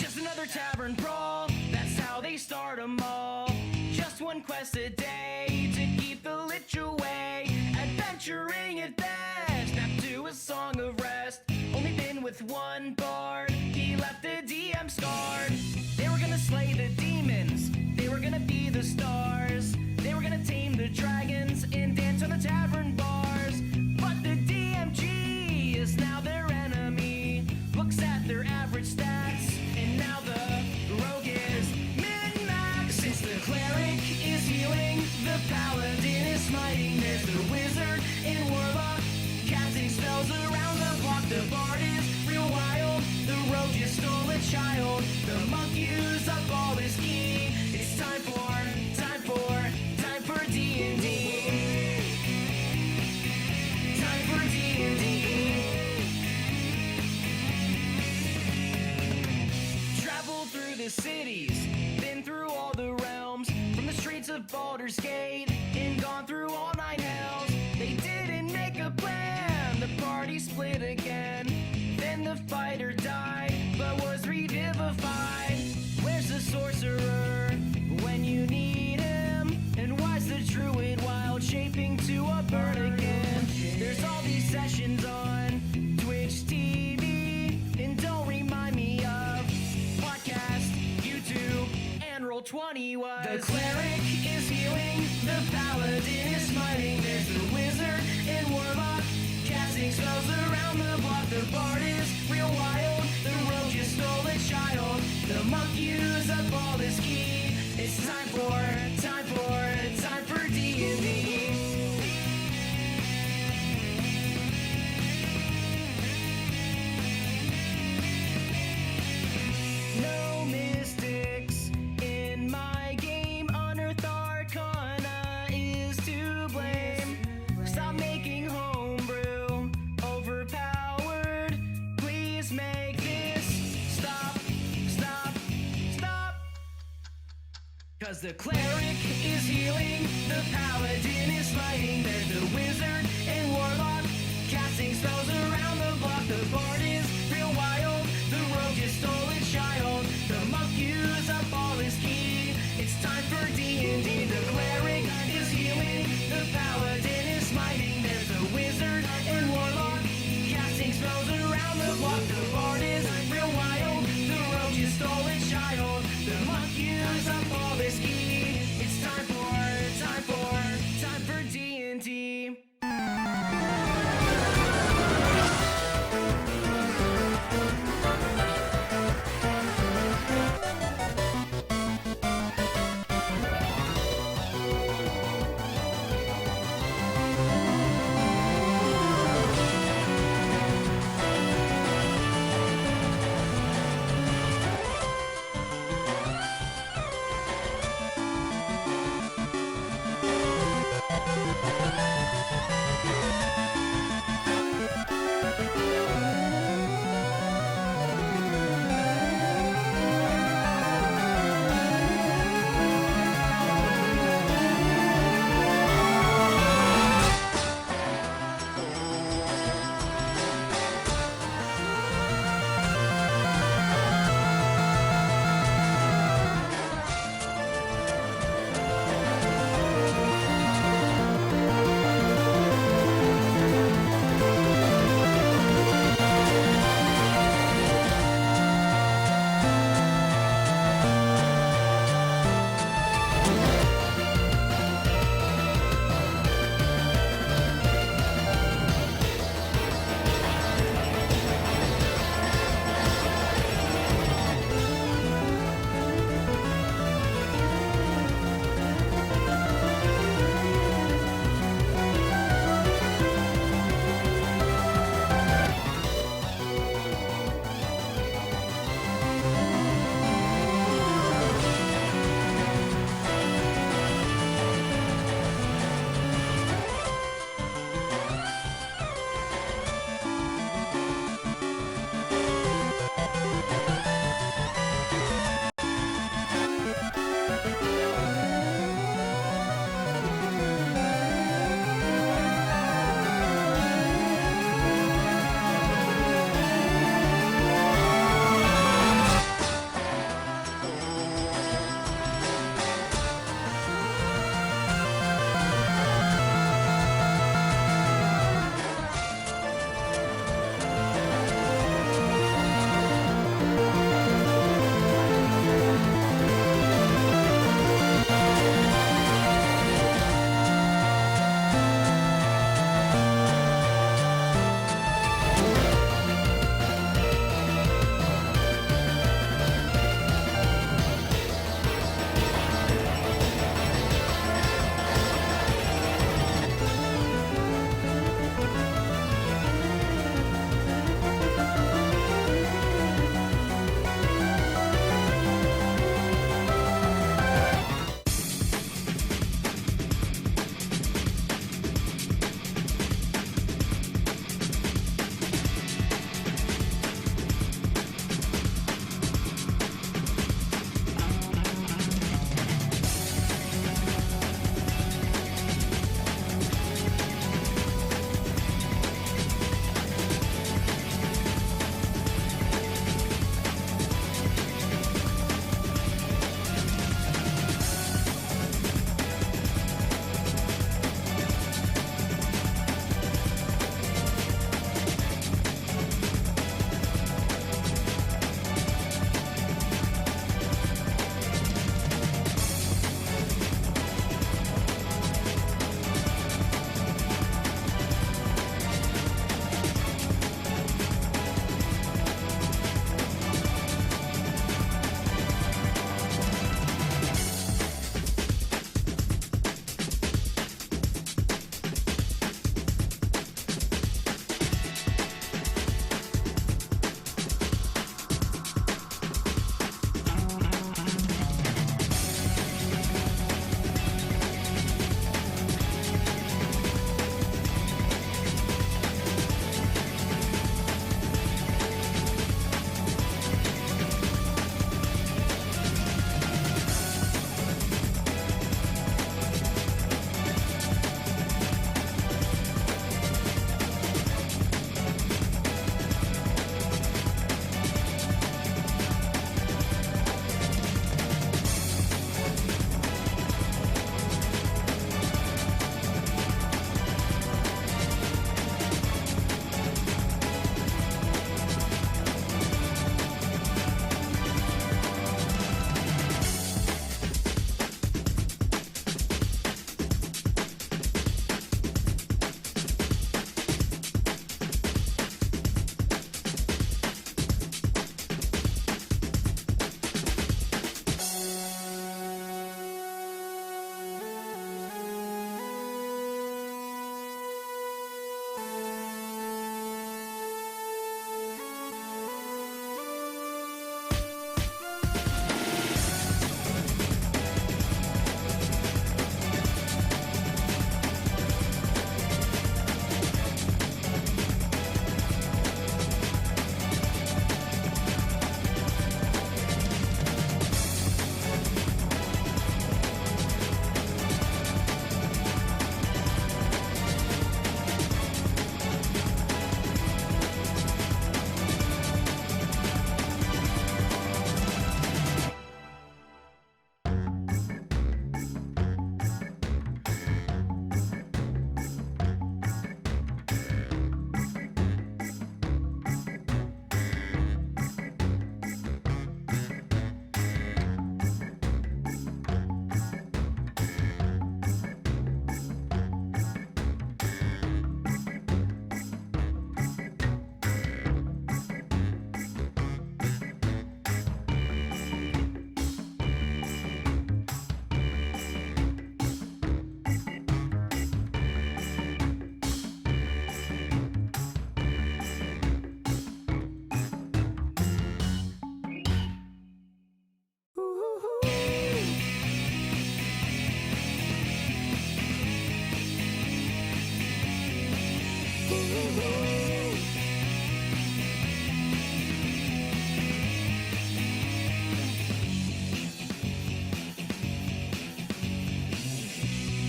Just another tavern brawl, that's how they start 'em all. Just one quest a day to keep the lich away. Adventuring at best, snap to a song of rest. Only been with one bard, he left the DM scarred. They were gonna slay the demons, they were gonna be the stars. They were gonna tame the dragons and dance on the tavern bars. But the DMG is now their enemy. Looks at their average stats, and now the rogue is min-max. Since the cleric is healing, the paladin is smiting. There's the wizard and warlock casting spells around the block. The bard is real wild, the rogue just stole a child. The monk used up all his ki. It's time for D&D. Time for D&D. Traveled through the cities, been through all the realms, from the streets of Baldur's Gate, and gone through all 9 hells. They didn't make a plan, the party split again. Then the fighter died, but was revivified. Where's the sorcerer when you need him? And why's the druid wild shaping to a bird again? There's all these sessions on Twitch TV, and don't remind me of podcast, YouTube, and Roll20 was. The cleric is healing, the paladin is smiting. There's the wizard and warlock casting spells around the block. The bard is real wild, the rogue just stole a child. The monk used up all his ki. It's time for D&D. No mystics in my game. Unearthed Arcana is to blame. Stop making homebrew overpowered. Please make this stop. 'Cause the cleric is healing, the paladin is fighting. There's the wizard and warlock casting spells around the block. The bard is real wild, the rogue just stole a child. The monk used up all his ki. It's time for D&D. The cleric is healing, the paladin is smiting. There's the wizard and warlock casting spells around the block. The bard is real wild, the rogue just stole a child. The monk used up all his ki. It's time for D&D.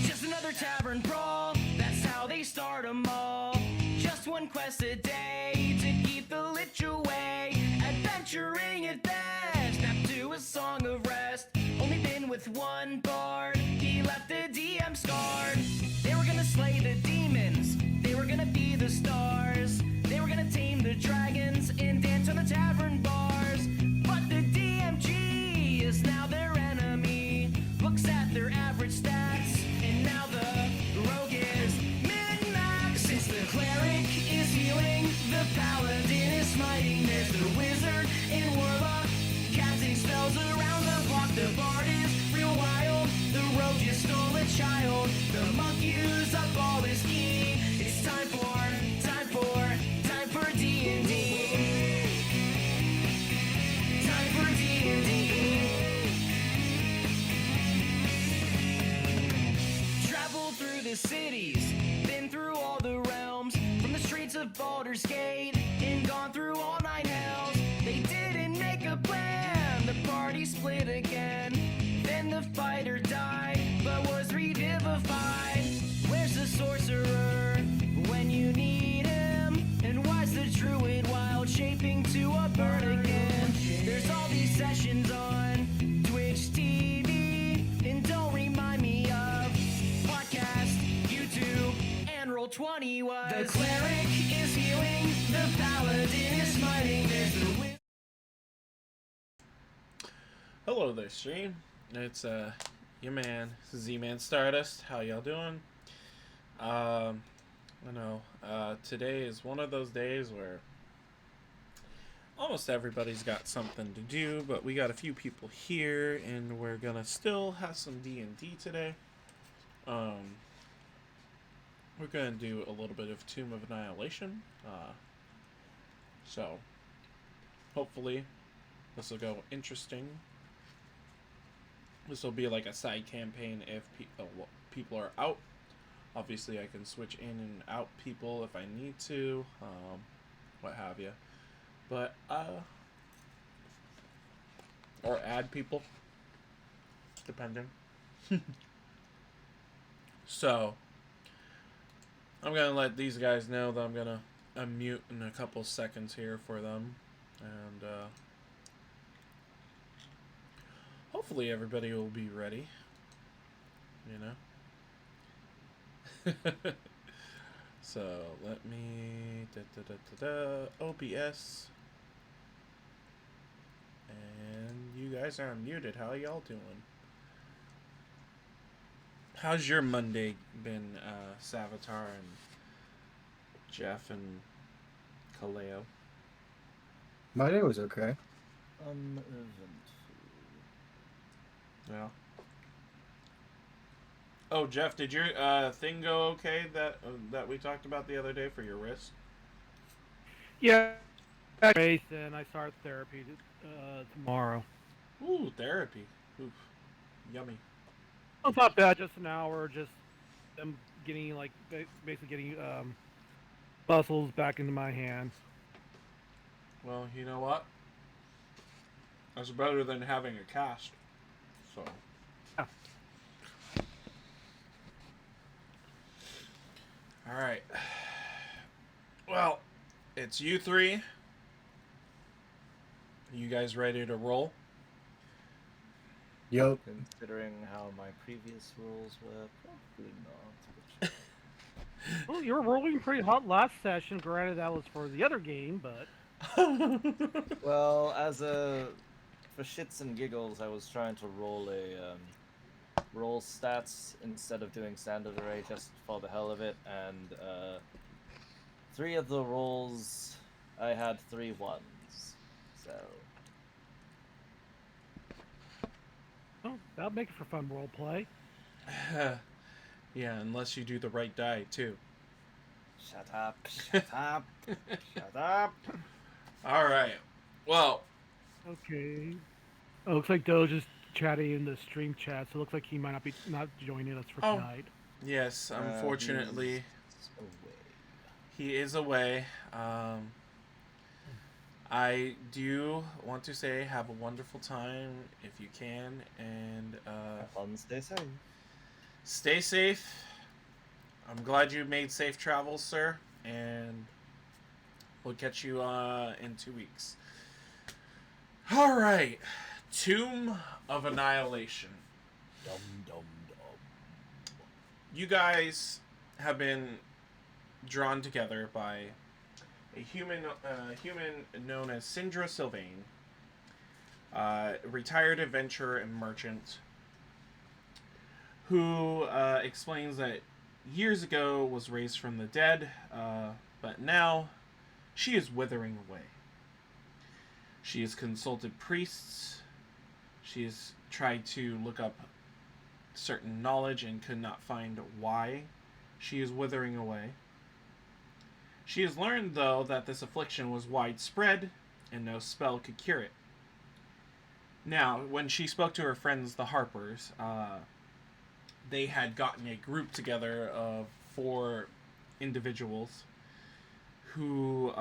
Just another tavern brawl, that's how they start 'em all. Just one quest a day to keep the lich away. Adventuring at best, snapped to a song of rest. Only been with one bard, he left the DM scarred. They were gonna slay the demons, they were gonna be the stars. They were gonna tame the dragons and dance on the tavern bars. But the DMG is now their enemy. Looks at their average stats, and now the rogue is min-max. Since the cleric is healing, the paladin is smiting. There's the wizard and warlock casting spells around the block. The bard is real wild, the rogue just stole a child. The monk used up all his ki. It's time for D&D. Time for D&D. Traveled through the cities, been through all the realms, from the streets of Baldur's Gate, and gone through all 9 hells. They didn't make a plan, the party split again. Then the fighter died, but was revivified. Where's the sorcerer when you need him? And why's the druid wild shaping to a bird again? There's all these sessions on Twitch TV, and don't remind me of podcast, YouTube, and Roll20 was. The cleric is healing, the paladin is smiting. There's the wind. Hello there, stream. It's your man Zmanstardust. How y'all doing? I know today is one of those days where almost everybody's got something to do, but we got a few people here, and we're gonna still have some D&D today. We're gonna do a little bit of Tomb of Annihilation. So hopefully this will go interesting. This will be like a side campaign if people are out. Obviously, I can switch in and out people if I need to, what have you. But, or add people, depending. So, I'm going to let these guys know that I'm going to unmute in a couple seconds here for them. And, hopefully everybody will be ready, you know. So let me OBS, and you guys are muted. How y'all doing? How's your Monday been, Savitar and Jeff and Kaleo? My day was okay. Yeah. Oh, Jeff, did your thing go okay that we talked about the other day for your wrist? Yeah, and I start therapy tomorrow. Ooh, therapy. Oof. Yummy. It's not bad, just an hour, just them getting, like, basically getting muscles back into my hand. Well, you know what? That's better than having a cast. So. Yeah. Alright. Well, it's you three. You guys ready to roll? Yup. Considering how my previous rolls were, probably not. Well, you were rolling pretty hot last session. Granted, that was for the other game, but... Well, for shits and giggles, I was trying to roll roll stats instead of doing standard array just for the hell of it, and 3 of the rolls I had 3 ones, so. Oh, that'll make it for fun roleplay. Yeah, unless you do the right die, too. Shut up, shut up, shut up. Alright. Well. Okay. Oh, looks like Doge is chatting in the stream chat, so it looks like he might not joining us for tonight. Yes, unfortunately. he is away. I do want to say have a wonderful time if you can, and Have fun, stay safe. stay safe. I'm glad you made safe travels, sir, and we'll catch you in 2 weeks. All right, Tomb of Annihilation. Dum dum dum. You guys have been drawn together by a human known as Sindra Sylvain, retired adventurer and merchant, who explains that years ago was raised from the dead, but now she is withering away. She has consulted priests. She has tried to look up certain knowledge and could not find why she is withering away. She has learned, though, that this affliction was widespread and no spell could cure it. Now, when she spoke to her friends, the Harpers, they had gotten a group together of 4 individuals who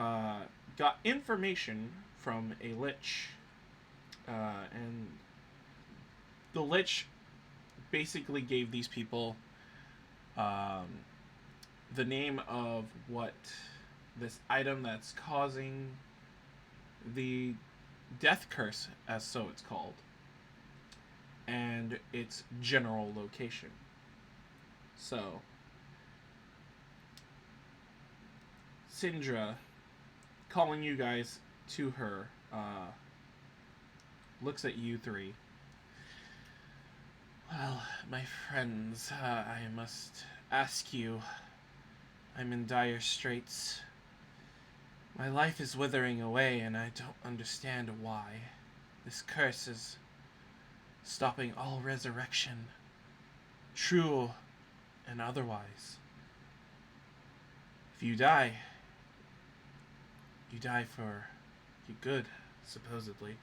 got information from a lich, and the lich basically gave these people the name of what this item that's causing the death curse, as so it's called, and its general location. So Sindra, calling you guys to her, looks at you 3. Well, my friends, I must ask you, I'm in dire straits. My life is withering away, and I don't understand why. This curse is stopping all resurrection, true and otherwise. If you die for your good, supposedly.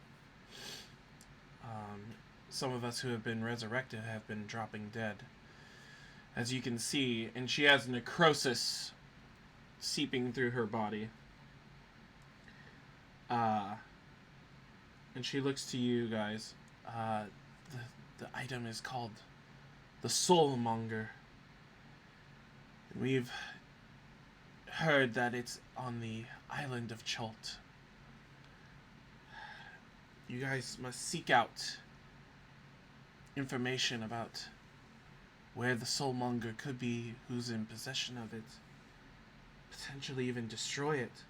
Some of us who have been resurrected have been dropping dead. As you can see, and she has necrosis seeping through her body. And she looks to you guys. The item is called the Soulmonger. And we've heard that it's on the island of Chult. You guys must seek out information about where the Soulmonger could be, who's in possession of it, potentially even destroy it.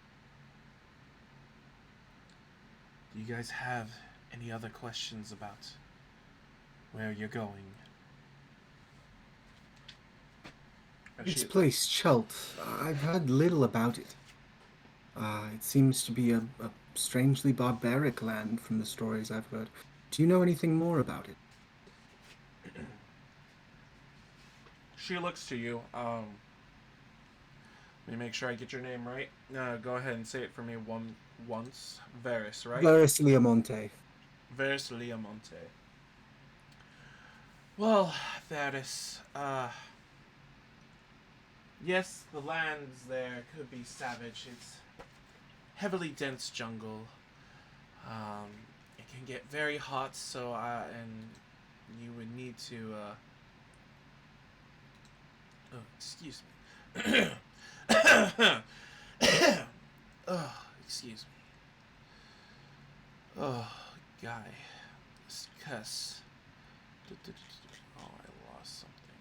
Do you guys have any other questions about where you're going? This place, Chult, I've heard little about it. It seems to be a strangely barbaric land from the stories I've heard. Do you know anything more about it? She looks to you. Let me make sure I get your name right. Go ahead and say it for me once. Varys, right? Varys Liamonte. Varys Liamonte. Well, Varys, yes, the lands there could be savage. It's heavily dense jungle. It can get very hot, so and you would need to oh, excuse me. Oh, excuse me. Oh, guy. This cuss. Oh, I lost something.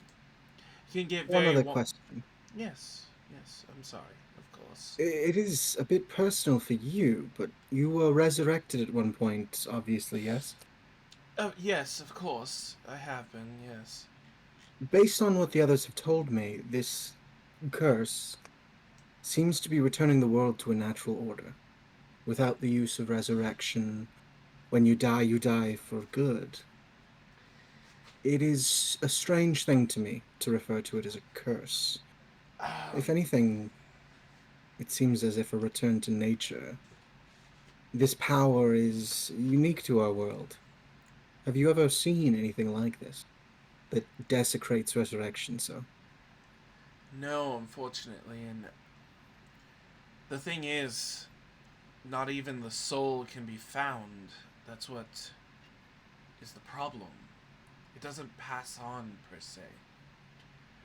You can get very... One other question. Yes, I'm sorry, of course. It is a bit personal for you, but you were resurrected at one point, obviously, yes? Oh, yes, of course. I have been, yes. Based on what the others have told me, this curse seems to be returning the world to a natural order. Without the use of resurrection, when you die for good. It is a strange thing to me to refer to it as a curse. If anything, it seems as if a return to nature. This power is unique to our world. Have you ever seen anything like this that desecrates resurrection so? No, unfortunately, and The thing is, not even the soul can be found. That's what is the problem. It doesn't pass on, per se.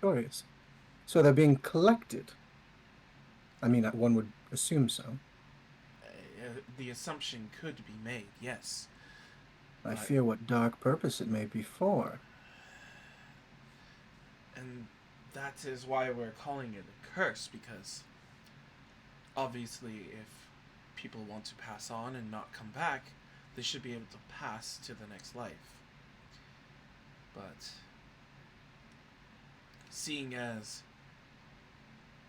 Curious. So they're being collected. I mean, one would assume so. The assumption could be made, yes. I But- fear what dark purpose it may be for. And that is why we're calling it a curse, because obviously if people want to pass on and not come back, they should be able to pass to the next life. But seeing as,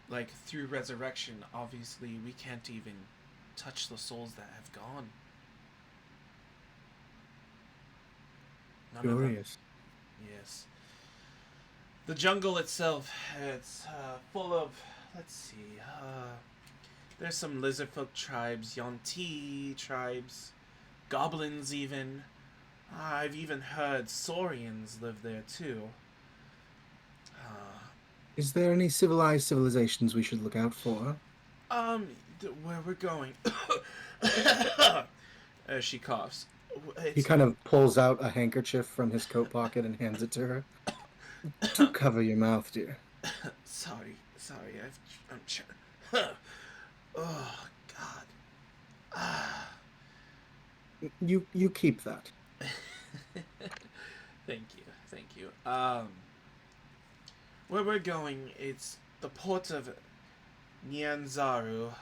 like, through resurrection, obviously we can't even touch the souls that have gone. None of them. Curious. Yes. The jungle itself, it's full of, let's see, there's some lizardfolk tribes, Yonti tribes, goblins even. I've even heard Saurians live there too. Is there any civilized civilizations we should look out for? Where we're going. As she coughs. He kind of pulls out a handkerchief from his coat pocket and hands it to her. Do cover your mouth, dear. Sorry, I'm oh, God. You keep that. Thank you. Where we're going, it's the port of Nyanzaru.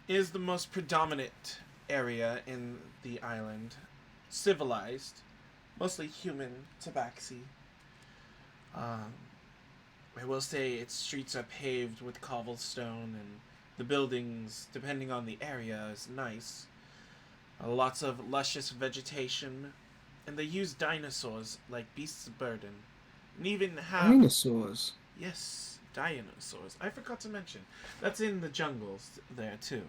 Is the most predominant area in the island. Civilized. Mostly human tabaxi. I will say its streets are paved with cobblestone, and the buildings, depending on the area, is nice. Lots of luscious vegetation, and they use dinosaurs like beasts of burden, and even have Dinosaurs. yes, dinosaurs. I forgot to mention that's in the jungles there too.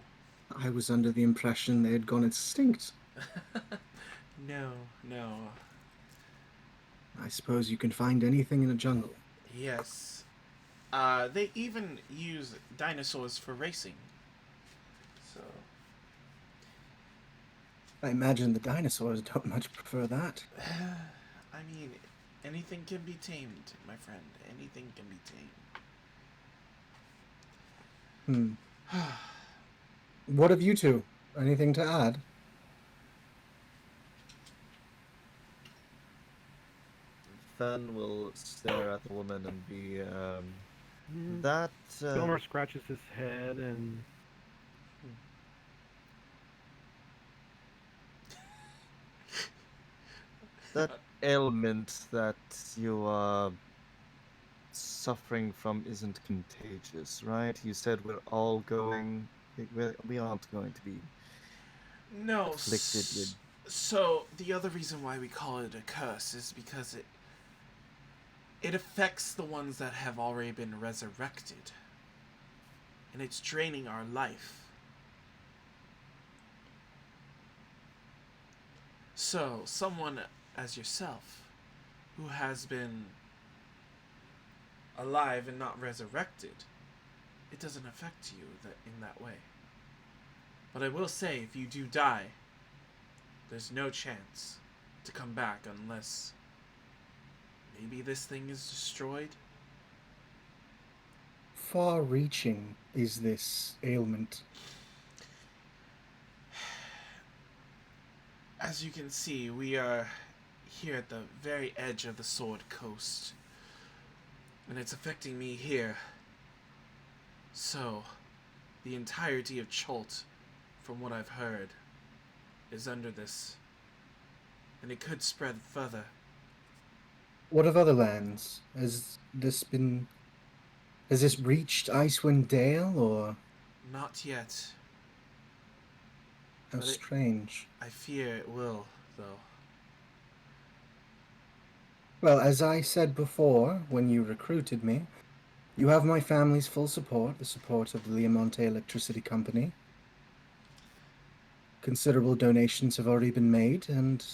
I was under the impression they had gone extinct. No. I suppose you can find anything in a jungle. Yes. They even use dinosaurs for racing. So, I imagine the dinosaurs don't much prefer that. I mean, anything can be tamed, my friend. Anything can be tamed. What of you two? Anything to add? Fen will stare at the woman and be, that, Kilomur scratches his head and that ailment that you are suffering from isn't contagious, right? You said we're all going, we aren't going to be No. afflicted with. So the other reason why we call it a curse is because it affects the ones that have already been resurrected, and it's draining our life. So someone as yourself, who has been alive and not resurrected, it doesn't affect you in that way. But I will say, if you do die, there's no chance to come back unless maybe this thing is destroyed. Far-reaching is this ailment? As you can see, we are here at the very edge of the Sword Coast, and it's affecting me here. So, the entirety of Cholt, from what I've heard, is under this, and it could spread further. What of other lands? Has this reached Icewind Dale, or Not yet. how But it- strange? I fear it will, though. Well, as I said before, when you recruited me, you have my family's full support, the support of the Liamonte Electricity Company. Considerable donations have already been made, and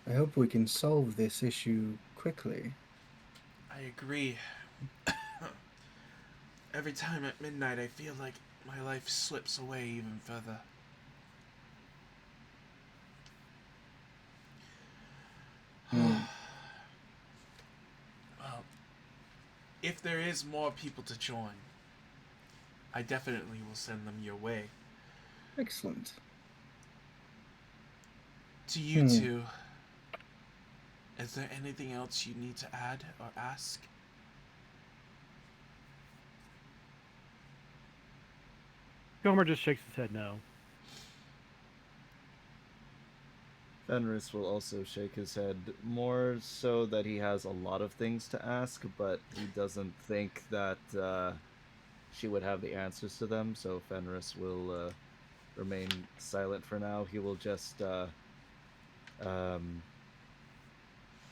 I hope we can solve this issue quickly. I agree. Every time at midnight, I feel like my life slips away even further. Hmm. Well, if there is more people to join, I definitely will send them your way. Excellent. To you two, is there anything else you need to add or ask? Kilomur just shakes his head no. Fenris will also shake his head, more so that he has a lot of things to ask, but he doesn't think that she would have the answers to them, so Fenris will remain silent for now. He will just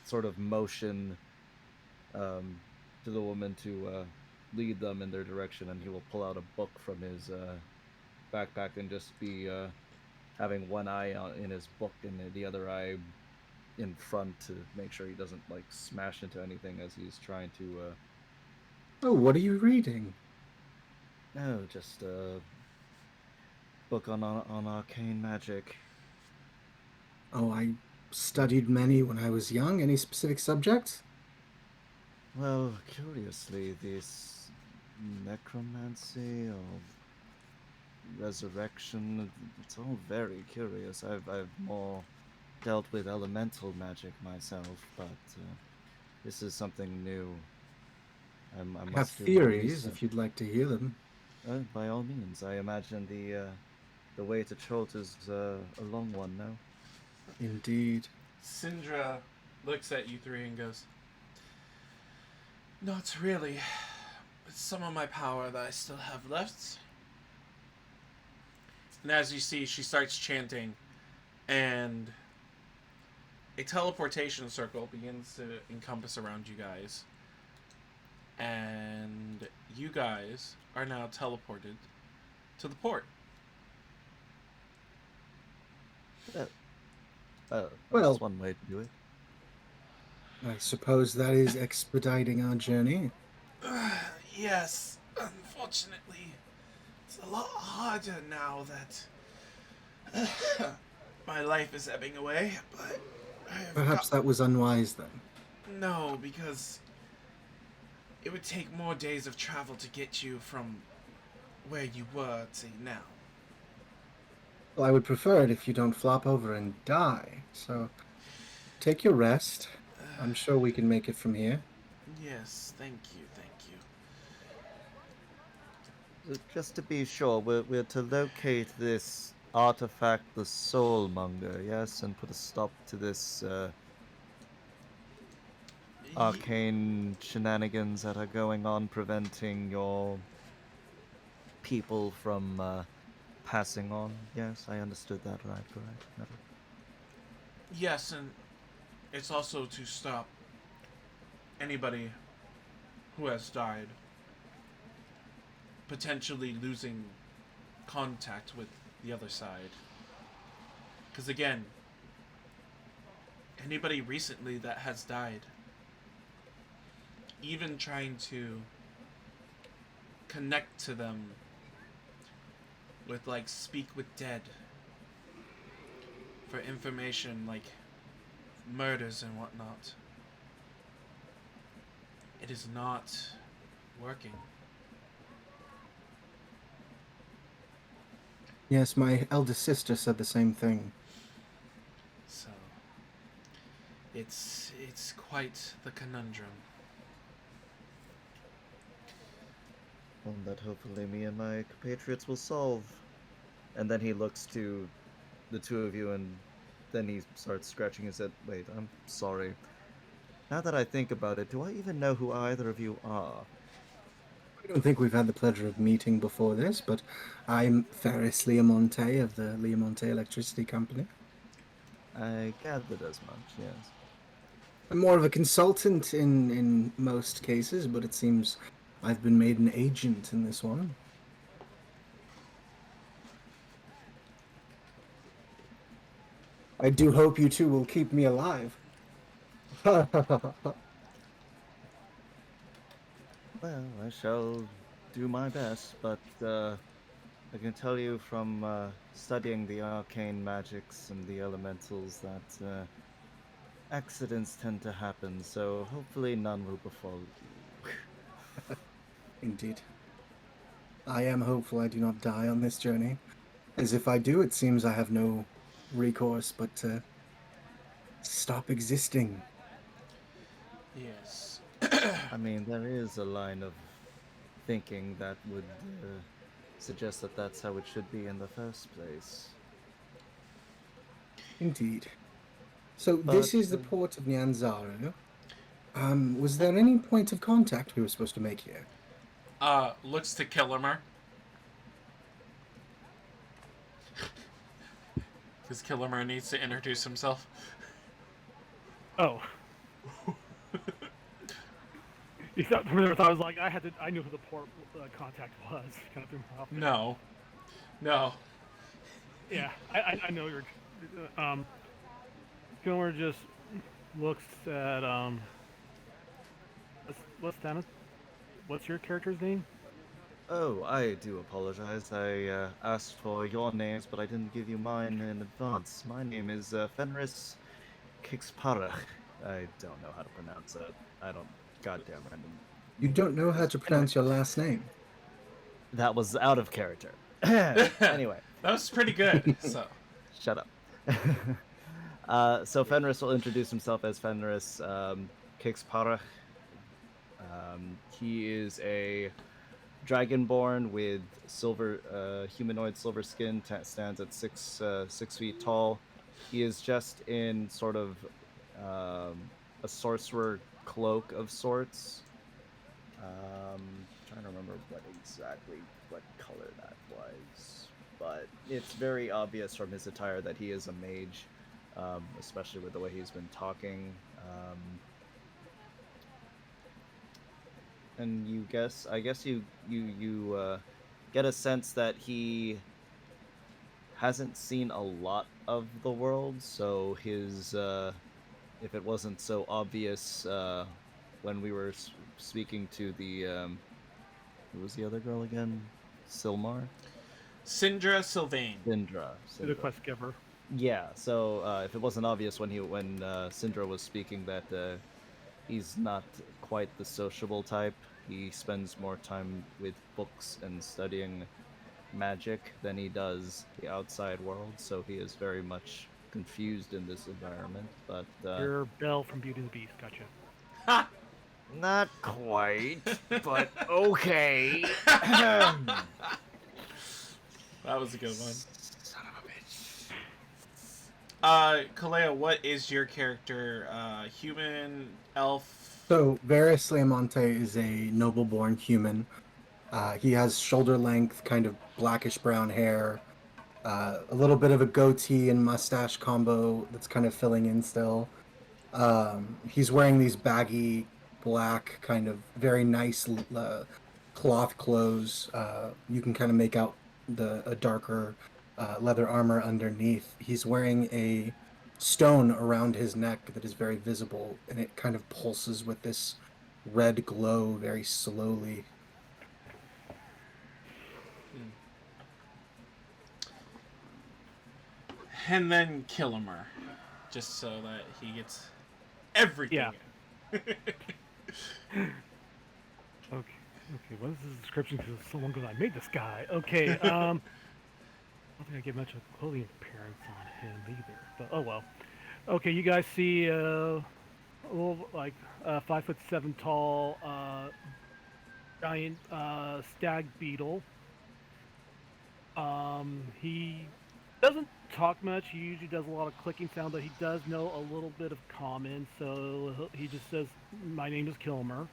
sort of motion to the woman to lead them in their direction, and he will pull out a book from his backpack and just be having one eye in his book and the other eye in front to make sure he doesn't like smash into anything as he's trying to. Oh, what are you reading? No, just a book on arcane magic. Oh, I studied many when I was young. Any specific subjects? Well, curiously, this necromancy or resurrection, it's all very curious. I've more dealt with elemental magic myself, but this is something new. I I have must do more theories research. if you'd like to hear them. By all means. I imagine the way to Chult is a long one, no? Indeed. Syndra looks at you three and goes, "Not really. It's some of my power that I still have left." And as you see, she starts chanting, and a teleportation circle begins to encompass around you guys. And you guys are now teleported to the port. Well- That's one way to do it. I suppose that is expediting our journey. Yes, unfortunately, it's a lot harder now that my life is ebbing away, but Perhaps that was unwise then. No, because it would take more days of travel to get you from where you were to now. Well, I would prefer it if you don't flop over and die. So, take your rest. I'm sure we can make it from here. Yes, thank you, thank you. Just to be sure, we're to locate this artifact, the Soulmonger, yes, and put a stop to this arcane shenanigans that are going on, preventing your people from passing on. Yes, I understood that right, correct? No. Yes, and it's also to stop anybody who has died potentially losing contact with the other side. Because again, anybody recently that has died, even trying to connect to them with like speak with dead for information like murders and whatnot, it is not working. Yes, my eldest sister said the same thing. So it's quite the conundrum. One that hopefully me and my compatriots will solve. And then he looks to the two of you, and then he starts scratching his head. Wait, I'm sorry. Now that I think about it, do I even know who either of you are? I don't think we've had the pleasure of meeting before this, but I'm Ferris Leamonte of the Leamonte Electricity Company. I gathered as much, yes. I'm more of a consultant in most cases, but it seems I've been made an agent in this one. I do hope you two will keep me alive. Well, I shall do my best, but I can tell you from studying the arcane magics and the elementals that accidents tend to happen, so hopefully none will befall you. Indeed. I am hopeful I do not die on this journey, as if I do, it seems I have no recourse but to stop existing. Yes. I mean, there is a line of thinking that would suggest that that's how it should be in the first place. Indeed. So this But is the port of Nyanzaru. Was there any point of contact we were supposed to make here? Looks to Kilomur. Because Kilomur needs to introduce himself. Oh. You thought, for a minute, I was like, I knew who the port contact was. Kind of threw me off. No. No. Yeah, I know you're. Kilmer just looks at what's your character's name? oh, I do apologize. I asked for your names, but I didn't give you mine in advance. My name is Fenris Kixparach. I don't know how to pronounce it. I don't. Goddamn random. You don't know how to pronounce your last name. That was out of character. Anyway. That was pretty good. So. Shut up. So Fenris will introduce himself as Fenris Kixparach. He is a dragonborn with humanoid silver skin. Stands at 6 feet tall. He is just in sort of a sorcerer cloak of sorts. Trying to remember what color that was, but it's very obvious from his attire that he is a mage, especially with the way he's been talking. And I guess you get a sense that he hasn't seen a lot of the world, so his if it wasn't so obvious when we were speaking to the who was the other girl again? Sylmar? Sindra Sylvain. Sindra. The quest giver. Yeah, so if it wasn't obvious when Sindra was speaking that he's not quite the sociable type, he spends more time with books and studying magic than he does the outside world, so he is very much confused in this environment. But You're Belle from Beauty and the Beast. Gotcha. Ha! not quite, but okay. That was a good one. Son of a bitch. Kalea, what is your character? Human, elf? So, Varys Leamonte is a noble-born human. He has shoulder-length, kind of blackish-brown hair, a little bit of a goatee and mustache combo that's kind of filling in still. He's wearing these baggy, black, kind of very nice cloth clothes. You can kind of make out a darker leather armor underneath. He's wearing a stone around his neck that is very visible, and it kind of pulses with this red glow very slowly. And then Kilomur, just so that he gets everything. Yeah. Okay, what is this description? Because it's so long ago I made this guy. Okay, I don't think I get much of a clothing appearance on him either, but oh well. Okay, you guys see a little, like, 5'7" tall, giant, stag beetle. He doesn't talk much. He usually does a lot of clicking sound, but he does know a little bit of common, so he just says, "My name is Kilmer."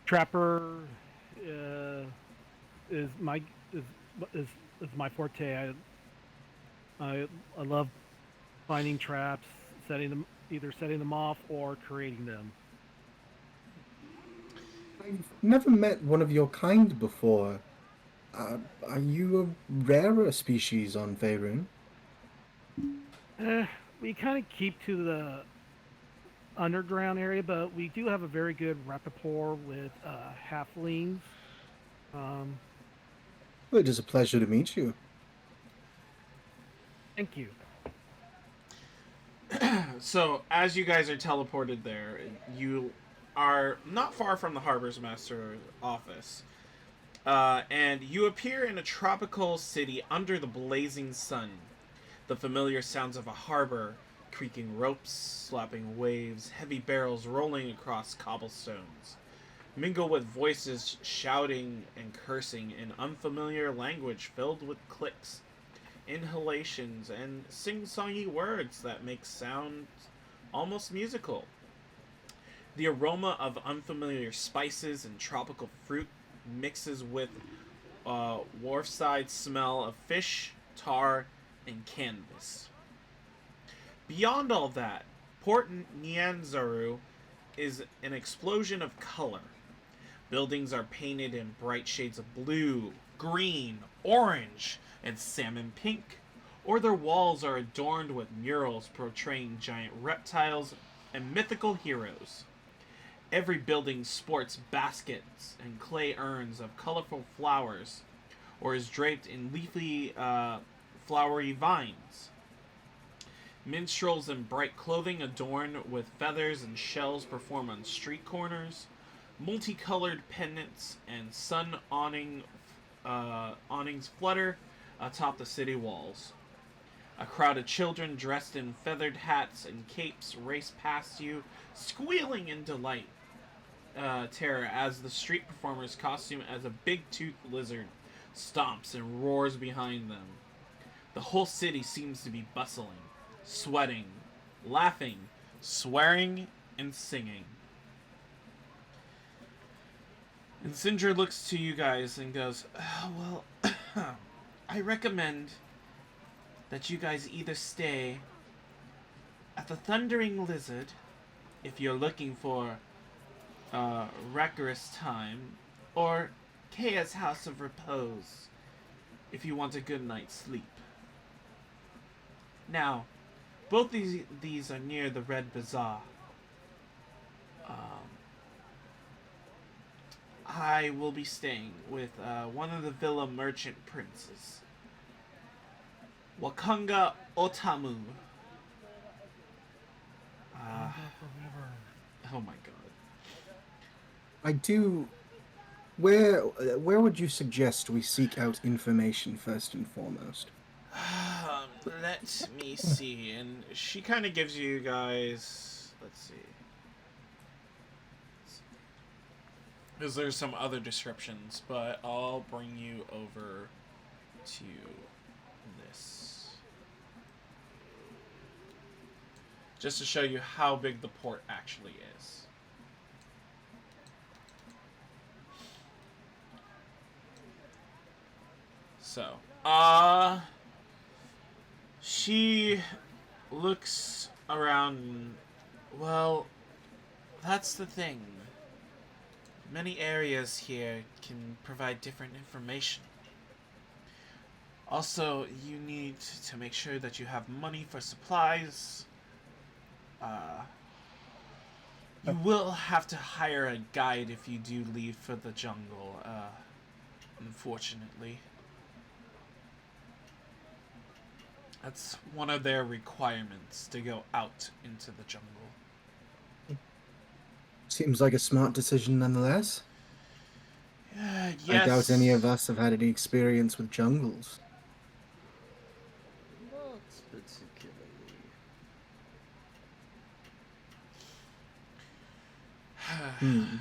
Trapper is my forte. I love finding traps, either setting them off or creating them. I've never met one of your kind before. Are you a rarer species on Faerun? We kind of keep to underground area, but we do have a very good rapport with halflings. Um, Well, it is a pleasure to meet you. thank you. So, as you guys are teleported there, you are not far from the Harbor's Master's office. And you appear in a tropical city under the blazing sun. The familiar sounds of a harbor, creaking ropes, slapping waves, heavy barrels rolling across cobblestones, mingle with voices shouting and cursing in unfamiliar language filled with clicks, inhalations, and sing-songy words that make sound almost musical. The aroma of unfamiliar spices and tropical fruit mixes with wharfside smell of fish, tar, and canvas. Beyond all that, Port Nyanzaru is an explosion of color. Buildings are painted in bright shades of blue, green, orange, and salmon pink, or their walls are adorned with murals portraying giant reptiles and mythical heroes. Every building sports baskets and clay urns of colorful flowers, or is draped in leafy, flowery vines. Minstrels in bright clothing adorned with feathers and shells perform on street corners. Multicolored pendants and sun awnings flutter atop the city walls. A crowd of children dressed in feathered hats and capes race past you, squealing in delight, terror as the street performers costume as a big-toothed lizard stomps and roars behind them. The whole city seems to be bustling, sweating, laughing, swearing, and singing. And Sindra looks to you guys and goes, well, I recommend that you guys either stay at the Thundering Lizard if you're looking for Wrecker's time, or Kaya's House of Repose if you want a good night's sleep. Now, both these are near the Red Bazaar. I will be staying with one of the villa merchant princes, Wakanga Otamu. Oh my god. I do. Where would you suggest we seek out information first and foremost? Let me see. And she kind of gives you guys. Let's see. Because there's some other descriptions, but I'll bring you over to this. Just to show you how big the port actually is. So, she looks around. Well, that's the thing. Many areas here can provide different information. Also, you need to make sure that you have money for supplies. You will have to hire a guide if you do leave for the jungle, unfortunately. That's one of their requirements, to go out into the jungle. Seems like a smart decision nonetheless. Yes. I doubt any of us have had any experience with jungles. Not particularly.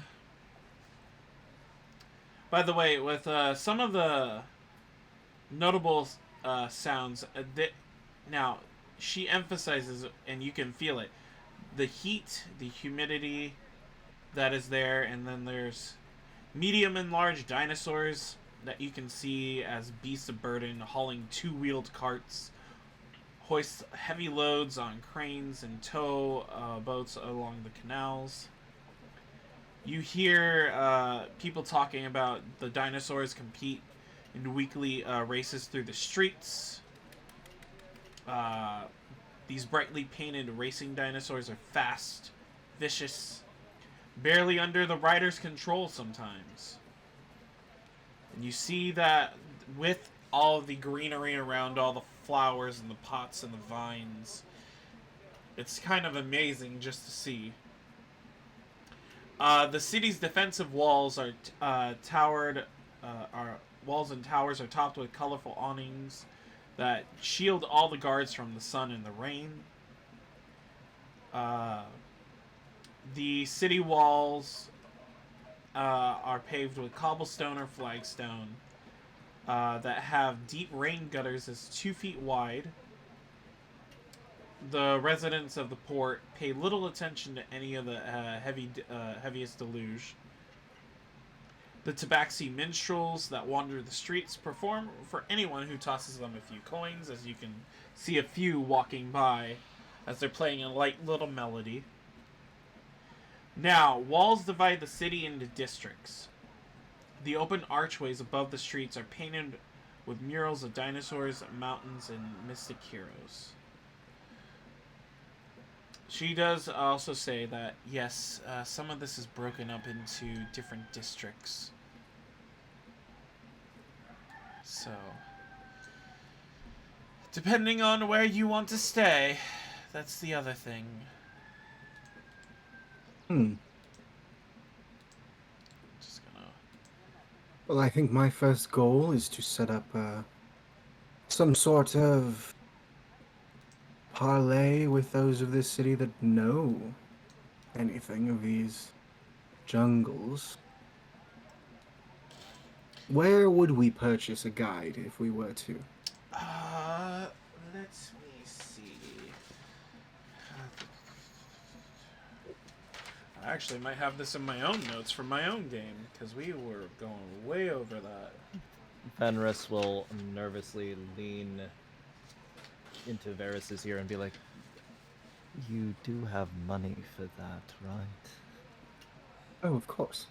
By the way, with some of the notable sounds, now she emphasizes, and you can feel it, the heat, the humidity that is there, and then there's medium and large dinosaurs that you can see as beasts of burden hauling two-wheeled carts, hoist heavy loads on cranes, and tow boats along the canals. You hear people talking about the dinosaurs compete in weekly races through the streets. These brightly painted racing dinosaurs are fast vicious, barely under the rider's control sometimes. And you see that with all of the greenery around, all the flowers and the pots and the vines, it's kind of amazing just to see. The city's defensive walls are walls and towers are topped with colorful awnings that shield all the guards from the sun and the rain. The city walls are paved with cobblestone or flagstone that have deep rain gutters as 2 feet wide. The residents of the port pay little attention to any of the heaviest deluge. The tabaxi minstrels that wander the streets perform for anyone who tosses them a few coins, as you can see a few walking by as they're playing a light little melody. Now, walls divide the city into districts. The open archways above the streets are painted with murals of dinosaurs, mountains, and mystic heroes. She does also say that, yes, some of this is broken up into different districts. So, depending on where you want to stay, that's the other thing. Just gonna... Well, I think my first goal is to set up some sort of parlay with those of this city that know anything of these jungles. Where would we purchase a guide if we were to? Let me see. I actually might have this in my own notes for my own game, because we were going way over that. Fenris will nervously lean into Varys's ear and be like, "You do have money for that, right?" Oh, of course.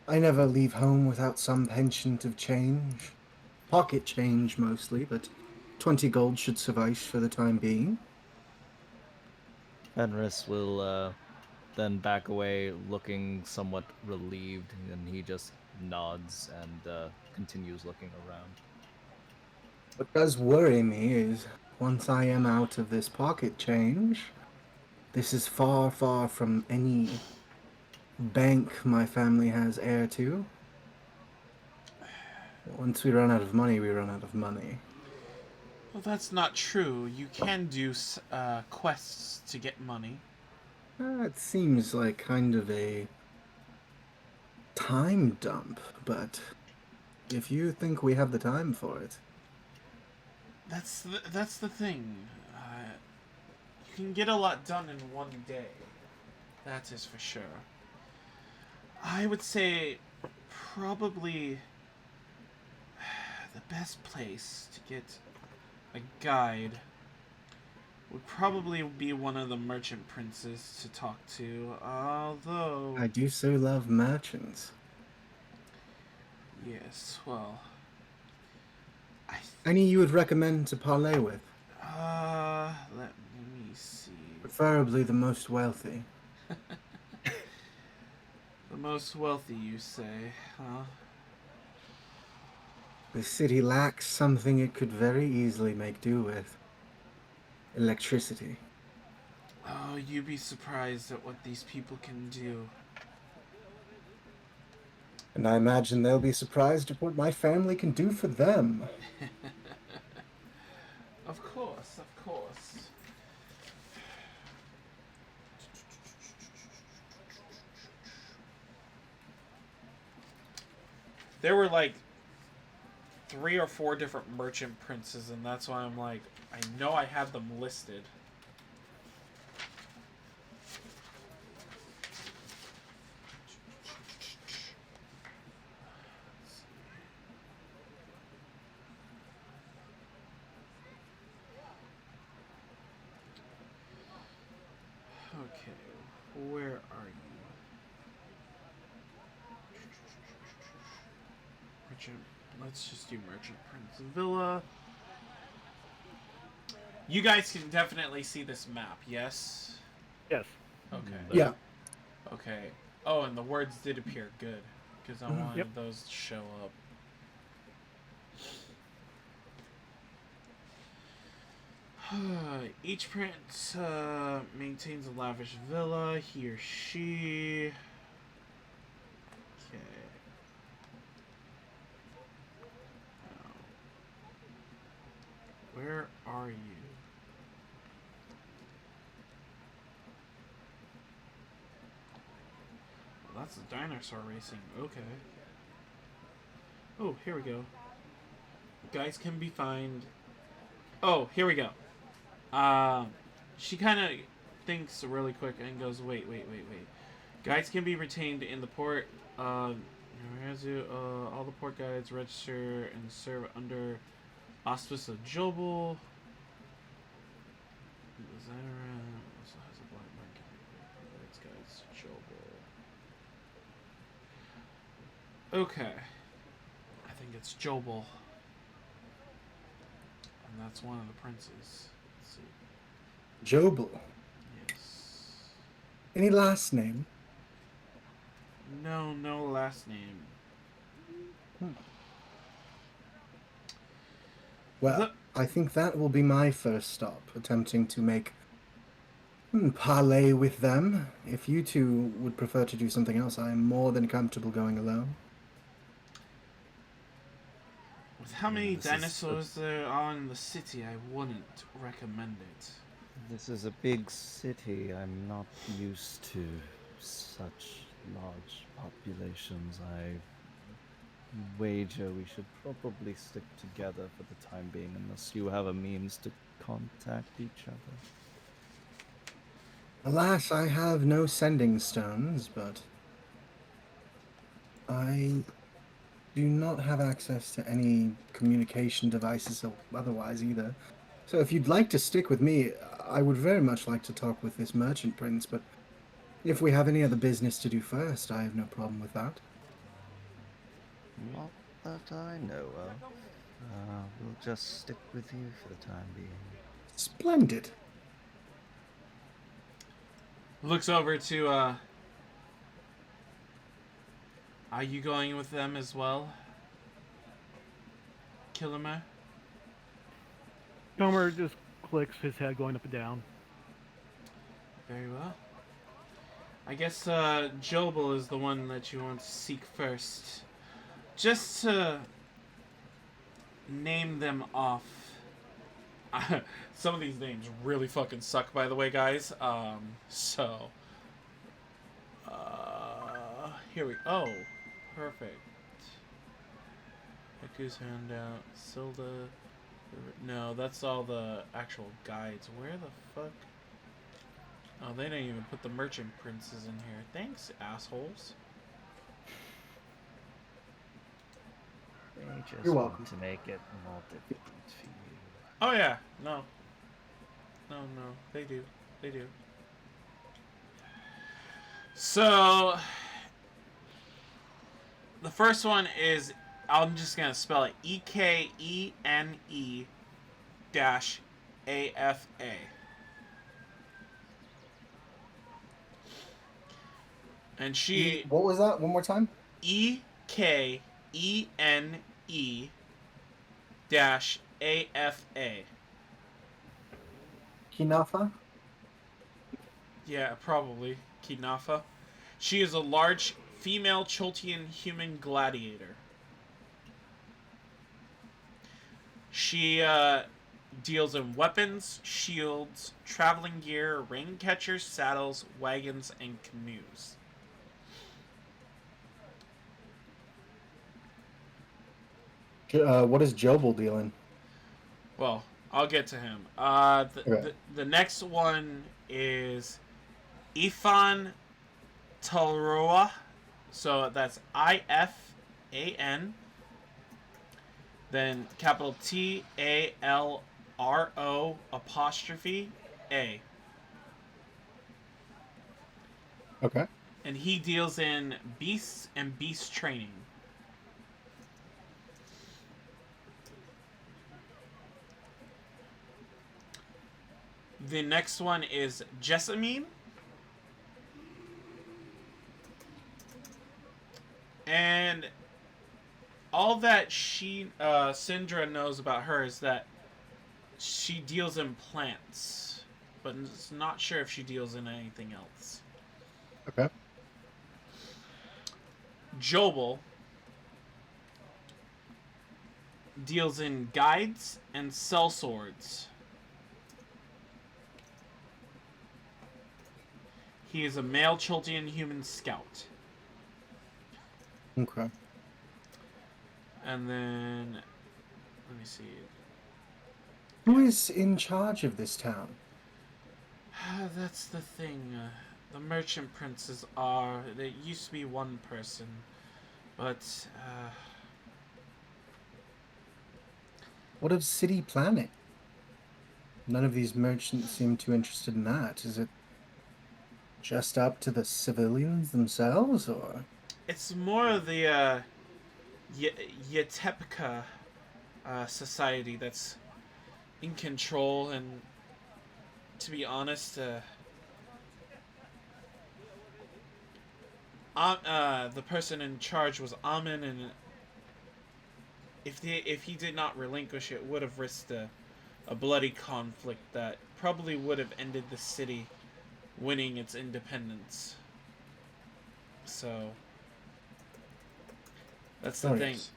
I never leave home without some penchant of change. Pocket change, mostly, but 20 gold should suffice for the time being. Fenris will then back away, looking somewhat relieved, and he just nods and continues looking around. What does worry me is, once I am out of this pocket change, this is far, far from any bank my family has heir to. Once we run out of money, we run out of money. Well, that's not true. You can do quests to get money. It seems like kind of a time dump, but if you think we have the time for it... That's the thing. You can get a lot done in one day. That is for sure. I would say probably the best place to get a guide would probably be one of the merchant princes to talk to, although... I do so love merchants. Yes, well... Any you would recommend to parlay with? Let me see. Preferably the most wealthy. The most wealthy, you say, huh? The city lacks something it could very easily make do with. Electricity. Oh, you'd be surprised at what these people can do. And I imagine they'll be surprised at what my family can do for them. Of course, of course. There were like 3 or 4 different merchant princes, and that's why I'm like, I know I have them listed. Okay, where are you? Merchant. Let's just do Merchant Prince Villa. You guys can definitely see this map, yes? Yes. Okay. Yeah. Okay. Oh, and the words did appear good, because I wanted Yep. those to show up. Each prince maintains a lavish villa, he or she. Okay. Now, where are you? Well, that's a dinosaur racing. Okay. Oh, here we go. Guys can be fined. Oh, here we go. She kind of thinks really quick and goes, wait. Guides can be retained in the port. All the port guides register and serve under auspice of Jobel. Designer also has a black market. Guides Jobel. Okay. I think it's Jobel. And that's one of the princes. Let's see. Jobel. Yes. Any last name? No last name. Well, I think that will be my first stop, attempting to make parley with them. If you two would prefer to do something else, I am more than comfortable going alone. With how many This is dinosaurs there are in the city, I wouldn't recommend it. This is a big city. I'm not used to such large populations. I wager we should probably stick together for the time being, unless you have a means to contact each other. Alas, I have no sending stones, but I do not have access to any communication devices or otherwise either. So if you'd like to stick with me, I would very much like to talk with this merchant prince, but if we have any other business to do first, I have no problem with that. Not that I know of. We'll just stick with you for the time being. Splendid. Looks over to, are you going with them as well? Kilomur? Kilomur just clicks his head going up and down. Very well. I guess, Jobel is the one that you want to seek first. Just to name them off. Some of these names really fucking suck, by the way, guys. Here we... Oh, perfect. Heku's handout. Silda... No, that's all the actual guides. Where the fuck... Oh, they didn't even put the merchant princes in here. Thanks, assholes. They just You're want welcome. to make it more difficult for you. Oh, yeah. No, they do. They do. So, the first one is, I'm just going to spell it, EKENE-AFA. And she... What was that? One more time? EKENE-AFA. Kinafa? Yeah, probably. Kinafa. She is a large female Choltian human gladiator. She deals in weapons, shields, traveling gear, rain catchers, saddles, wagons, and canoes. What is Jobel dealing? Well, I'll get to him. The next one is Ifan Talroa. So that's IFAN. Then capital TALRO apostrophe A. Okay. And he deals in beasts and beast training. The next one is Jessamine. And all that Syndra knows about her is that she deals in plants, but is not sure if she deals in anything else. Okay. Jobel deals in guides and sellswords. He is a male Choltian human scout. Okay. And then, let me see. Who is in charge of this town? That's the thing. The merchant princes are. There used to be one person, but What of city planning? None of these merchants seem too interested in that. Is it just up to the civilians themselves, or? it's more of the Yetepka society that's in control, and to be honest, the person in charge was Amin, and if he did not relinquish it, would have risked a bloody conflict that probably would have ended the city winning its independence. So that's the thing. Yes.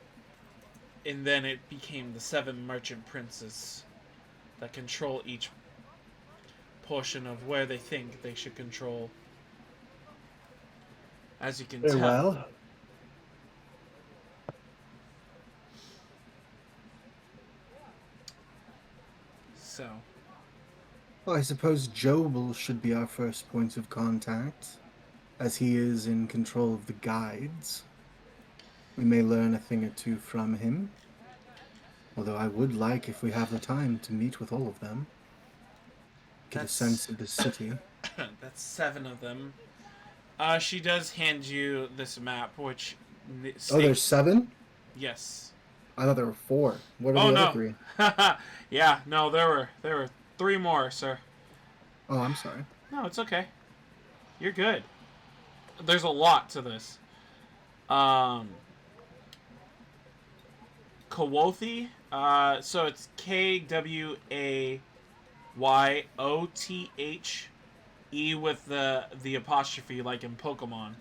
And then it became the 7 merchant princes that control each portion of where they think they should control. As you can Very tell. well. So, Well, I suppose Jobel should be our first point of contact, as he is in control of the guides. We may learn a thing or two from him. Although I would like, if we have the time, to meet with all of them. Get That's- a sense of the city. that's 7 of them. She does hand you this map, which states... Oh, there's 7? Yes. I thought there were 4. What are Oh, the no. other 3? Yeah, no, there were 3 more, sir. Oh, I'm sorry. No, it's okay. You're good. There's a lot to this. Kawothi, so it's Kwayothe with the apostrophe, like in Pokemon.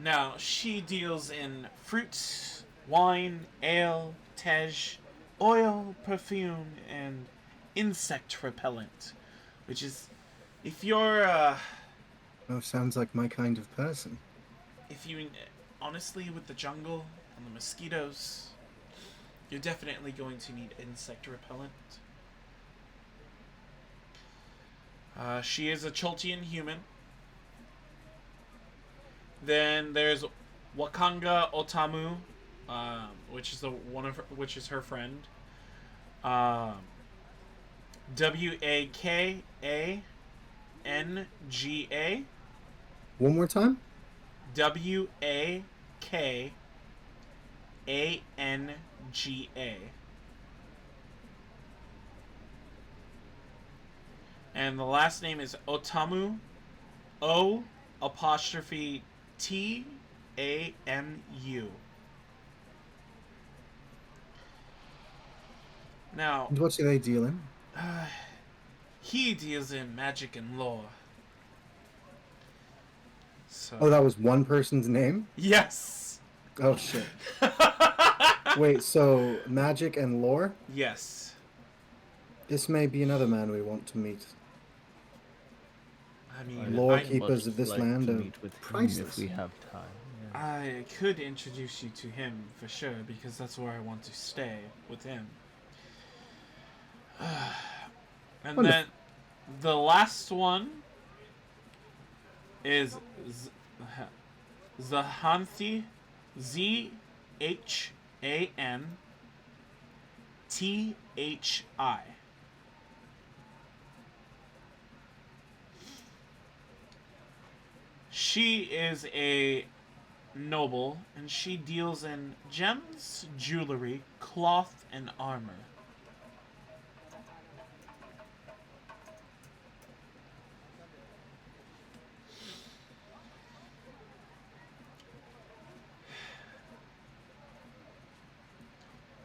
Now, she deals in fruit, wine, ale, tej, oil, perfume, and insect repellent. Which is, if you're, Oh, sounds like my kind of person. if you, honestly, with the jungle and the mosquitoes, you're definitely going to need insect repellent. She is a Choltian human. Then there's Wakanga Otamu, which is which is her friend. Wakanga. One more time? Wakanga. And the last name is Otamu. O apostrophe TAMU. Now, And what do they deal in? he deals in magic and lore. So, Oh, that was one person's name? yes. Oh, shit. Wait, so magic and lore? Yes. This may be another man we want to meet. I mean, Lore I, keepers of this land to are meet with him priceless. if we have time. Yeah. I could introduce you to him for sure, because that's where I want to stay with him. And Wonderful. then the last one is Zahanthi, ZHANTHI. She is a noble, and she deals in gems, jewelry, cloth, and armor.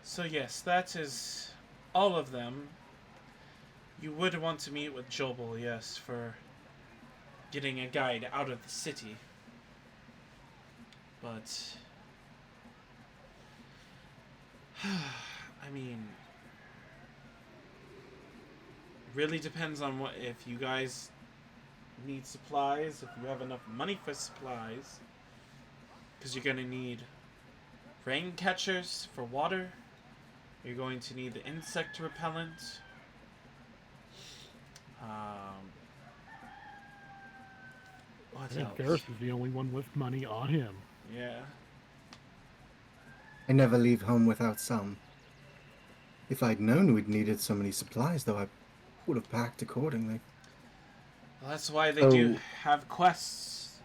So yes, that is all of them. You would want to meet with Jobel, yes, for getting a guide out of the city. But I mean, really depends on what if you guys need supplies, if you have enough money for supplies, because you're gonna need rain catchers for water. You're going to need the insect repellent. What I think else? Ferris is the only one with money on him. Yeah. I never leave home without some. If I'd known we'd needed so many supplies, though, I would have packed accordingly. Well, that's why they do So- have quests.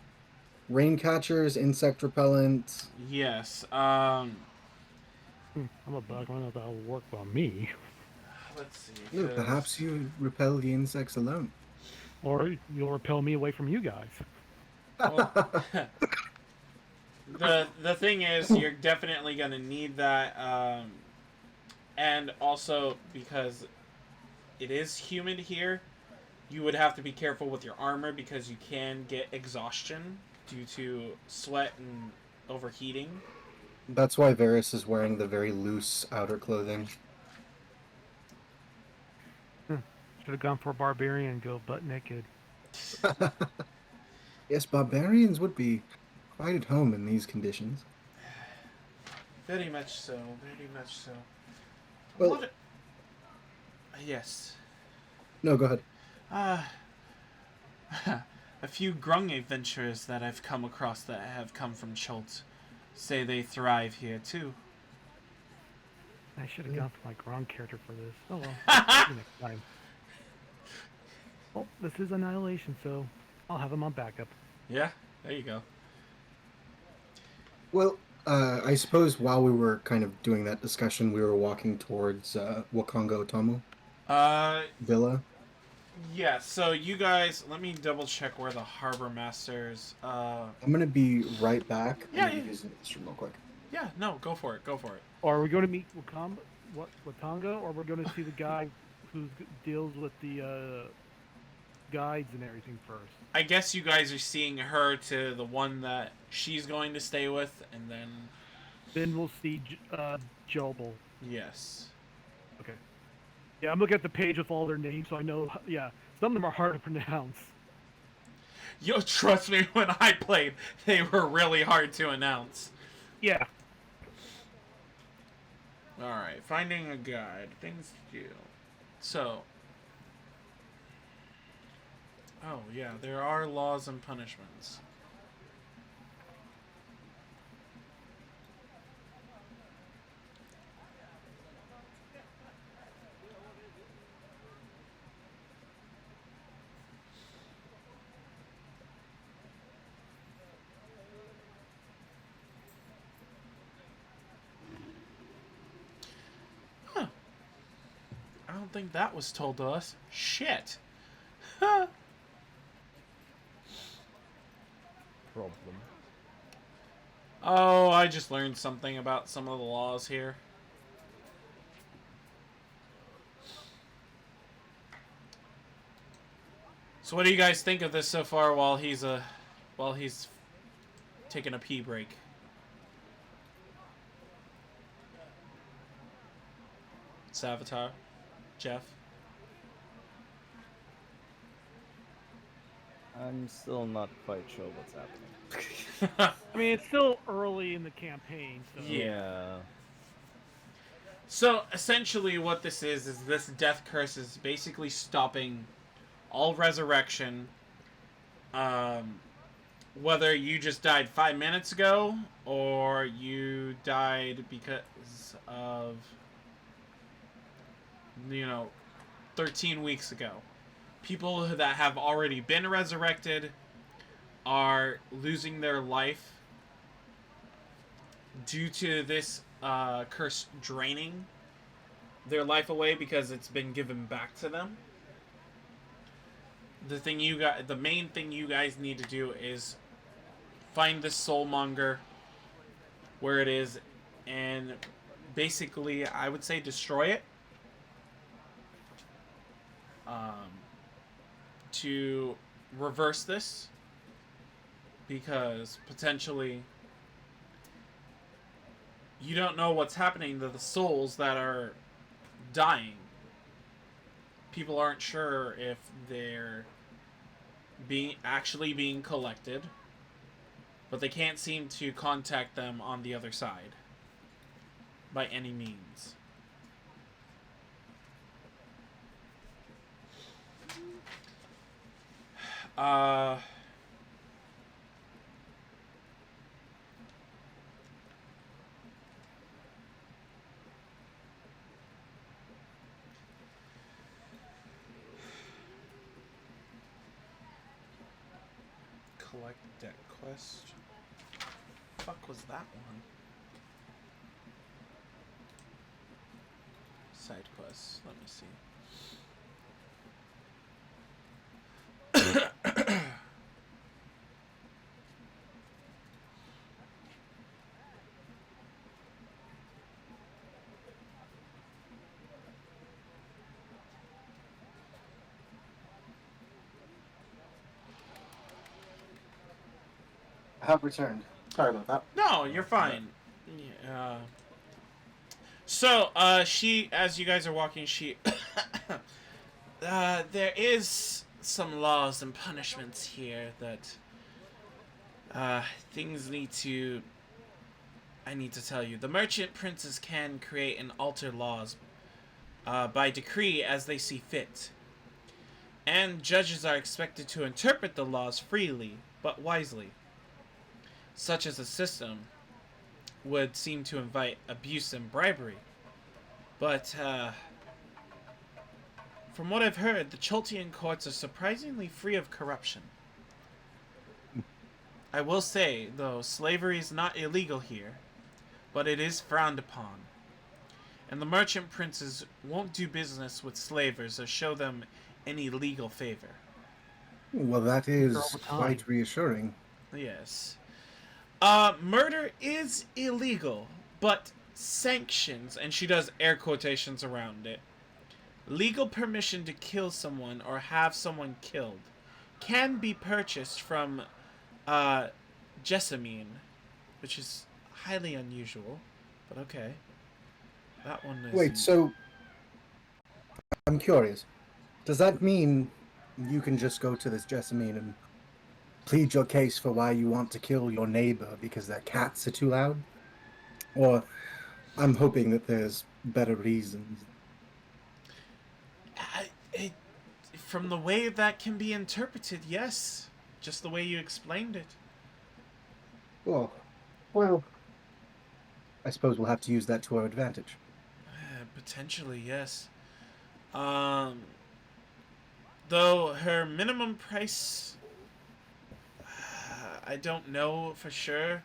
Rain catchers, insect repellent. Yes. I'm a bug. I don't know if that'll work on me. Let's see. Yeah, 'Cause- perhaps you repel the insects alone. Or you'll repel me away from you guys. Well, the thing is, you're definitely gonna need that, and also because it is humid here, you would have to be careful with your armor because you can get exhaustion due to sweat and overheating. That's why Varys is wearing the very loose outer clothing. Should have gone for a barbarian and go butt naked. Yes, barbarians would be quite at home in these conditions. Very much so. Very much so. Well- What? Yes. No, go ahead. A few grung adventurers that I've come across that have come from Chult say they thrive here too. I should have gone for my Gron character for this. Oh well. Maybe next time. Well, this is Annihilation, so I'll have him on backup. Yeah, there you go. Well, I suppose while we were kind of doing that discussion, we were walking towards Wakongo Otomo Villa. Yeah, so you guys, let me double check where the harbor masters, I'm gonna be right back. Yeah, I'm gonna yeah. use the restroom real quick. yeah, no, go for it, go for it. Or are we going to meet Watanga, or we're going to see the guy who deals with the guides and everything first? I guess you guys are seeing her to the one that she's going to stay with, and then, Then we'll see Jobel. yes. Okay. Yeah, I'm looking at the page with all their names, so I know. Yeah, some of them are hard to pronounce. Yo, trust me, when I played, they were really hard to announce. Yeah. Alright, finding a guide, things to do. So. Oh, yeah, there are laws and punishments. Huh. I don't think that was told to us. Shit. Huh. Problem. Oh, I just learned something about some of the laws here. So what do you guys think of this so far while he's taking a pee break? Savitar? Jeff? I'm still not quite sure what's happening. I mean, it's still early in the campaign, so. Yeah. So essentially what this is this death curse is basically stopping all resurrection, whether you just died 5 minutes ago or you died because of, 13 weeks ago. People that have already been resurrected are losing their life due to this curse draining their life away because it's been given back to them. The main thing you guys need to do is find this soulmonger where it is and basically, I would say destroy it. To reverse this, because potentially you don't know what's happening to the souls that are dying. People aren't sure if they're actually being collected, but they can't seem to contact them on the other side by any means. Collect deck quest. Fuck was that one? Side quests. Let me see. I have returned. Sorry about that. No, you're fine. Yeah. So, she, as you guys are walking, she, there is some laws and punishments here that, things I need to tell you. The merchant princes can create and alter laws, by decree as they see fit. And judges are expected to interpret the laws freely, but wisely. Such as a system would seem to invite abuse and bribery. But, from what I've heard, the Choltian courts are surprisingly free of corruption. I will say, though, slavery is not illegal here, but it is frowned upon. And the merchant princes won't do business with slavers or show them any legal favor. Well, that is all the time. quite reassuring. Yes. Murder is illegal, but sanctions, and she does air quotations around it, legal permission to kill someone or have someone killed can be purchased from Jessamine, which is highly unusual, but okay. That one is... Wait, so I'm curious. Does that mean you can just go to this Jessamine and plead your case for why you want to kill your neighbor because their cats are too loud? Or I'm hoping that there's better reasons. From the way that can be interpreted, yes. Just the way you explained it. Well, I suppose we'll have to use that to our advantage. Potentially, yes. Though her minimum price, I don't know for sure,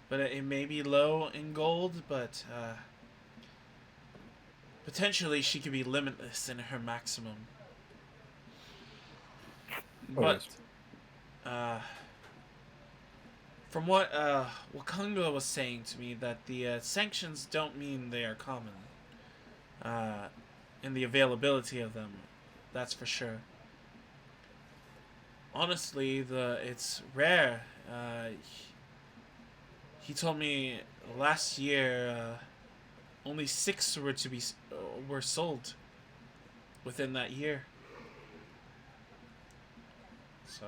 but it may be low in gold, but potentially she could be limitless in her maximum. But from what Wakanga was saying to me, that the sanctions don't mean they are common. In the availability of them, that's for sure. Honestly, it's rare. He told me last year only 6 were sold within that year. So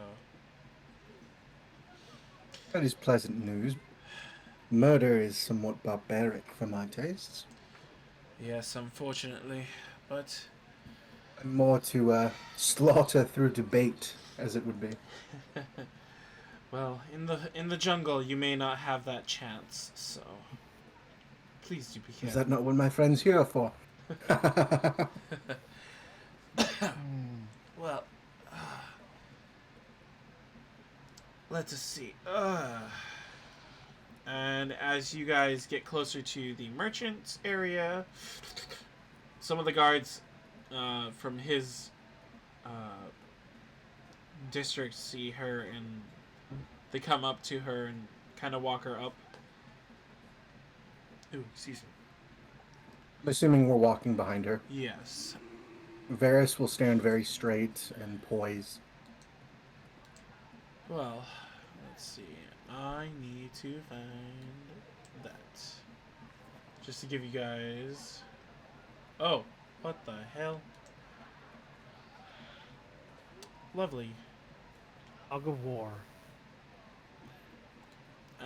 That is pleasant news. Murder is somewhat barbaric for my tastes. yes, unfortunately, but More to slaughter through debate, as it would be. well, in the jungle, you may not have that chance. So please do be Is careful. that not what my friends here are for? Well, let us see. And as you guys get closer to the merchant's area, some of the guards from his district see her, and they come up to her and kind of walk her up. Ooh, excuse me. I'm assuming we're walking behind her. Yes. Varys will stand very straight and poised. Well, let's see. I need to find that. Just to give you guys... Oh, what the hell? Lovely. Fog of War.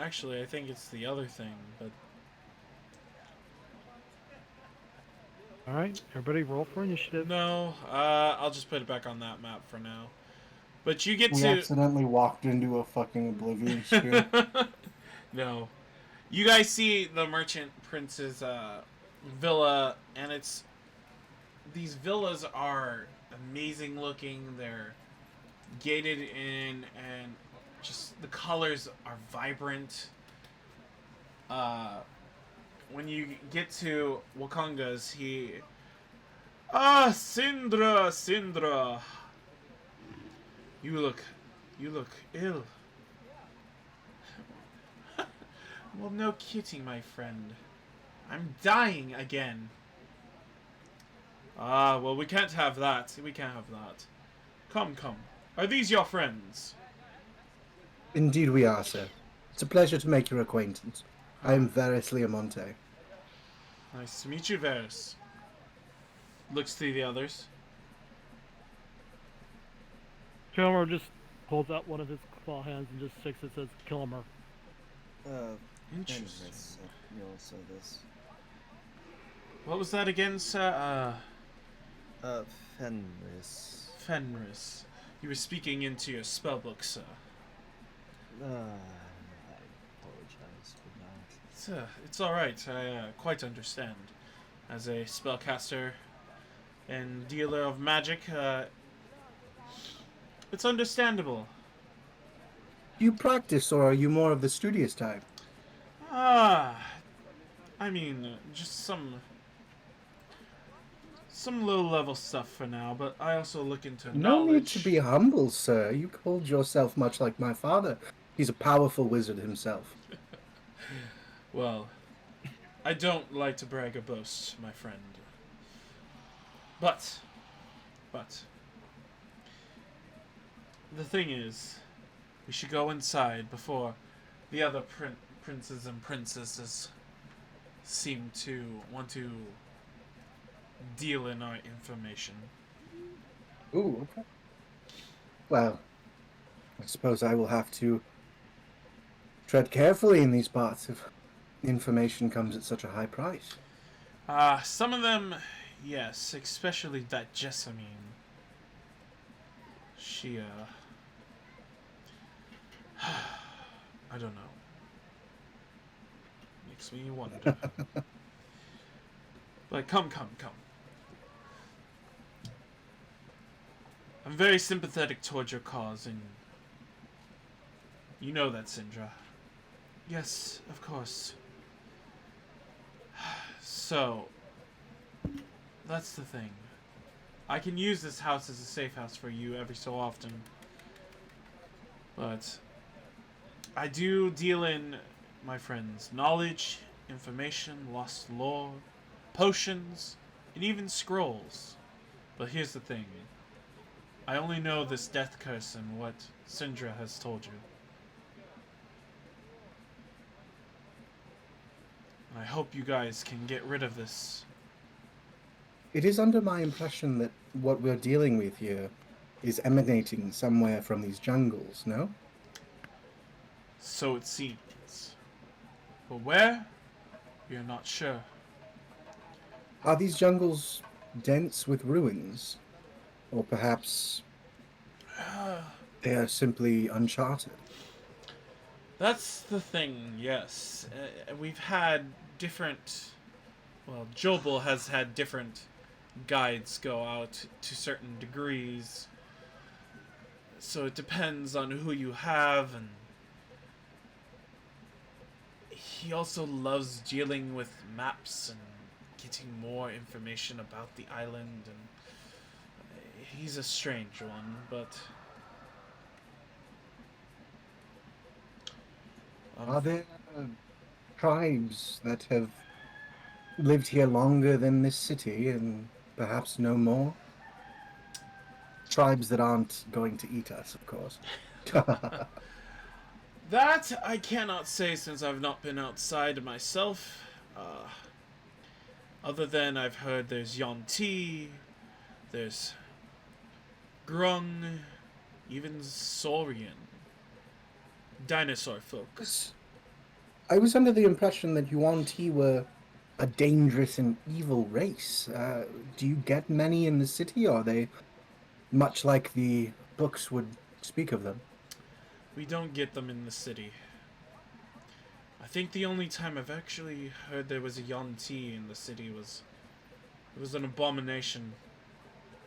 Actually, I think it's the other thing, but... Alright, everybody roll for initiative. No, I'll just put it back on that map for now. But you get We to... accidentally walked into a fucking oblivion sphere. No. You guys see the Merchant Prince's villa, and it's... These villas are amazing looking. They're gated in, and just the colors are vibrant. When you get to Wakanga's, he... Ah, Sindra, Sindra. You look ill. Well, no kidding, my friend. I'm dying again. Ah, well, we can't have that. We can't have that. Come, come. Are these your friends? Indeed we are, sir. It's a pleasure to make your acquaintance. I am Varys Leomonte. Nice to meet you, Varys. Looks to the others. Kilomur just holds out one of his claw hands and just sticks it, says Kilomur. Interesting. You also this. What was that again, sir? Fenris. Fenris. You were speaking into your spellbook, sir. I apologize for that. It's alright. I quite understand. As a spellcaster and dealer of magic, it's understandable. Do you practice, or are you more of the studious type? I mean, just some low-level stuff for now, but I also look into No knowledge. need to be humble, sir. You hold yourself much like my father. He's a powerful wizard himself. Well, I don't like to brag or boast, my friend. But, the thing is, we should go inside before the other princes and princesses seem to want to deal in our information. Ooh, okay. Well, I suppose I will have to tread carefully in these parts if information comes at such a high price. Some of them, yes, especially that Jessamine. She, I don't know. Makes me wonder. But come. I'm very sympathetic towards your cause, and you know that, Sindra. Yes, of course. So, that's the thing. I can use this house as a safe house for you every so often. But I do deal in, my friends, knowledge, information, lost lore, potions, and even scrolls. But here's the thing. I only know this death curse and what Sindra has told you. And I hope you guys can get rid of this. It is under my impression that what we're dealing with here is emanating somewhere from these jungles, no? So it seems. But where? We are not sure. Are these jungles dense with ruins? Or perhaps they are simply uncharted? That's the thing, yes. We've had different... Well, Jobel has had different guides go out to certain degrees. So it depends on who you have, and... He also loves dealing with maps and getting more information about the island, and... He's a strange one, but... Are there tribes that have lived here longer than this city and perhaps no more. Tribes that aren't going to eat us, of course. That I cannot say since I've not been outside myself. Other than I've heard there's Yonti, there's Grung, even Saurian. Dinosaur folks. I was under the impression that Yuan Ti were a dangerous and evil race. Do you get many in the city, or are they much like the books would speak of them? We don't get them in the city. I think the only time I've actually heard there was a Yonti in the city was... It was an abomination.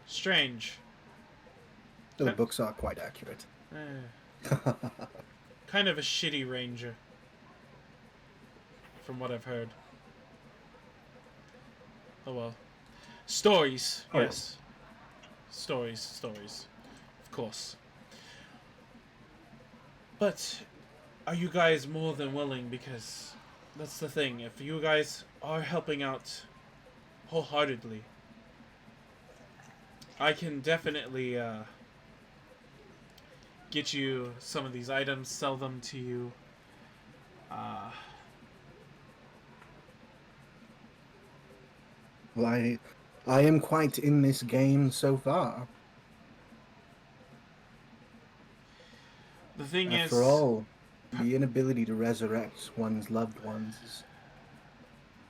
Strange. The books are quite accurate. Kind of a shitty ranger. From what I've heard. Oh well. Stories, Oh. yes. Stories. Of course. But are you guys more than willing? Because that's the thing. If you guys are helping out wholeheartedly, I can definitely get you some of these items, sell them to you. Well, I am quite in this game so far. The thing After is, all, the inability to resurrect one's loved ones is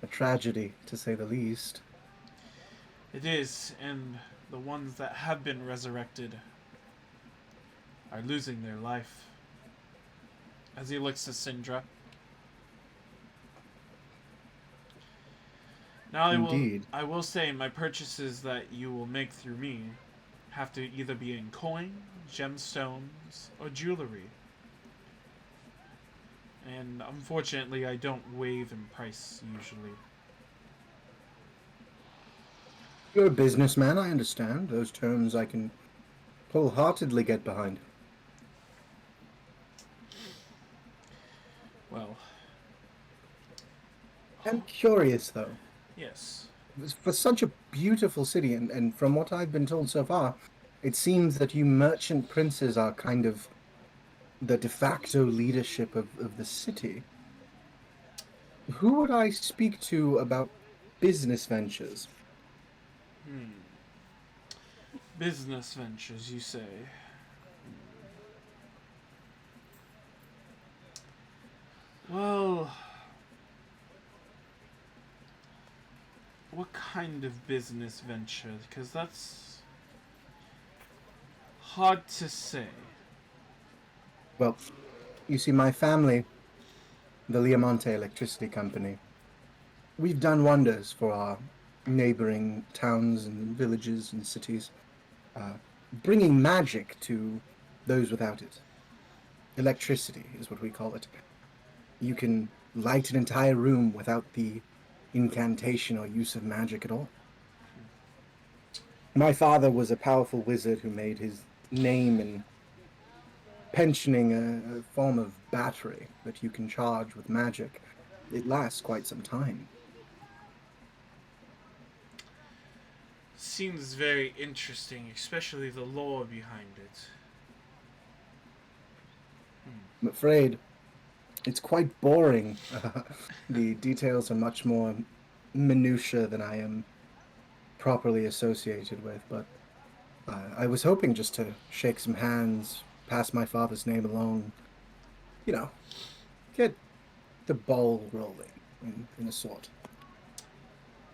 a tragedy, to say the least. it is, and the ones that have been resurrected are losing their life. As he looks to Syndra. Now Indeed. I will say my purchases that you will make through me have to either be in coin, gemstones, or jewelry. And unfortunately, I don't waive in price usually. You're a businessman, I understand. Those terms I can wholeheartedly get behind. Well, I'm curious, though. yes. For such a beautiful city, and from what I've been told so far, it seems that you merchant princes are kind of the de facto leadership of the city. Who would I speak to about business ventures? Business ventures, you say? Well, what kind of business venture? Because that's hard to say. Well, you see, my family, the Liamonte Electricity Company, we've done wonders for our neighboring towns and villages and cities, bringing magic to those without it. Electricity is what we call it. You can light an entire room without the incantation or use of magic at all. My father was a powerful wizard who made his name in pensioning a form of battery that you can charge with magic. It lasts quite some time. Seems very interesting, especially the lore behind it. I'm afraid it's quite boring. The details are much more minutiae than I am properly associated with, but I was hoping just to shake some hands, pass my father's name along, get the ball rolling in a sort.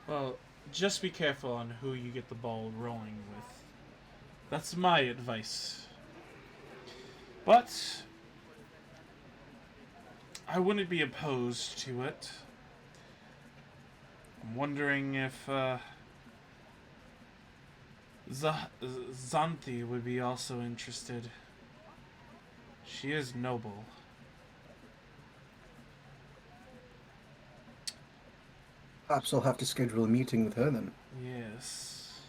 Well, just be careful on who you get the ball rolling with. That's my advice. But I wouldn't be opposed to it. I'm wondering if Xanthi would be also interested. She is noble. Perhaps I'll have to schedule a meeting with her then. Yes.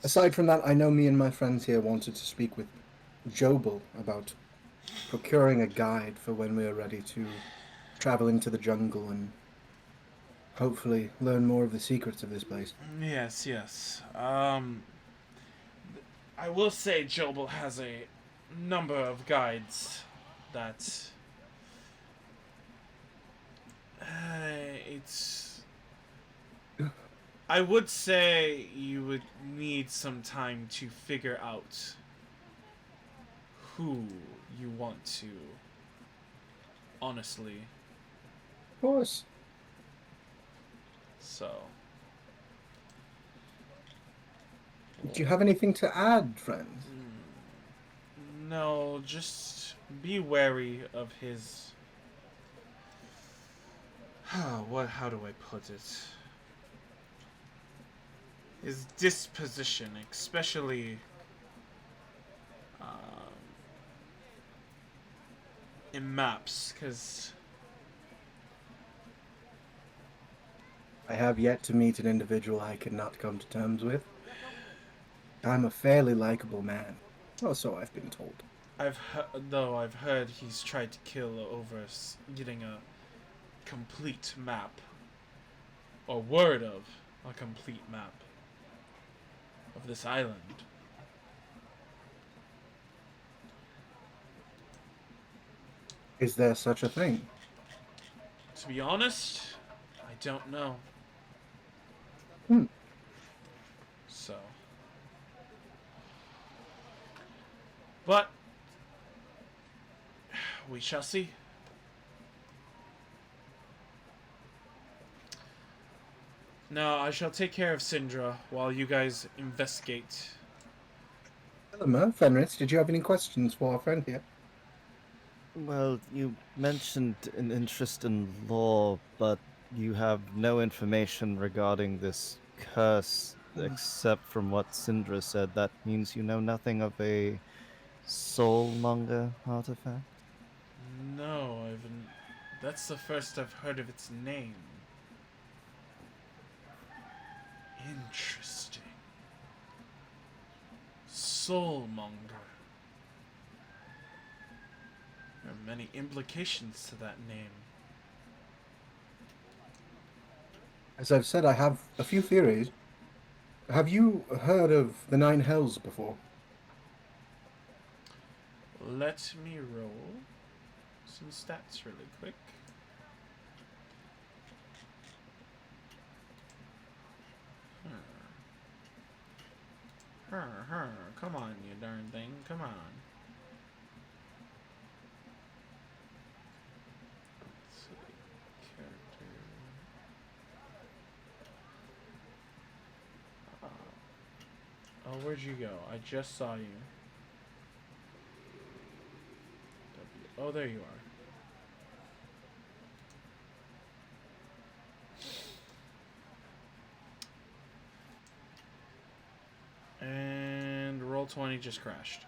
Aside from that, I know me and my friends here wanted to speak with Jobel about procuring a guide for when we are ready to travel into the jungle and hopefully learn more of the secrets of this place. Yes, yes. I will say Jobel has a number of guides that it's. I would say you would need some time to figure out who you want to. Honestly, Of course. so. Do you have anything to add, friend? No, just be wary of his. How do I put it? His disposition, especially in maps, because I have yet to meet an individual I cannot come to terms with. I'm a fairly likable man. Or so I've been told. I've heard he's tried to kill over getting a complete map, or word of a complete map of this island. Is there such a thing? To be honest, I don't know. Hmm. So. But we shall see. Now, I shall take care of Syndra while you guys investigate. Kilomur, Fenris, did you have any questions for our friend here? Well, you mentioned an interest in law, but you have no information regarding this curse except from what Syndra said. That means you know nothing of a soulmonger artifact? No, that's the first I've heard of its name. Interesting. Soulmonger. There are many implications to that name. As I've said, I have a few theories. Have you heard of the Nine Hells before? Let me roll some stats really quick. Come on, you darn thing. Come on. Let's see. Character. Oh, where'd you go? I just saw you. Oh, there you are. And roll 20 just crashed.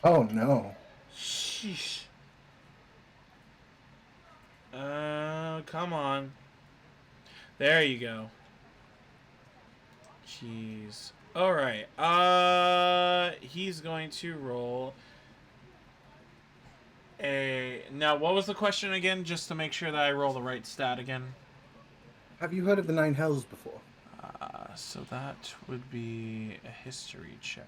Oh no. Sheesh. Come on. There you go. Jeez. Alright. He's going to roll a... Now, what was the question again? Just to make sure that I roll the right stat again. Have you heard of the Nine Hells before? So that would be a history check.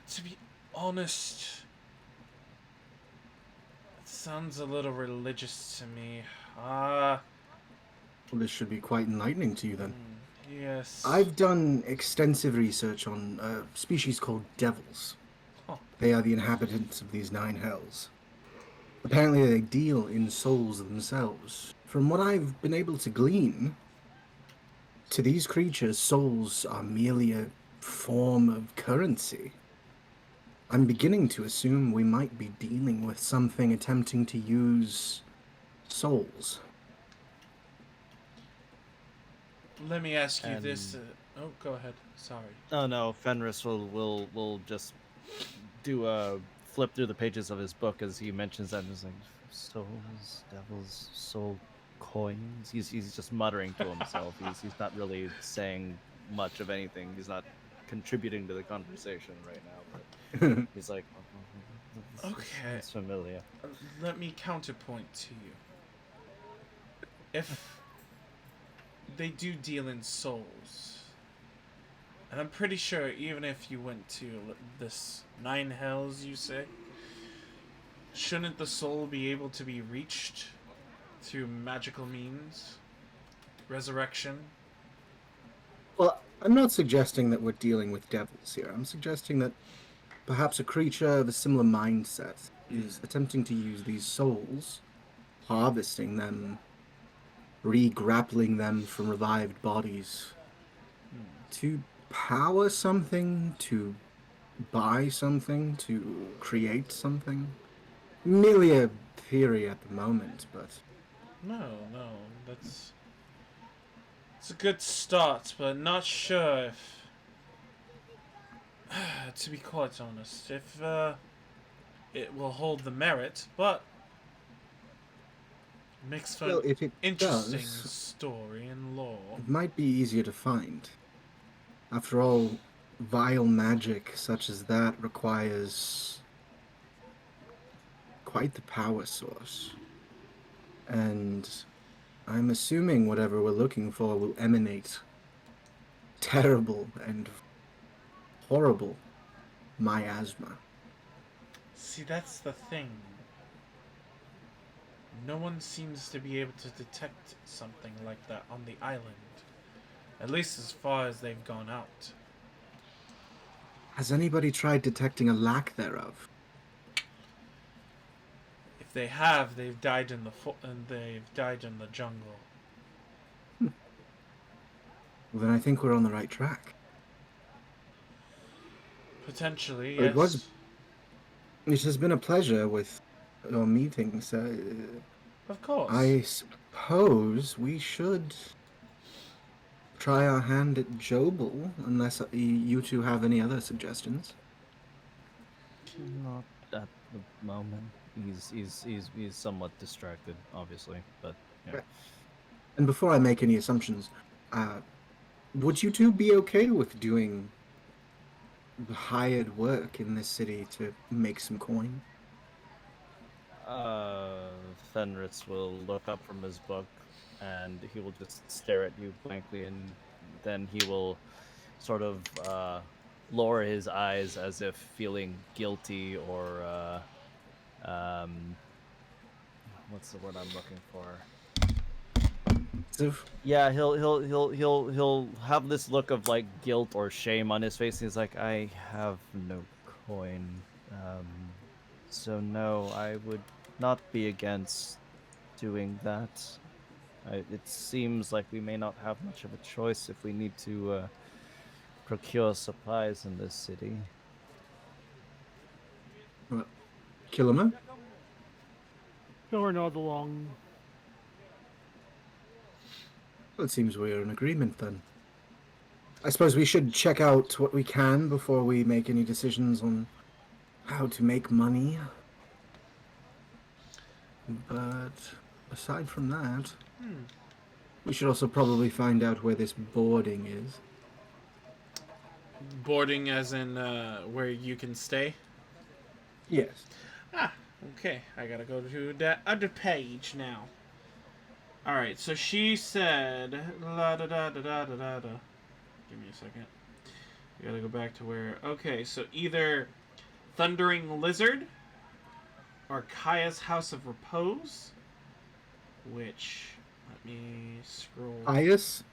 To be honest, it sounds a little religious to me. Well, this should be quite enlightening to you then. Yes. I've done extensive research on a species called devils. Oh. They are the inhabitants of these Nine Hells. Apparently they deal in souls themselves. From what I've been able to glean, to these creatures, souls are merely a form of currency. I'm beginning to assume we might be dealing with something attempting to use souls. Let me ask you this. Oh, go ahead. Sorry. Oh no, Fenris will just do a flip through the pages of his book as he mentions that, and he's like, souls, devils, soul coins. He's just muttering to himself. He's not really saying much of anything. He's not contributing to the conversation right now, but he's like, Okay. it's familiar. Let me counterpoint to you. If they do deal in souls, and I'm pretty sure even if you went to this 9 hells, you say, shouldn't the soul be able to be reached through magical means? Resurrection? Well, I'm not suggesting that we're dealing with devils here. I'm suggesting that perhaps a creature of a similar mindset is attempting to use these souls, harvesting them, re-grappling them from revived bodies to power something, to buy something, to create something. Merely a theory at the moment, but No, that's... It's a good start, but not sure if... to be quite honest, if it will hold the merit, but... Makes for well, an if it interesting does, story and lore. it might be easier to find. After all, vile magic such as that requires quite the power source. And I'm assuming whatever we're looking for will emanate terrible and horrible miasma. See, that's the thing. No one seems to be able to detect something like that on the island. At least as far as they've gone out. Has anybody tried detecting a lack thereof? If they have, they've died in the jungle. Well, then I think we're on the right track. Potentially, It was- yes. It has been a pleasure with your meetings. Of course. I suppose we should try our hand at Jobel, unless you two have any other suggestions. Not at the moment. He's somewhat distracted, obviously, but yeah. And before I make any assumptions, would you two be okay with doing hired work in this city to make some coin? Fenris will look up from his book, and he will just stare at you blankly, and then he will sort of lower his eyes as if feeling guilty or what's the word I'm looking for? Yeah, he'll have this look of like guilt or shame on his face. He's like, I have no coin, so no, I would not be against doing that. It seems like we may not have much of a choice if we need to procure supplies in this city. Kilomur? Kilmer nods along. Well, it seems we're in agreement then. I suppose we should check out what we can before we make any decisions on how to make money. But aside from that, we should also probably find out where this boarding is. Boarding as in where you can stay? Yes. Ah, okay. I gotta go to that other page now. Alright, so she said... La da da da da da da da. Give me a second. We gotta go back to where... Okay, so either Thundering Lizard or Kaya's House of Repose. Which... Let me scroll. Ias?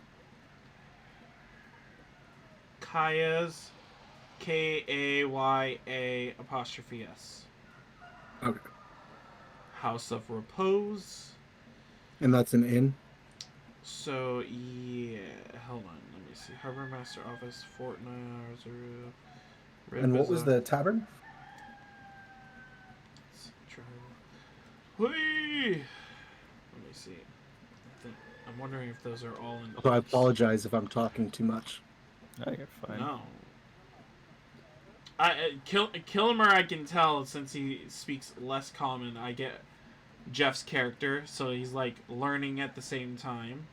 Kaya's... Kaya apostrophe S. Okay. House of Repose. And that's an inn? So, yeah. Hold on. Let me see. Harbor Master Office, Fort Nazareth. And what was the tavern? Whee! Let me see. I'm wondering if those are all in. So I apologize if I'm talking too much. Oh, you're fine. No. Kilomur, I can tell since he speaks less common. I get Jeff's character, so he's like learning at the same time.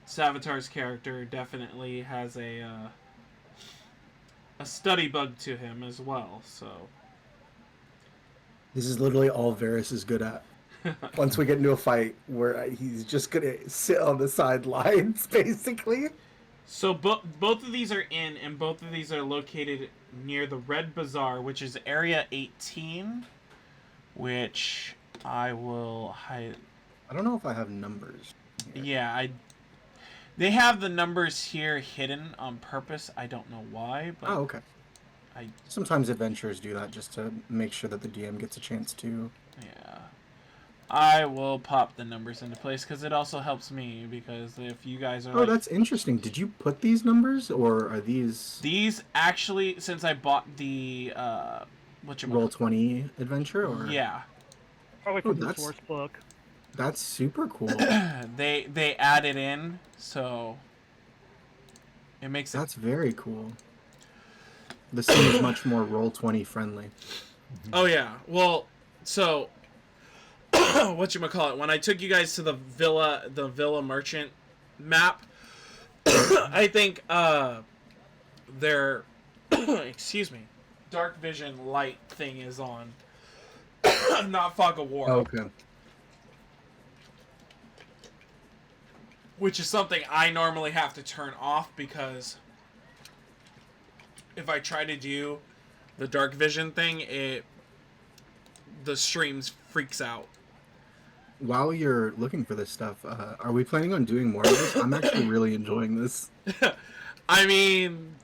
Savitar's character definitely has a study bug to him as well. So This is literally all Varys is good at. Once we get into a fight where he's just gonna sit on the sidelines, basically. So both of these are in, and both of these are located near the Red Bazaar, which is Area 18, which I will hide. I don't know if I have numbers. Yeah, they have the numbers here hidden on purpose. I don't know why, but Oh, okay. Sometimes adventurers do that just to make sure that the DM gets a chance to. Yeah. I will pop the numbers into place because it also helps me, because if you guys are Oh, that's interesting. Did you put these numbers, or are these actually, since I bought the Roll20 adventure, or yeah, Probably from the that's- source book. that's super cool. they add it in, so it makes it. That's very cool. This seems much more Roll20 friendly. Oh yeah, well, so whatchamacallit, when I took you guys to the Villa Merchant map, I think their excuse me, dark vision light thing is on. Not Fog of War. Okay. Which is something I normally have to turn off, because if I try to do the dark vision thing, the streams freaks out. While you're looking for this stuff, are we planning on doing more of this? I'm actually really enjoying this. I mean,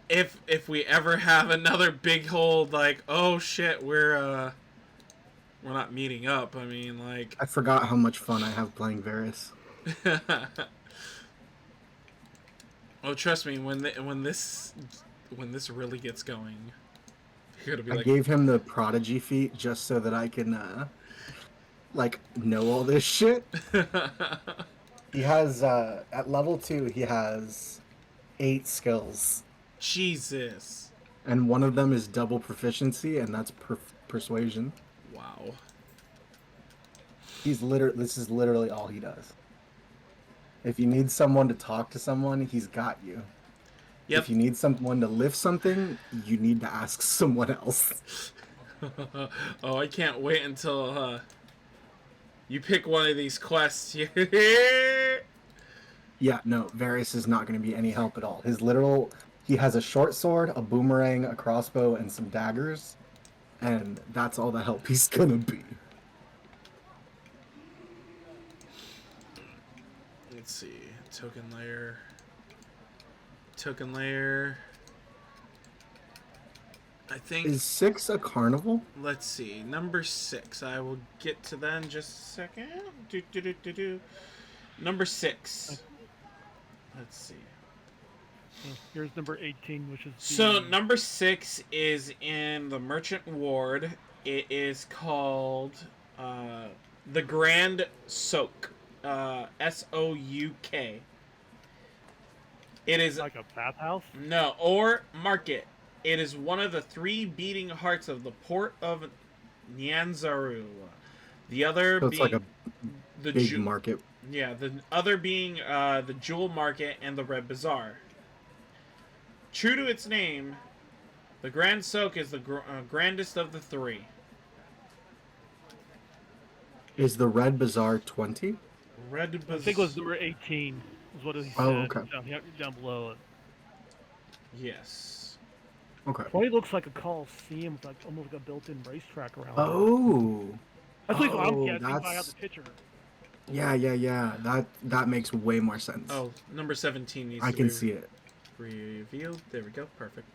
if we ever have another big hold, like, oh shit, we're not meeting up. I mean, like, I forgot how much fun I have playing Varys. oh, trust me, when this really gets going, you're gonna be I like, gave him the Prodigy feat just so that I can, know all this shit. He has, at level 2, he has 8 skills. Jesus. And one of them is double proficiency, and that's persuasion. Wow. This is literally all he does. If you need someone to talk to someone, he's got you. Yep. If you need someone to lift something, you need to ask someone else. Oh, I can't wait until you pick one of these quests. Yeah, no, Varys is not going to be any help at all. He has a short sword, a boomerang, a crossbow, and some daggers, and that's all the help he's going to be. Let's see. Token layer. I think. Is 6 a carnival? Let's see. Number 6. I will get to that in just a second. Number 6. Let's see. Here's number 18, which is So number 6 is in the Merchant Ward. It is called the Grand Soak. S-O-U-K. It is like a bathhouse. no, or market. It is one of the 3 beating hearts of the port of Nyanzaru. The other So it's being like a the big market. Yeah, the other being the Jewel Market and the Red Bazaar. True to its name, the Grand Soak is the grandest of the 3. Is the Red Bazaar 20? Red Bazaar. I think it was number 18. Is what he said. Oh, okay. Down below it. Yes. Okay. 20 looks like a Coliseum with almost like a built-in racetrack around it. Oh! That's what I'm Oh, guessing by that's- out the picture. Yeah. That makes way more sense. Oh, number 17 needs I to can be see it. revealed. There we go. Perfect.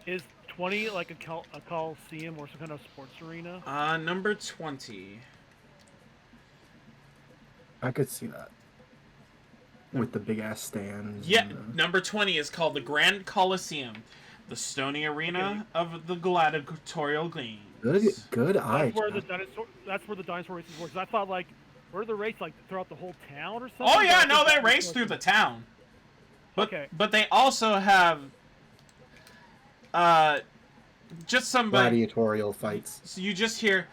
Is 20 like a Coliseum or some kind of sports arena? Number 20. I could see that. With the big ass stands. Yeah, and number 20 is called the Grand Coliseum, the stony arena of the gladiatorial games. Good eye. That's where the Jack. dinosaur. That's where the dinosaur races were. 'Cause I thought like, where the race like throughout the whole town or something? Oh yeah, But I no, think they that was race like- through the town. But Okay. but they also have just somebody. Gladiatorial fights. So you just hear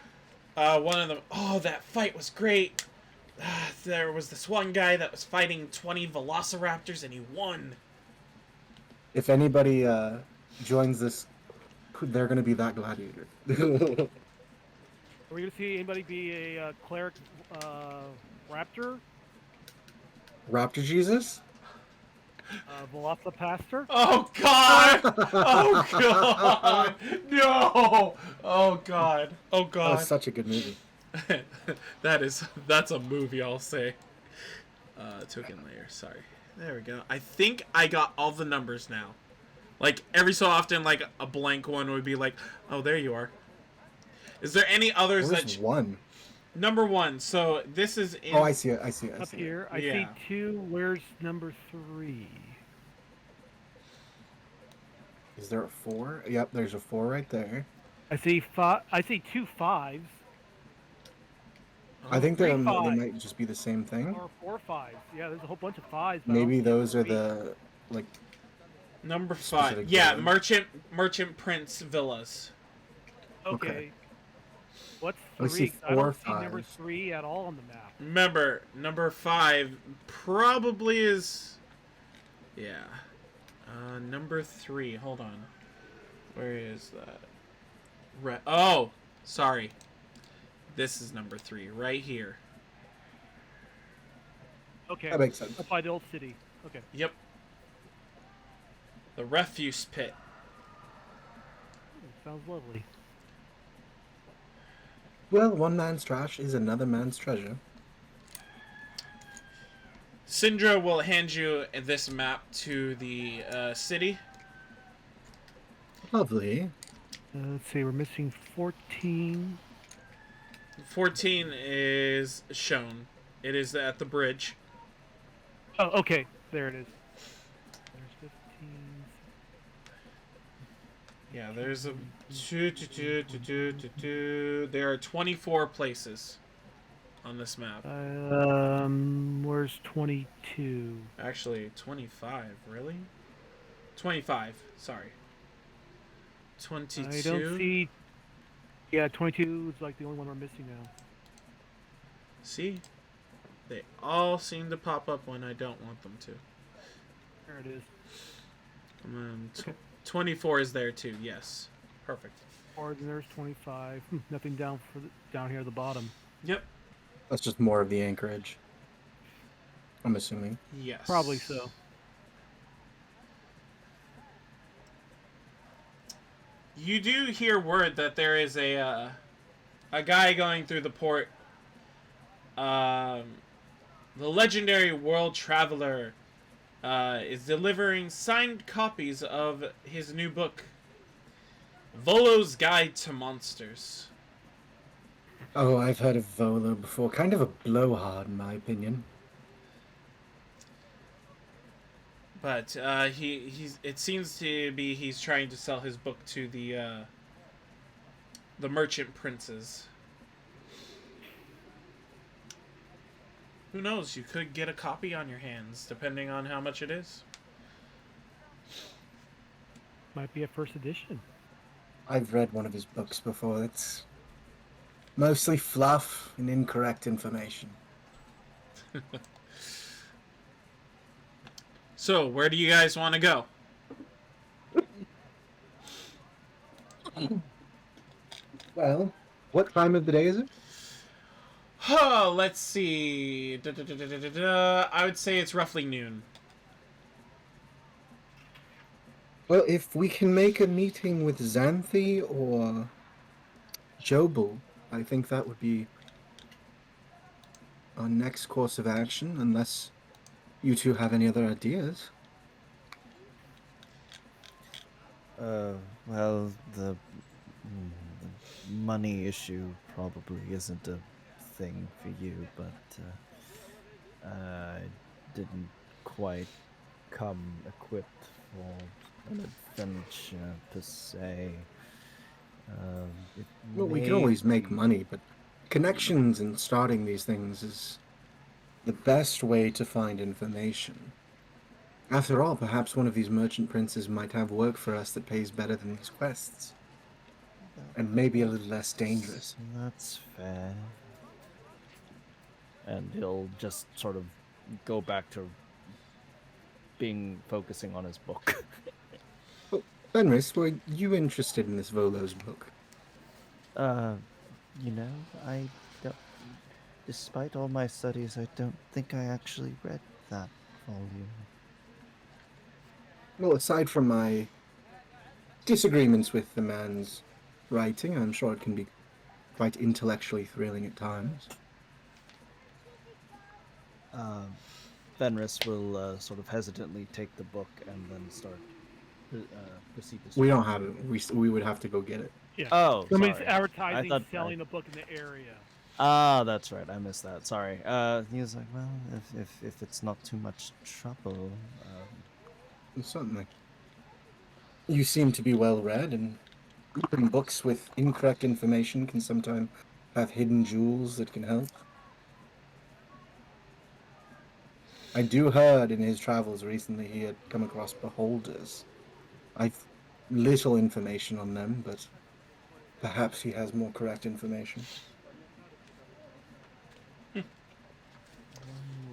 one of them. Oh, that fight was great. there was this one guy that was fighting 20 velociraptors and he won. If anybody joins this, they're gonna be that gladiator. Are we gonna see anybody be a cleric raptor? Raptor Jesus? Velocipaster? Oh god! Oh god! No! Oh god! Oh That god! was such a good movie. That's a movie, I'll say. Token layer, sorry. There we go. I think I got all the numbers now. Like, every so often, like, a blank one would be like, oh, there you are. Is there any others Where's that... one? Number 1, so this is in... Oh, I see it, I see it, I Up see here, I Yeah. see 2. Where's number 3? it. Is there a 4? Yep, there's a 4 right there. I see 5. I see 2 5s I think Three they fives. might just be the same thing. or 4 5s. Yeah, there's a whole bunch of 5s. but I don't Maybe see those are three. the, like, Number 5. Specific Yeah, building. Merchant Prince Villas. Okay. What's I 3? see I don't 4 see number fives. 3 at all on the map. Remember, number 5 probably is... Yeah. Number 3, hold on. Where is that? Oh! Sorry. This is number 3, right here. Okay. That makes sense. Up by the old city. Okay. Yep. The refuse pit. Sounds lovely. Well, one man's trash is another man's treasure. Syndra will hand you this map to the city. Lovely. Let's see, we're missing 14. 14 is shown. It is at the bridge. Oh, okay. There it is. There's 15. Yeah, there's a... There are 24 places on this map. Where's 22? Actually, 25, really? 25, sorry. 22? I don't see. Yeah, 22 is like the only one we're missing now. See? They all seem to pop up when I don't want them to. There it is. Okay. 24 is there too, yes. Perfect. Or there's 25. Nothing down down here at the bottom. Yep. That's just more of the anchorage. I'm assuming. Yes. Probably so. You do hear word that there is a guy going through the port. The legendary world traveler is delivering signed copies of his new book, Volo's Guide to Monsters. Oh, I've heard of Volo before. Kind of a blowhard, in my opinion. But it seems to be he's trying to sell his book to the merchant princes. Who knows? You could get a copy on your hands, depending on how much it is. Might be a first edition. I've read one of his books before. It's mostly fluff and incorrect information. So, where do you guys want to go? Well, what time of the day is it? Oh, let's see. I would say it's roughly noon. Well, if we can make a meeting with Xanthi or Jobel, I think that would be our next course of action, unless you two have any other ideas. Well, the money issue probably isn't a thing for you, but I didn't quite come equipped for an adventure per se. Well, we can always make money, but connections and starting these things is the best way to find information. After all, perhaps one of these merchant princes might have work for us that pays better than these quests. And maybe a little less dangerous. That's fair. and he'll just sort of go back to focusing on his book. Oh, Fenris, were you interested in this Volo's book? You know, I don't. Despite all my studies, I don't think I actually read that volume. Well, aside from my disagreements with the man's writing, I'm sure it can be quite intellectually thrilling at times. Fenris will sort of hesitantly take the book and then proceed to. We don't have it. We would have to go get it. Yeah. Oh, Somebody's sorry. advertising, I thought selling the book in the area. Ah, that's right. I missed that. Sorry. He was like, well, if it's not too much trouble. Certainly. You seem to be well read, and even books with incorrect information can sometimes have hidden jewels that can help. I do heard in his travels recently he had come across beholders. I've little information on them, but perhaps he has more correct information. One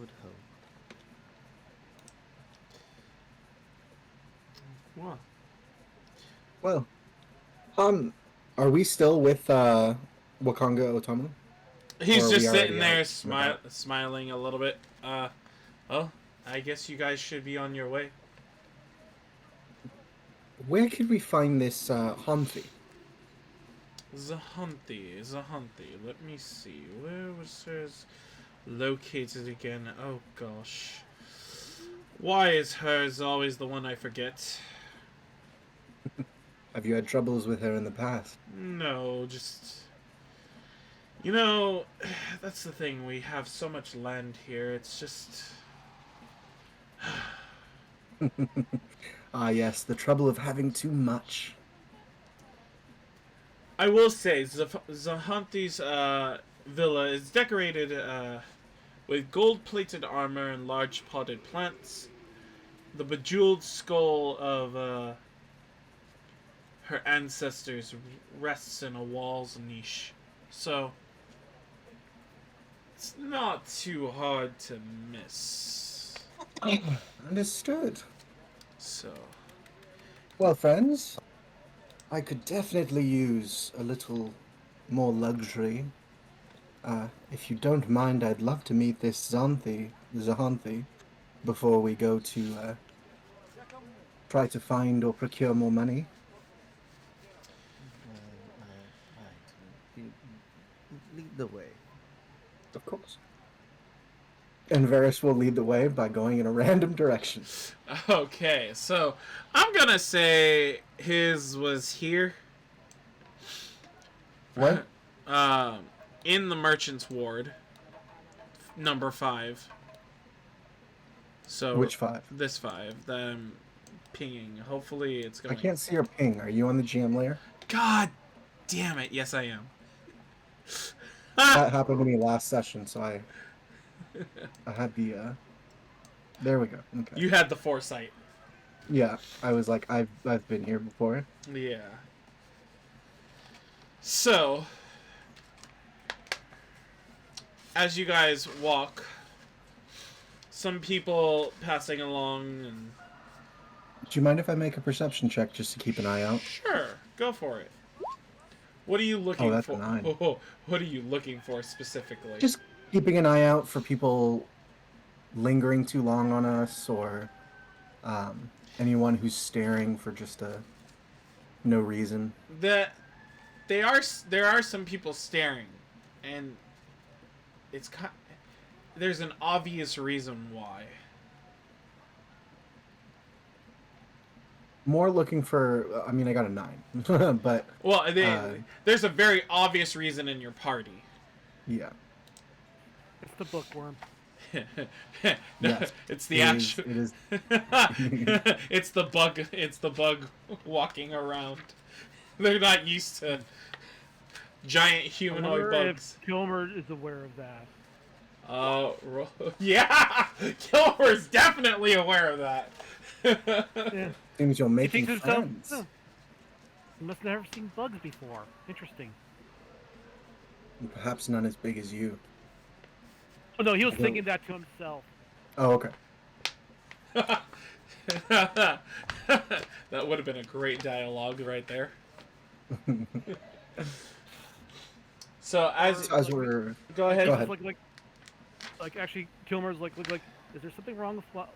would hope. Well, Well, are we still with Wakanga Otomo? he's Or are just we already sitting there out? smiling a little bit. Well, I guess you guys should be on your way. Where could we find this Humphy? Zahunti. Let me see. Where was hers located again? Oh gosh. Why is hers always the one I forget? Have you had troubles with her in the past? No, just... You know, that's the thing. We have so much land here. It's just... Ah, yes, the trouble of having too much. I will say, Zahunti's villa is decorated with gold-plated armor and large potted plants. The bejeweled skull of her ancestors rests in a wall's niche. So, it's not too hard to miss. Understood. So, Well, friends, I could definitely use a little more luxury. If you don't mind, I'd love to meet this Zahanthi, before we go to try to find or procure more money. Right. Lead the way. Of course. And Varys will lead the way by going in a random direction. okay, so I'm gonna say his was here. What? In the merchant's ward, number 5. So Which 5? This 5 that I'm pinging. Hopefully it's I going. can't see your ping. Are you on the GM layer? God damn it! Yes, I am. That happened to me last session, so I had the there we go. Okay. You had the foresight. Yeah, I was like, I've been here before. Yeah. So, as you guys walk, some people passing along and... Do you mind if I make a perception check just to keep an eye out? Sure, go for it. What are you looking that's for? a 9. What are you looking for specifically? Just keeping an eye out for people lingering too long on us, or anyone who's staring for just no reason. There are some people staring, and there's an obvious reason why. More looking for. I mean, I got a 9, but Well, there's a very obvious reason in your party. yeah. It's the bookworm. No, Yes, it's the it actual. is. It's the bug. It's the bug walking around. They're not used to giant I humanoid wonder bugs. if Kilomur is aware of that. Yeah, Kilmer's definitely aware of that. Yeah. Seems you're He making thinks himself, friends. "Huh, he must have never seen bugs before. Interesting." Perhaps none as big as you. Oh no, he was I don't- thinking that to himself. Oh, okay. That would have been a great dialogue right there. So as So as we're go ahead. Go Just ahead. like actually, Kilmer's like, look like, is there something wrong with what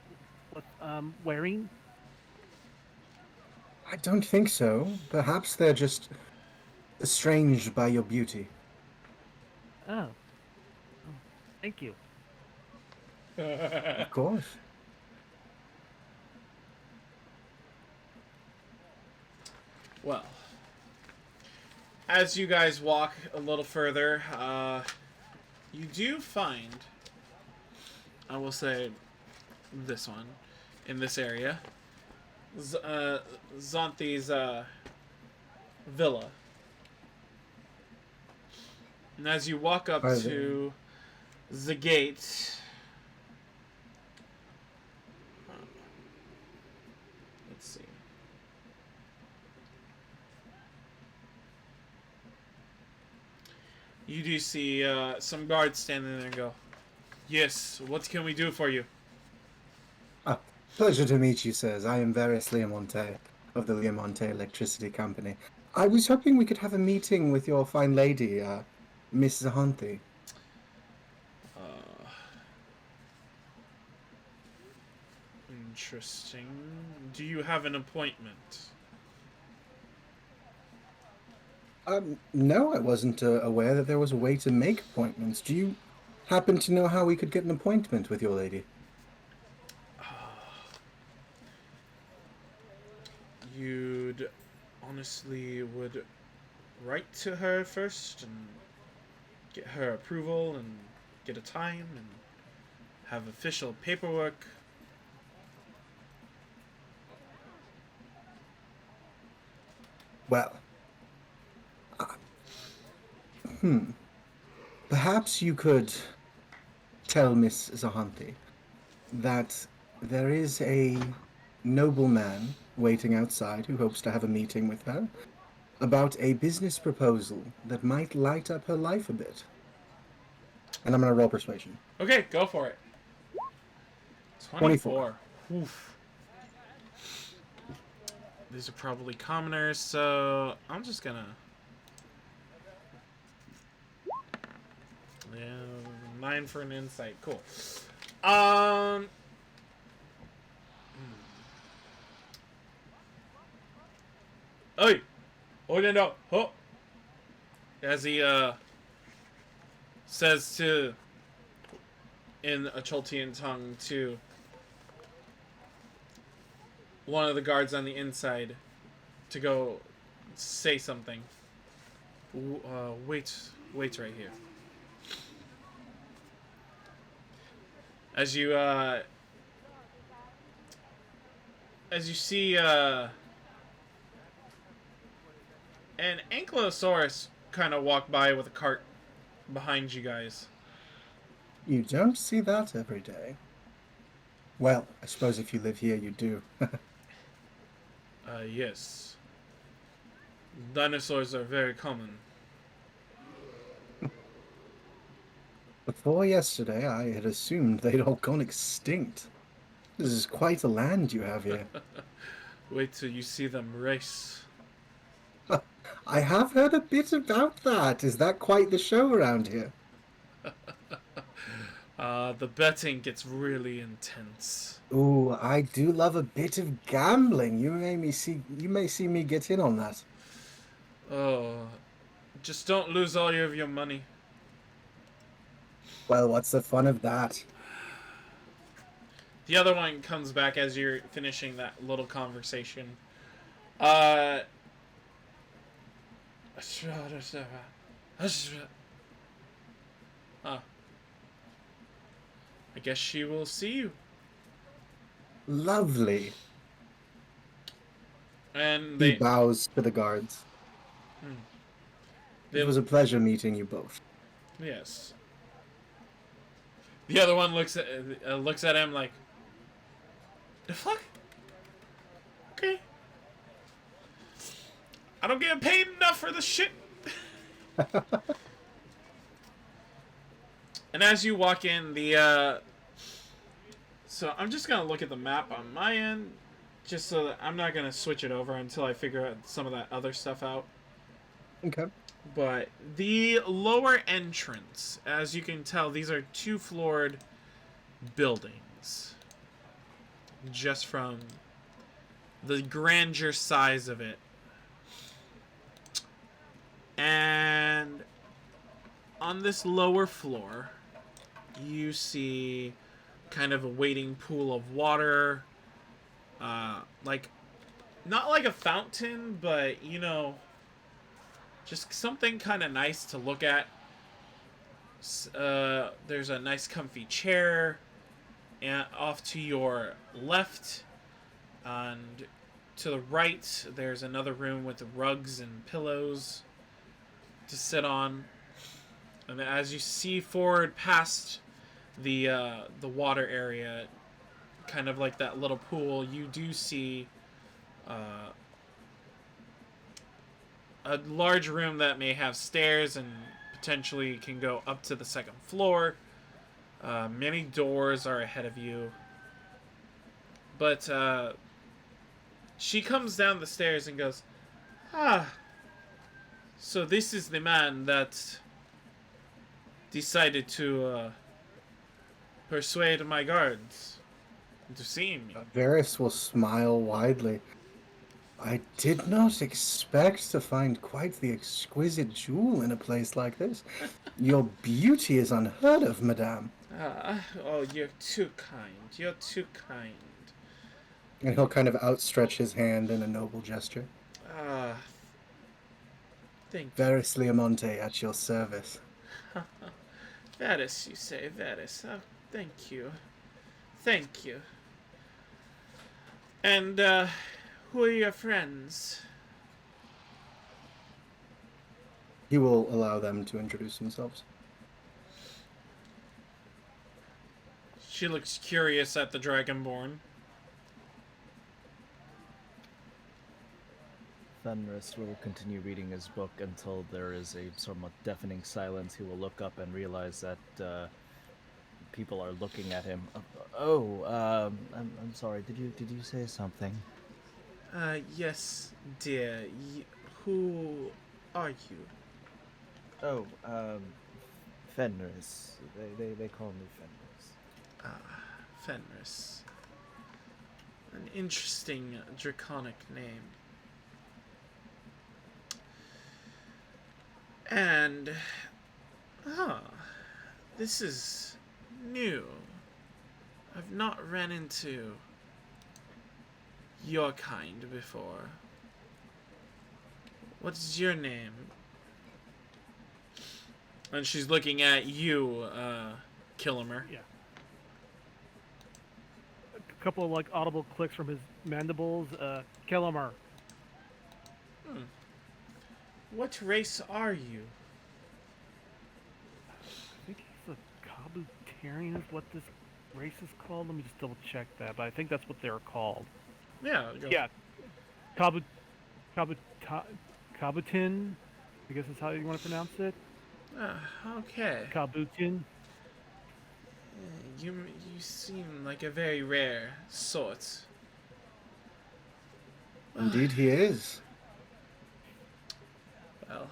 wearing? I don't think so. Perhaps they're just estranged by your beauty. Oh, thank you. Of course. Well, as you guys walk a little further, you do find, I will say, this one, in this area, Zonti's villa. And as you walk up Are to the gate, let's see. You do see some guards standing there and go, "Yes, what can we do for you?" Ah, pleasure to meet you, sirs. I am Varys Leamonte of the Leamonte Electricity Company. I was hoping we could have a meeting with your fine lady, Miss Zahanthi. Interesting. Do you have an appointment? No, I wasn't aware that there was a way to make appointments. Do you happen to know how we could get an appointment with your lady? You'd honestly would write to her first and get her approval and get a time and have official paperwork. Well, perhaps you could tell Miss Zahanthi that there is a nobleman waiting outside who hopes to have a meeting with her about a business proposal that might light up her life a bit. And I'm going to roll persuasion. Okay, go for it. 24. Oof. These are probably commoners, so I'm just gonna... Yeah, 9 for an insight. Cool. Hey! Hold it up! Oh! As he, says to... in a Choltian tongue to one of the guards on the inside to go say something. Wait right here. As you see, an Ankylosaurus kind of walk by with a cart behind you guys. You don't see that every day. Well, I suppose if you live here, you do. Yes. Dinosaurs are very common. Before yesterday, I had assumed they'd all gone extinct. This is quite a land you have here. Wait till you see them race. I have heard a bit about that. Is that quite the show around here? The betting gets really intense. Ooh, I do love a bit of gambling. You may see me get in on that. Oh, just don't lose all of your money. Well, what's the fun of that? The other one comes back as you're finishing that little conversation. I guess she will see you. Lovely. And He they... bows to the guards. It was a pleasure meeting you both. Yes. The other one looks at him like, the fuck? Okay. I don't get paid enough for this shit. And as you walk in, so I'm just gonna look at the map on my end, just so that I'm not gonna switch it over until I figure out some of that other stuff out. Okay. But the lower entrance, as you can tell, these are two-floored buildings. Just from the grandeur size of it. And on this lower floor, you see kind of a waiting pool of water. Like, not like a fountain, but, you know, just something kind of nice to look at. There's a nice comfy chair and off to your left, and to the right there's another room with rugs and pillows to sit on. And as you see forward past the water area, kind of like that little pool, you do see a large room that may have stairs and potentially can go up to the second floor. Many doors are ahead of you. But she comes down the stairs and goes, "Ah, so this is the man that decided to persuade my guards into seeing me." Varys will smile widely. I did not expect to find quite the exquisite jewel in a place like this. Your beauty is unheard of, madame. Oh, you're too kind. You're too kind. And he'll kind of outstretch his hand in a noble gesture. Thank you. Varys Liamonte at your service. Varys, you say, Varys. Oh, thank you. Thank you. And, who are your friends? He will allow them to introduce themselves. She looks curious at the Dragonborn. Fenris will continue reading his book until there is a somewhat deafening silence. He will look up and realize that people are looking at him. I'm sorry. Did you say something? Yes, dear. Who are you? Oh, Fenris. They call me Fenris. Fenris. An interesting draconic name. And, this is new. I've not ran into your kind before. What is your name? And she's looking at you, Kilomur. Yeah. A couple of like audible clicks from his mandibles. Kilomur. What race are you? I think he's a Kabutarian is what this race is called. Let me just double check that, but I think that's what they're called. Yeah. Yeah. Kabutin, I guess is how you want to pronounce it. Okay. Kabutin. You seem like a very rare sort. Indeed he is. Well,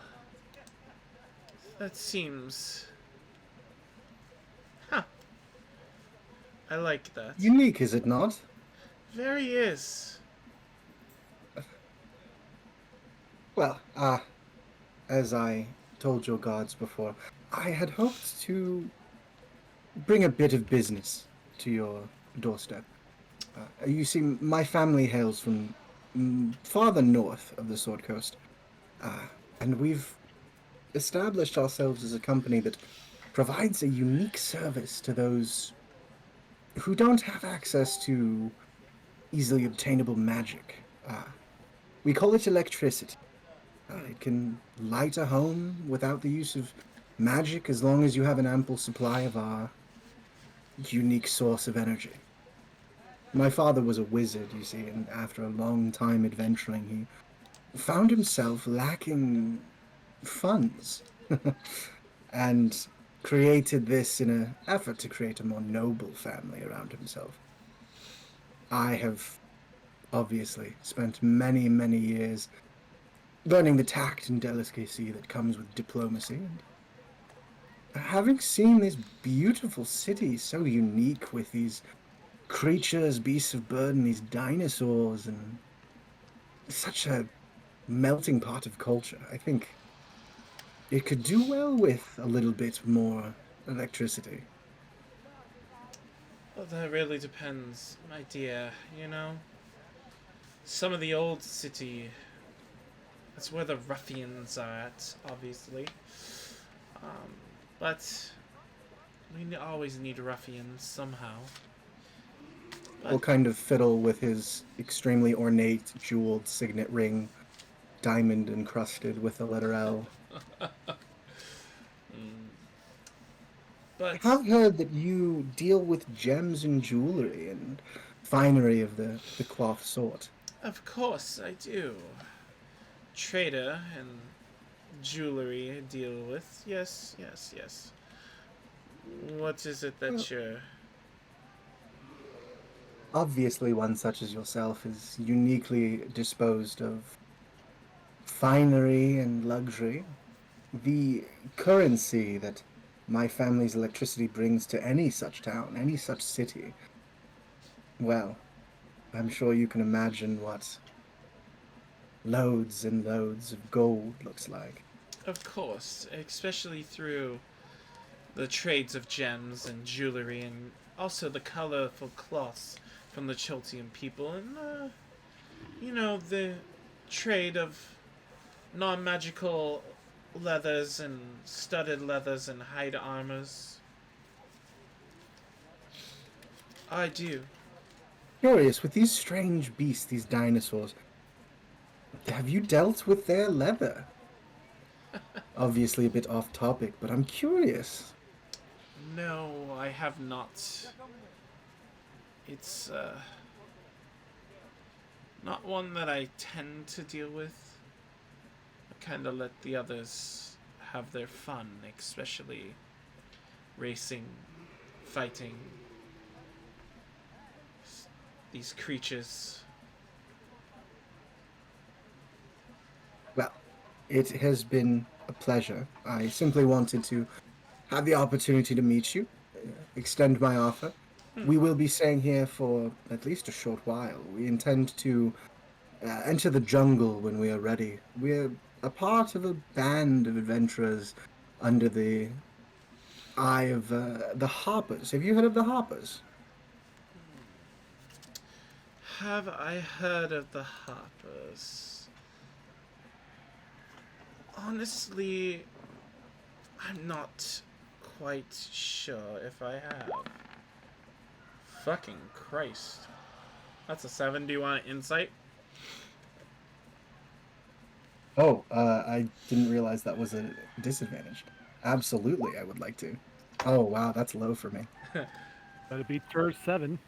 that seems... I like that. Unique, is it not? Very is. Well, as I told your guards before, I had hoped to bring a bit of business to your doorstep. You see, my family hails from farther north of the Sword Coast, and we've established ourselves as a company that provides a unique service to those who don't have access to easily obtainable magic. We call it electricity. It can light a home without the use of magic as long as you have an ample supply of our unique source of energy. My father was a wizard, you see, and after a long time adventuring, he found himself lacking funds. And created this in an effort to create a more noble family around himself. I have obviously spent many, many years learning the tact and delicacy that comes with diplomacy, and having seen this beautiful city so unique with these creatures, beasts of burden, these dinosaurs, and such a melting pot of culture, I think it could do well with a little bit more electricity. Well, that really depends, my dear, you know? Some of the old city, that's where the ruffians are at, obviously. Um, but we always need ruffians somehow. Will kind of fiddle with his extremely ornate, jeweled signet ring, diamond encrusted with the letter L. But I have heard that you deal with gems and jewelry and finery of the cloth sort. of course I do. Trader and jewelry I deal with. Yes, yes, yes. What is it that Well- you're... Obviously, one such as yourself is uniquely disposed of finery and luxury. The currency that my family's electricity brings to any such town, any such city, well, I'm sure you can imagine what loads and loads of gold looks like. Of course, especially through the trades of gems and jewelry and also the colorful cloths from the Cheltian people and, you know, the trade of non-magical leathers and studded leathers and hide armors. I do. Curious, with these strange beasts, these dinosaurs, have you dealt with their leather? Obviously a bit off topic, but I'm curious. No, I have not. It's, not one that I tend to deal with. I kind of let the others have their fun, especially racing, fighting these creatures. Well, it has been a pleasure. I simply wanted to have the opportunity to meet you, extend my offer. We will be staying here for at least a short while. We intend to enter the jungle when we are ready. We're a part of a band of adventurers under the eye of the Harpers. Have you heard of the Harpers? Have I heard of the Harpers? Honestly, I'm not quite sure if I have. Fucking Christ. That's a 7. Do you want insight? Oh, I didn't realize that was a disadvantage. Absolutely, I would like to. Oh, wow, that's low for me. Better beat Tur 7.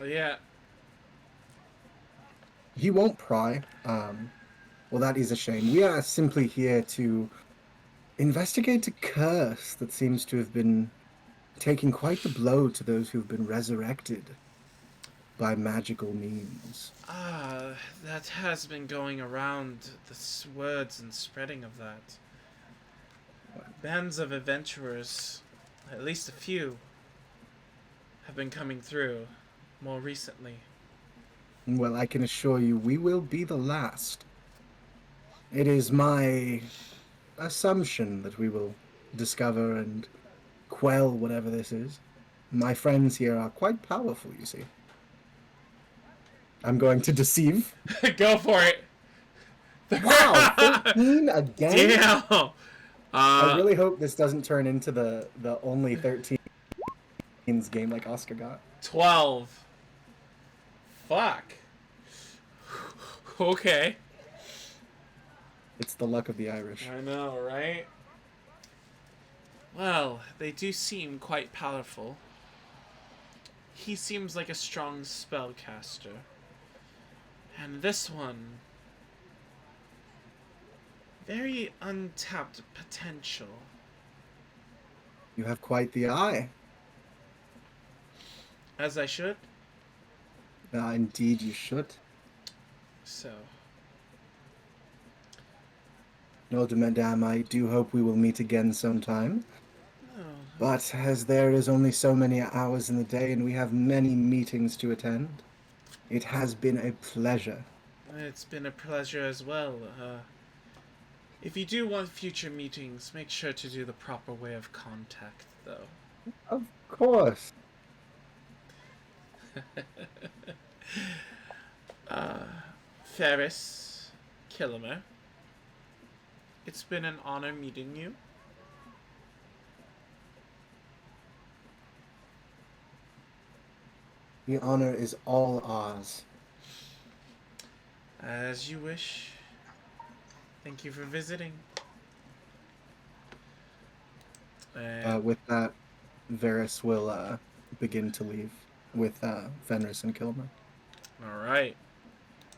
Yeah. He won't pry. Well, that is a shame. We are simply here to investigate a curse that seems to have been taking quite the blow to those who've been resurrected by magical means. Ah, that has been going around, the words and spreading of that. Bands of adventurers, at least a few, have been coming through more recently. Well, I can assure you, we will be the last. It is my assumption that we will discover and quell whatever this is. My friends here are quite powerful, you see. I'm going to deceive. Go for it! Wow, 13 again? Damn! I really hope this doesn't turn into the only 13s game like Oscar got. 12. Fuck. Okay. It's the luck of the Irish. I know, right? Well, they do seem quite powerful. He seems like a strong spellcaster. And this one... very untapped potential. You have quite the eye. As I should. Indeed, you should. So, Well, madame, I do hope we will meet again sometime. oh, But as there is only so many hours in the day and we have many meetings to attend, it has been a pleasure. it's been a pleasure as well. If you do want future meetings, make sure to do the proper way of contact, though. Of course. Ferris, Kilomur, it's been an honor meeting you. The honor is all ours. As you wish. Thank you for visiting. And With that, Varys will begin to leave with Fenris and Kilmer. all right.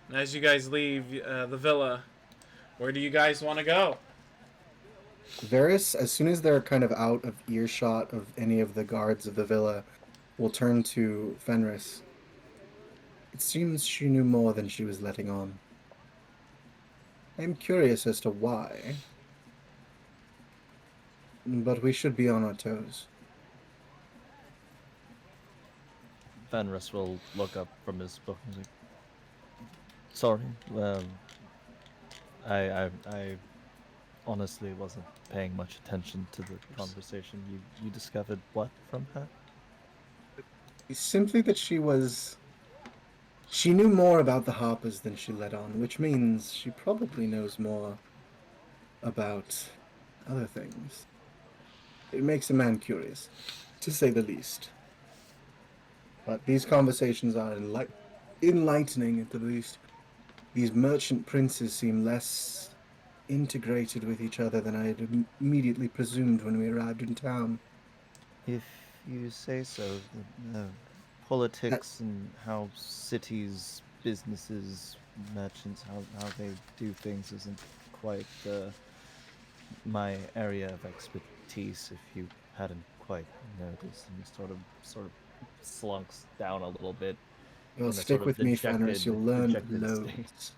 And as you guys leave the villa, where do you guys want to go? Varys, as soon as they're kind of out of earshot of any of the guards of the villa, will turn to Fenris. It seems she knew more than she was letting on. I am curious as to why. But we should be on our toes. Fenris will look up from his book and be like, sorry, I honestly wasn't paying much attention to the conversation. You discovered what from her? Simply that she knew more about the Harpers than she let on, which means she probably knows more about other things. It makes a man curious, to say the least. But these conversations are enlightening at the least. These merchant princes seem less integrated with each other than I had immediately presumed when we arrived in town. If you say so, the politics and how cities, businesses, merchants, how they do things isn't quite my area of expertise. If you hadn't quite noticed, and he sort of slunks down a little bit. You'll in a stick sort of with me, Fenris. You'll learn dejected loads. state.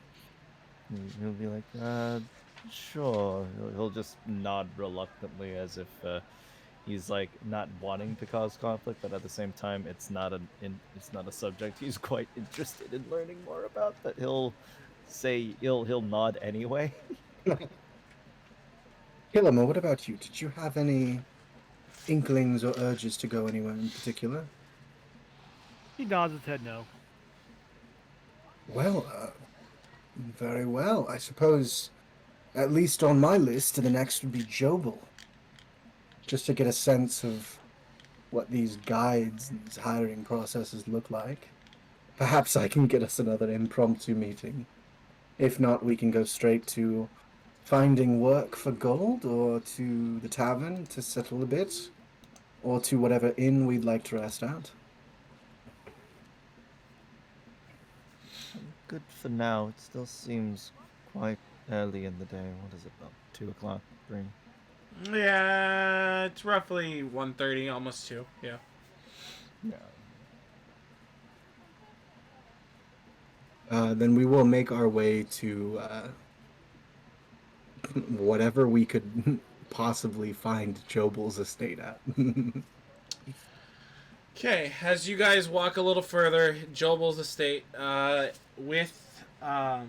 He'll be like, sure. He'll just nod reluctantly as if he's like not wanting to cause conflict, but at the same time, it's not a subject he's quite interested in learning more about. But he'll nod anyway. Kilomur, what about you? Did you have any inklings or urges to go anywhere in particular? He nods his head no. Well, very well. I suppose, at least on my list, the next would be Jobel. Just to get a sense of what these guides and these hiring processes look like. Perhaps I can get us another impromptu meeting. If not, we can go straight to finding work for gold, or to the tavern to settle a bit, or to whatever inn we'd like to rest at. Good for now. It still seems quite early in the day. What is it, about 2 o'clock? 3? Yeah, it's roughly 1:30, almost 2. Yeah. Yeah. Then we will make our way to whatever we could possibly find Jobel's estate at. Okay, as you guys walk a little further, Jobel's estate, with the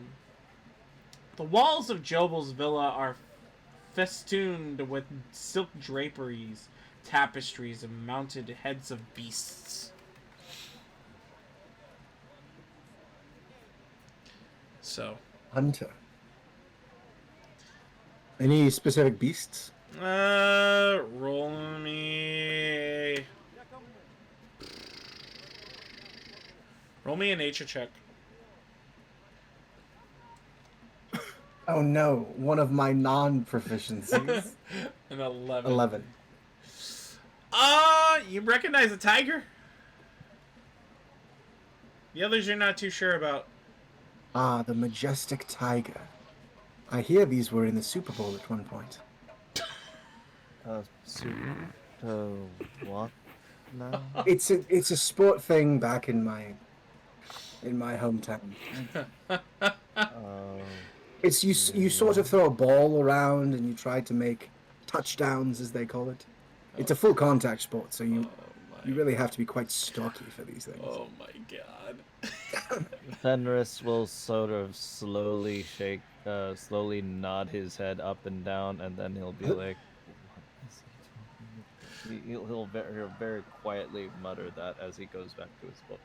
walls of Jobel's villa are festooned with silk draperies, tapestries, and mounted heads of beasts. So, Hunter. Any specific beasts? roll me a nature check. Oh no, one of my non-proficiencies. An 11. 11. You recognize a tiger? The others you're not too sure about. Ah, the majestic tiger. I hear these were in the Super Bowl at one point. Super. What now? It's a sport thing back in my hometown. Oh, It's you sort of throw a ball around and you try to make touchdowns, as they call it. It's a full contact sport, so you really have to be quite stocky for these things. Oh my god. Fenris will sort of slowly nod his head up and down, and then he'll be like, "What is he talking about?" He'll very quietly mutter that as he goes back to his book.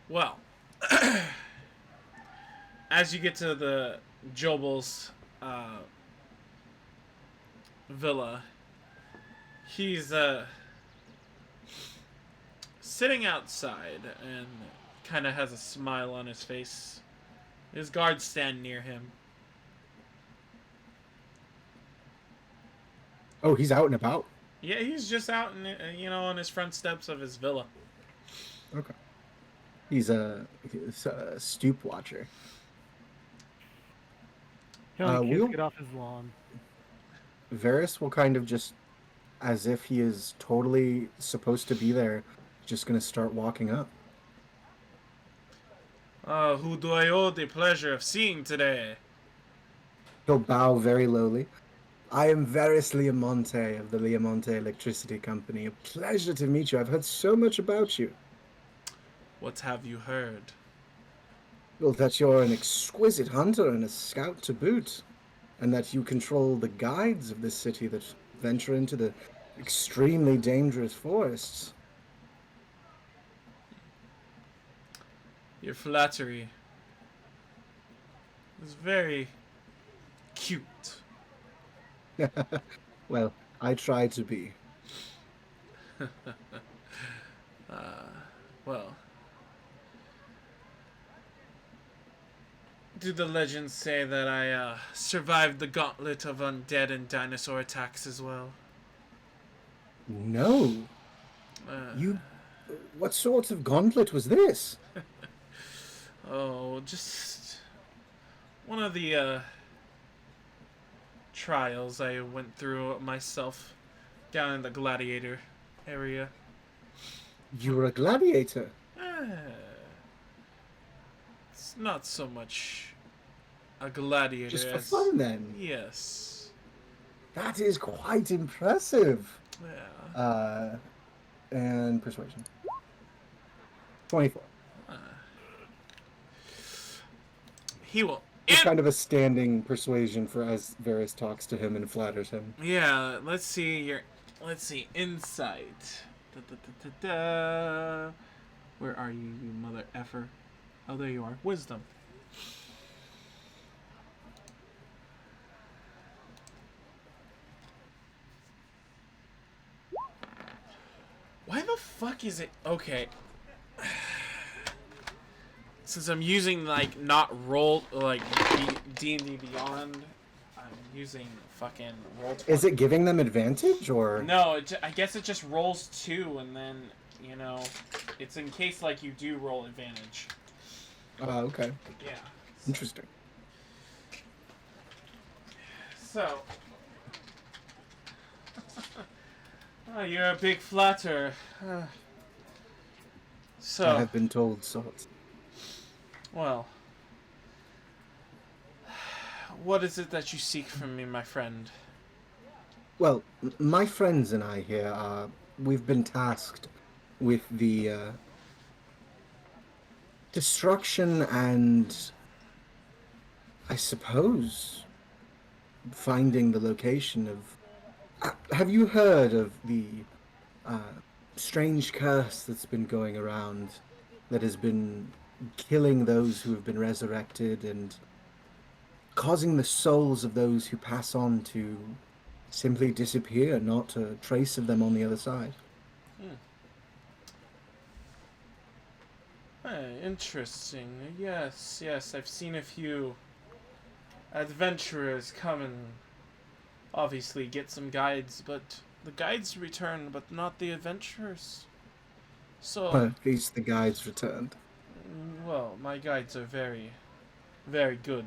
Well, as you get to the Jobel's villa, he's sitting outside and kind of has a smile on his face. His guards stand near him. Oh, he's out and about. Yeah, he's just out in, on his front steps of his villa. Okay. He's a stoop watcher. Tell the kids we'll- get off his lawn. Varys will kind of just, as if he is totally supposed to be there, just gonna start walking up. Who do I owe the pleasure of seeing today? He'll bow very lowly. I am Varys Liamonte of the Liamonte Electricity Company. A pleasure to meet you. I've heard so much about you. What have you heard? Well, that you're an exquisite hunter and a scout to boot, and that you control the guides of this city that venture into the extremely dangerous forests. Your flattery is very cute. Well, I try to be. Well, do the legends say that I survived the gauntlet of undead and dinosaur attacks as well? No. You... What sort of gauntlet was this? Oh, just one of the trials I went through myself down in the gladiator area. You were a gladiator. It's not so much a gladiator Just for as... fun, then. Yes. That is quite impressive. Yeah. And persuasion. 24. He will... It's kind of a standing persuasion for as Varys talks to him and flatters him. Yeah, let's see insight. Da. Where are you, you mother effer? Oh, there you are. Wisdom. Why the fuck is it... Okay. Since I'm using, like, not roll... Like, D&D Beyond, I'm using fucking roll 20. Is it giving them advantage, or...? No, I guess it just rolls 2, and then, it's in case, like, you do roll advantage. Okay. Yeah. Interesting. So... Oh, you're a big flatterer. So... I have been told so. Well... What is it that you seek from me, my friend? Well, my friends and I here we've been tasked with the destruction and, I suppose, finding the location of... have you heard of the strange curse that's been going around that has been killing those who have been resurrected and causing the souls of those who pass on to simply disappear, not a trace of them on the other side? Interesting. Yes, I've seen a few adventurers come and obviously get some guides, but the guides return, but not the adventurers. So, Well, at least the guides returned. well, my guides are very Very good.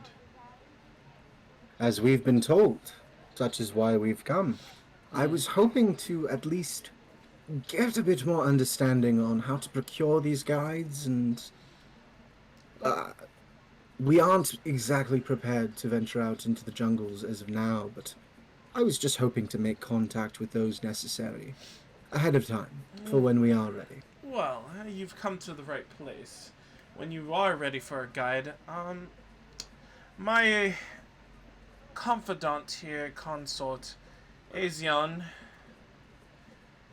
As we've been told, such is why we've come. I was hoping to at least get a bit more understanding on how to procure these guides, and we aren't exactly prepared to venture out into the jungles as of now, but I was just hoping to make contact with those necessary ahead of time for when we are ready. Well, you've come to the right place. When you are ready for a guide, my confidant here, consort, Azion,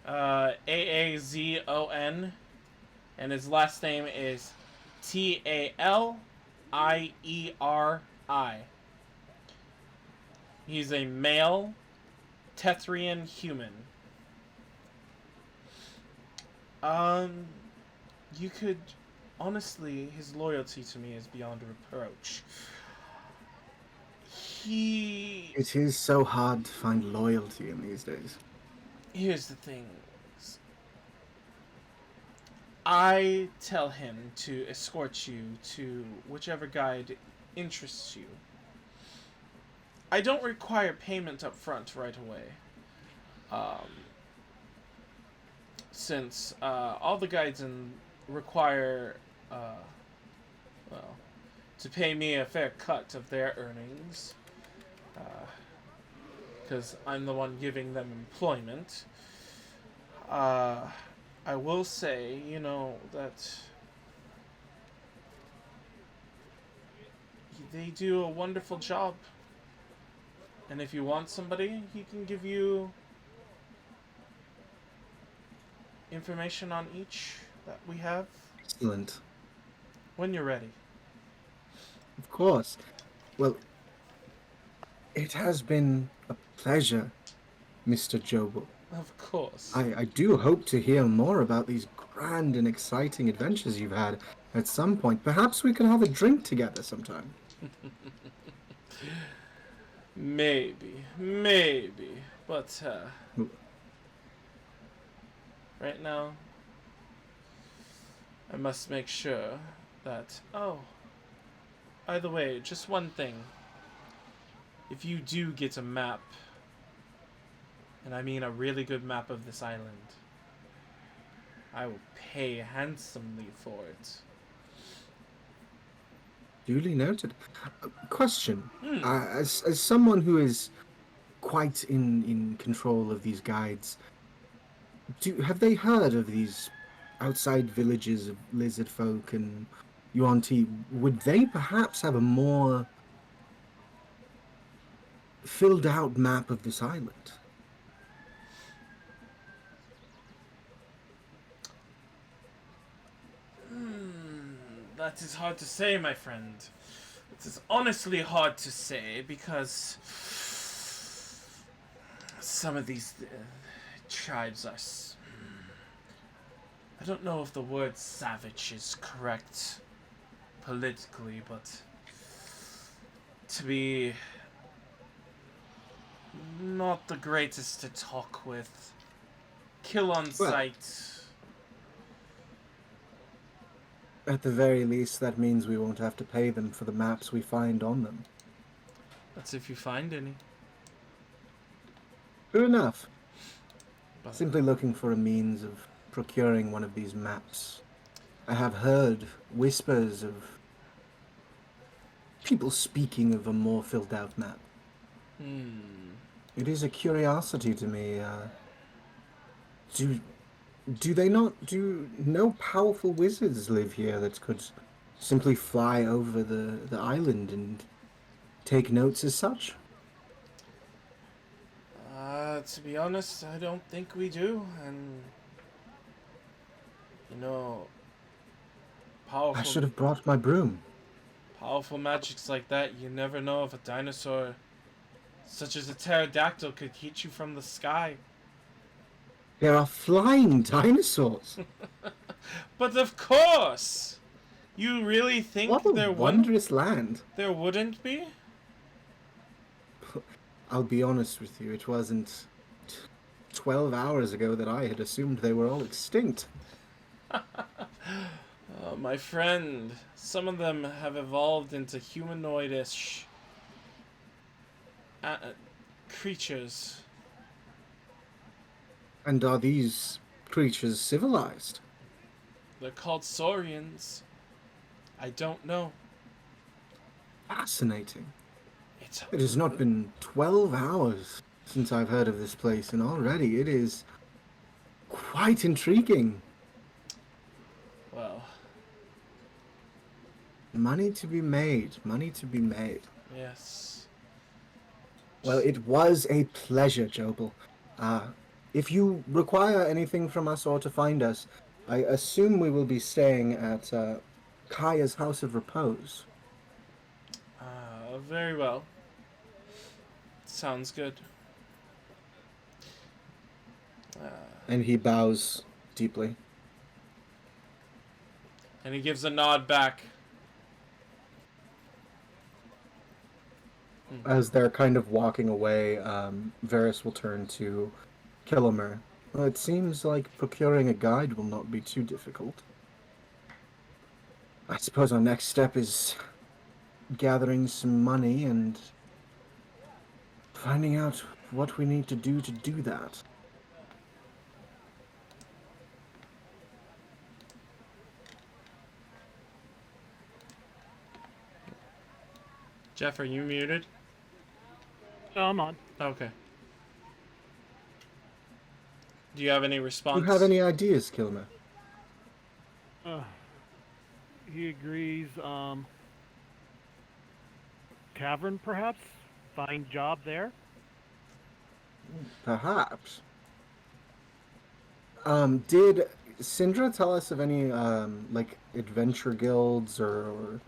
Aazon, and his last name is Tailieri. He's a male Tethrian human. You could... Honestly, his loyalty to me is beyond reproach. It is so hard to find loyalty in these days. Here's the thing. I tell him to escort you to whichever guide interests you. I don't require payment up front right away. Since all the guides require, to pay me a fair cut of their earnings. Because I'm the one giving them employment. I will say, that they do a wonderful job. And if you want somebody, he can give you information on each that we have. Excellent. When you're ready. Of course. Well, it has been a pleasure, Mr. Jobel. Of course. I do hope to hear more about these grand and exciting adventures you've had at some point. Perhaps we could have a drink together sometime. Maybe. But, right now, I must make sure that... Oh, by the way, just one thing. If you do get a map, and I mean a really good map of this island, I will pay handsomely for it. Duly noted. Question. As someone who is quite in control of these guides, have they heard of these outside villages of lizard folk and Yuan-Ti? Would they perhaps have a more filled out map of this island? That is hard to say, my friend. It is honestly hard to say because some of these tribes are... I don't know if the word savage is correct politically, but to be not the greatest to talk with, kill on sight. At the very least, that means we won't have to pay them for the maps we find on them. That's if you find any. True enough. But Simply looking for a means of procuring one of these maps. I have heard whispers of people speaking of a more filled out map. It is a curiosity to me. Do no powerful wizards live here that could simply fly over the island and take notes as such? to be honest, I don't think we do, and powerful. I should have brought my broom. Powerful magics like that, you never know if a dinosaur, such as a pterodactyl, could hit you from the sky. There are flying dinosaurs. But of course! You really think What a there wondrous land. There wouldn't be? I'll be honest with you, it wasn't 12 hours ago that I had assumed they were all extinct. My friend, some of them have evolved into humanoidish creatures. And are these creatures civilized? They're called saurians. I don't know. Fascinating. It's It has not been 12 hours since I've heard of this place, and already it is quite intriguing. well, Money to be made. Money to be made. yes. Well, it was a pleasure, Jobel. If you require anything from us or to find us, I assume we will be staying at Kaya's House of Repose. Very well. Sounds good. And he bows deeply. And he gives a nod back. As they're kind of walking away, Varys will turn to Kilomur. Well, it seems like procuring a guide will not be too difficult. I suppose our next step is gathering some money and finding out what we need to do that. Jeff, are you muted? No, I'm on. Okay. Do you have any Do response? you have any ideas, Kilomur? He agrees. Tavern, perhaps? Find job there? Perhaps. Did Sindra tell us of any like adventure guilds or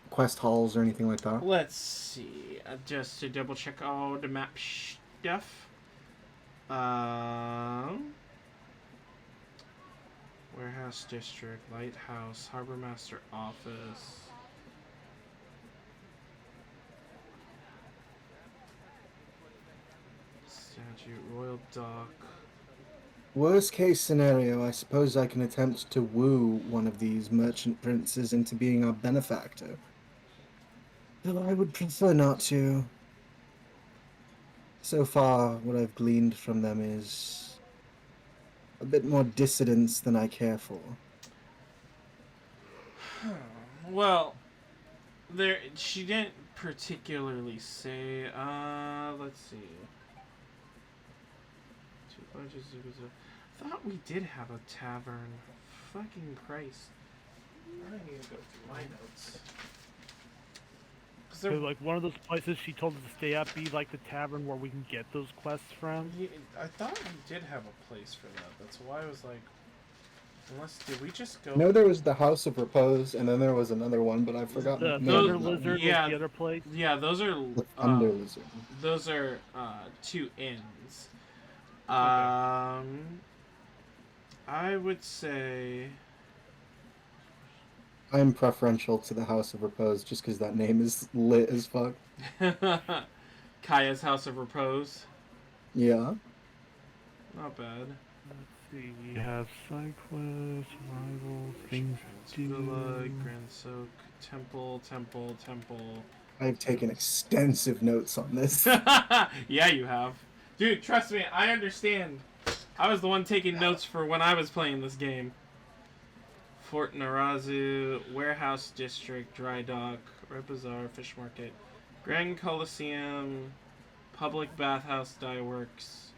quest halls or anything like that? Let's see. Just to double check all the map stuff. Warehouse District, Lighthouse, Harbor Master Office. Statue, Royal Dock. Worst case scenario, I suppose I can attempt to woo one of these merchant princes into being our benefactor. Though I would prefer not to. So far, what I've gleaned from them is a bit more dissidence than I care for. Well, there she didn't particularly say. Let's see. I thought we did have a tavern. Fucking Christ! I need to go through my notes. So, like, one of those places she told us to stay at be like the tavern where we can get those quests from? I thought we did have a place for that. That's why I was like, unless did we just go? No, there was the House of Repose, and then there was another one, but I've forgotten The the name Thunder of that one. Lizard Yeah. was the other place? Yeah, those are The Thunder Lizard. those are two inns. I would say I'm preferential to the House of Repose just because that name is lit as fuck. Kaya's House of Repose. Yeah. Not bad. Let's see, we have side quests, rivals, things to Villa, do. Grand Soak, Temple. I've taken extensive notes on this. Yeah, you have. Dude, trust me, I understand. I was the one taking notes for when I was playing this game. Fort Narazu, Warehouse District, Dry Dock, Red Bazaar, Fish Market, Grand Coliseum, Public Bathhouse, Dye Works,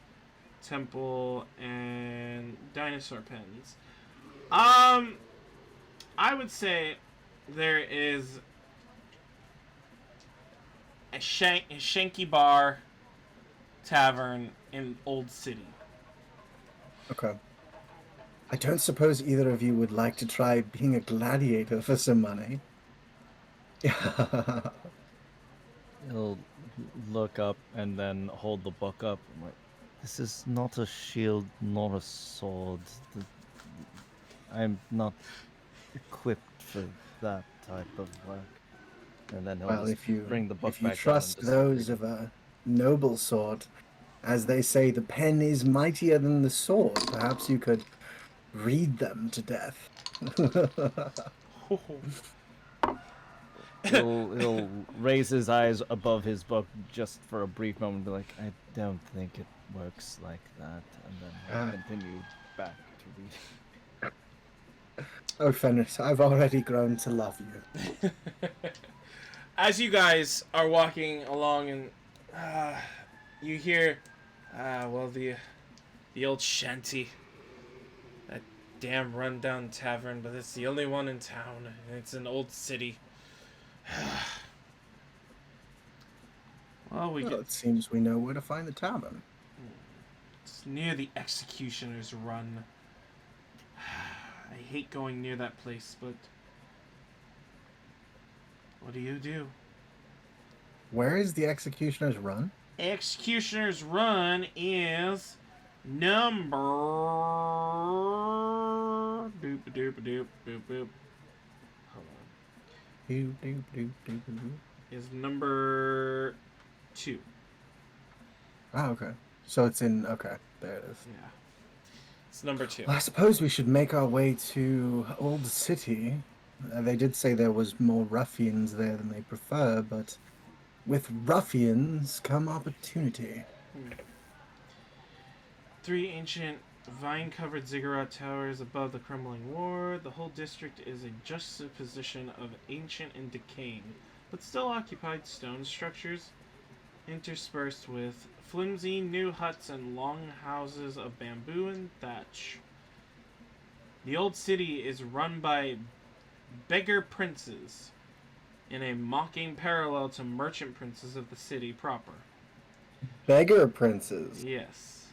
Temple, and Dinosaur Pens. I would say there is a Shanky Bar Tavern in Old City. Okay. I don't suppose either of you would like to try being a gladiator for some money. He'll look up and then hold the book up. I'm like, this is not a shield, not a sword. I'm not equipped for that type of work. And then he'll Well, just if you bring the book if you back down trust and just those read of a noble sort, as they say, the pen is mightier than the sword. Perhaps you could read them to death. He'll raise his eyes above his book just for a brief moment and be like, I don't think it works like that, and then he'll continue back to read. Oh, Fenris, I've already grown to love you. As you guys are walking along, and you hear, well, the old shanty, that damn rundown tavern, but it's the only one in town, and it's an old city. Well, It seems we know where to find the tavern. It's near the Executioner's Run. I hate going near that place, but what do you do? Where is the Executioner's Run? Executioner's Run is number doop doop doop boop boop. Hold on. Is number 2. Oh, okay. So it's in. Okay, there it is. Yeah. It's number 2. Well, I suppose we should make our way to Old City. They did say there was more ruffians there than they prefer, but with ruffians come opportunity. 3 ancient vine-covered ziggurat towers above the crumbling ward. The whole district is a juxtaposition of ancient and decaying, but still occupied stone structures, interspersed with flimsy new huts and long houses of bamboo and thatch. The old city is run by beggar princes, in a mocking parallel to merchant princes of the city proper. Beggar princes. Yes.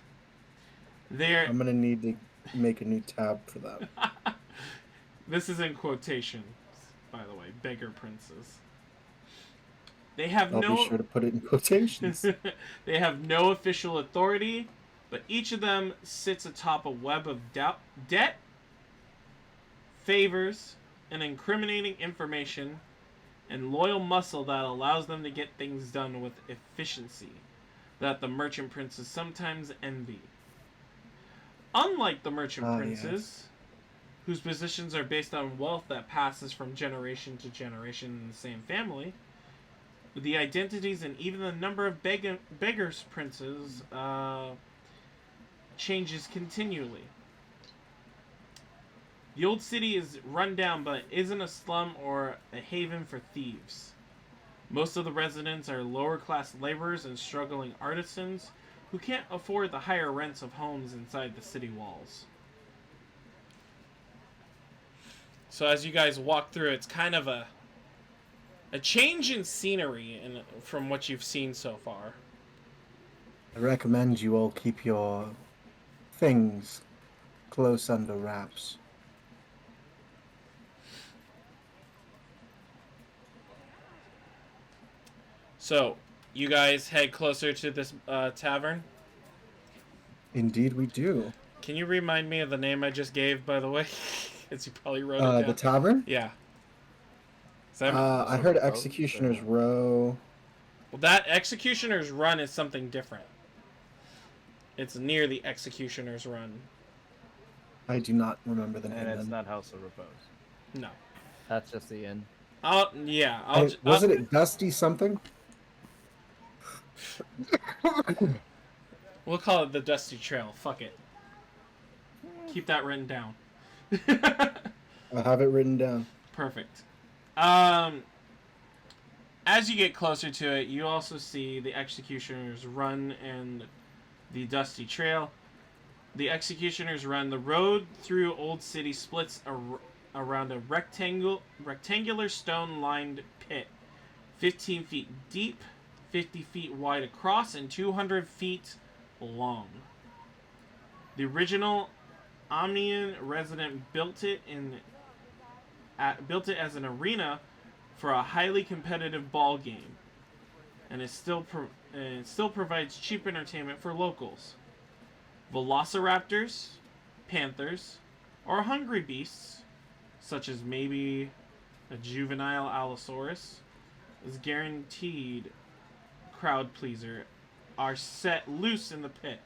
They're... I'm gonna need to make a new tab for that. This is in quotations, by the way. Beggar princes. They have I'll no... be sure to put it in quotations. They have no official authority, but each of them sits atop a web of debt, favors, and incriminating information, and loyal muscle that allows them to get things done with efficiency that the merchant princes sometimes envy. Unlike the merchant princes, whose positions are based on wealth that passes from generation to generation in the same family, the identities and even the number of beggars princes changes continually. The old city is run down, but isn't a slum or a haven for thieves. Most of the residents are lower-class laborers and struggling artisans who can't afford the higher rents of homes inside the city walls. So as you guys walk through, it's kind of a change in scenery from what you've seen so far. I recommend you all keep your things close under wraps. So, you guys head closer to this tavern? Indeed we do. Can you remind me of the name I just gave, by the way? As you probably wrote it down. The tavern? Yeah. I heard Executioner's Row. Well, that Executioner's Run is something different. It's near the Executioner's Run. I do not remember the name. And it's then. not House of Repose. No. That's just the inn. Was it Dusty something? We'll call it the Dusty Trail. Fuck it. Keep that written down. I have it written down. Perfect. As you get closer to it, you also see the Executioner's Run and the Dusty Trail. The Executioner's Run, the road through Old City splits around a rectangular stone-lined pit, 15 feet deep, 50 feet wide across, and 200 feet long. The original Omnian resident built it as an arena for a highly competitive ball game, and it still provides cheap entertainment for locals. Velociraptors, panthers, or hungry beasts, such as maybe a juvenile Allosaurus, is guaranteed crowd pleaser, are set loose in the pit.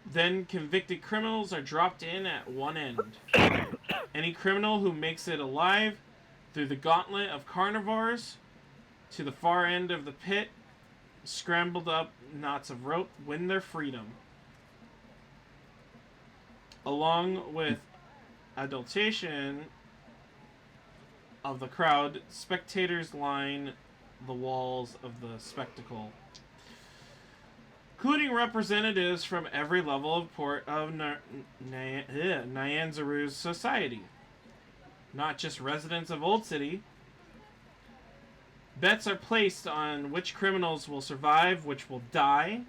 Then convicted criminals are dropped in at one end. Any criminal who makes it alive through the gauntlet of carnivores to the far end of the pit, scrambled up knots of rope, win their freedom. Along with adulation of the crowd, spectators line the walls of the spectacle, including representatives from every level of port of Nyanzaru's society. Not just residents of Old City. Bets are placed on which criminals will survive, which will die,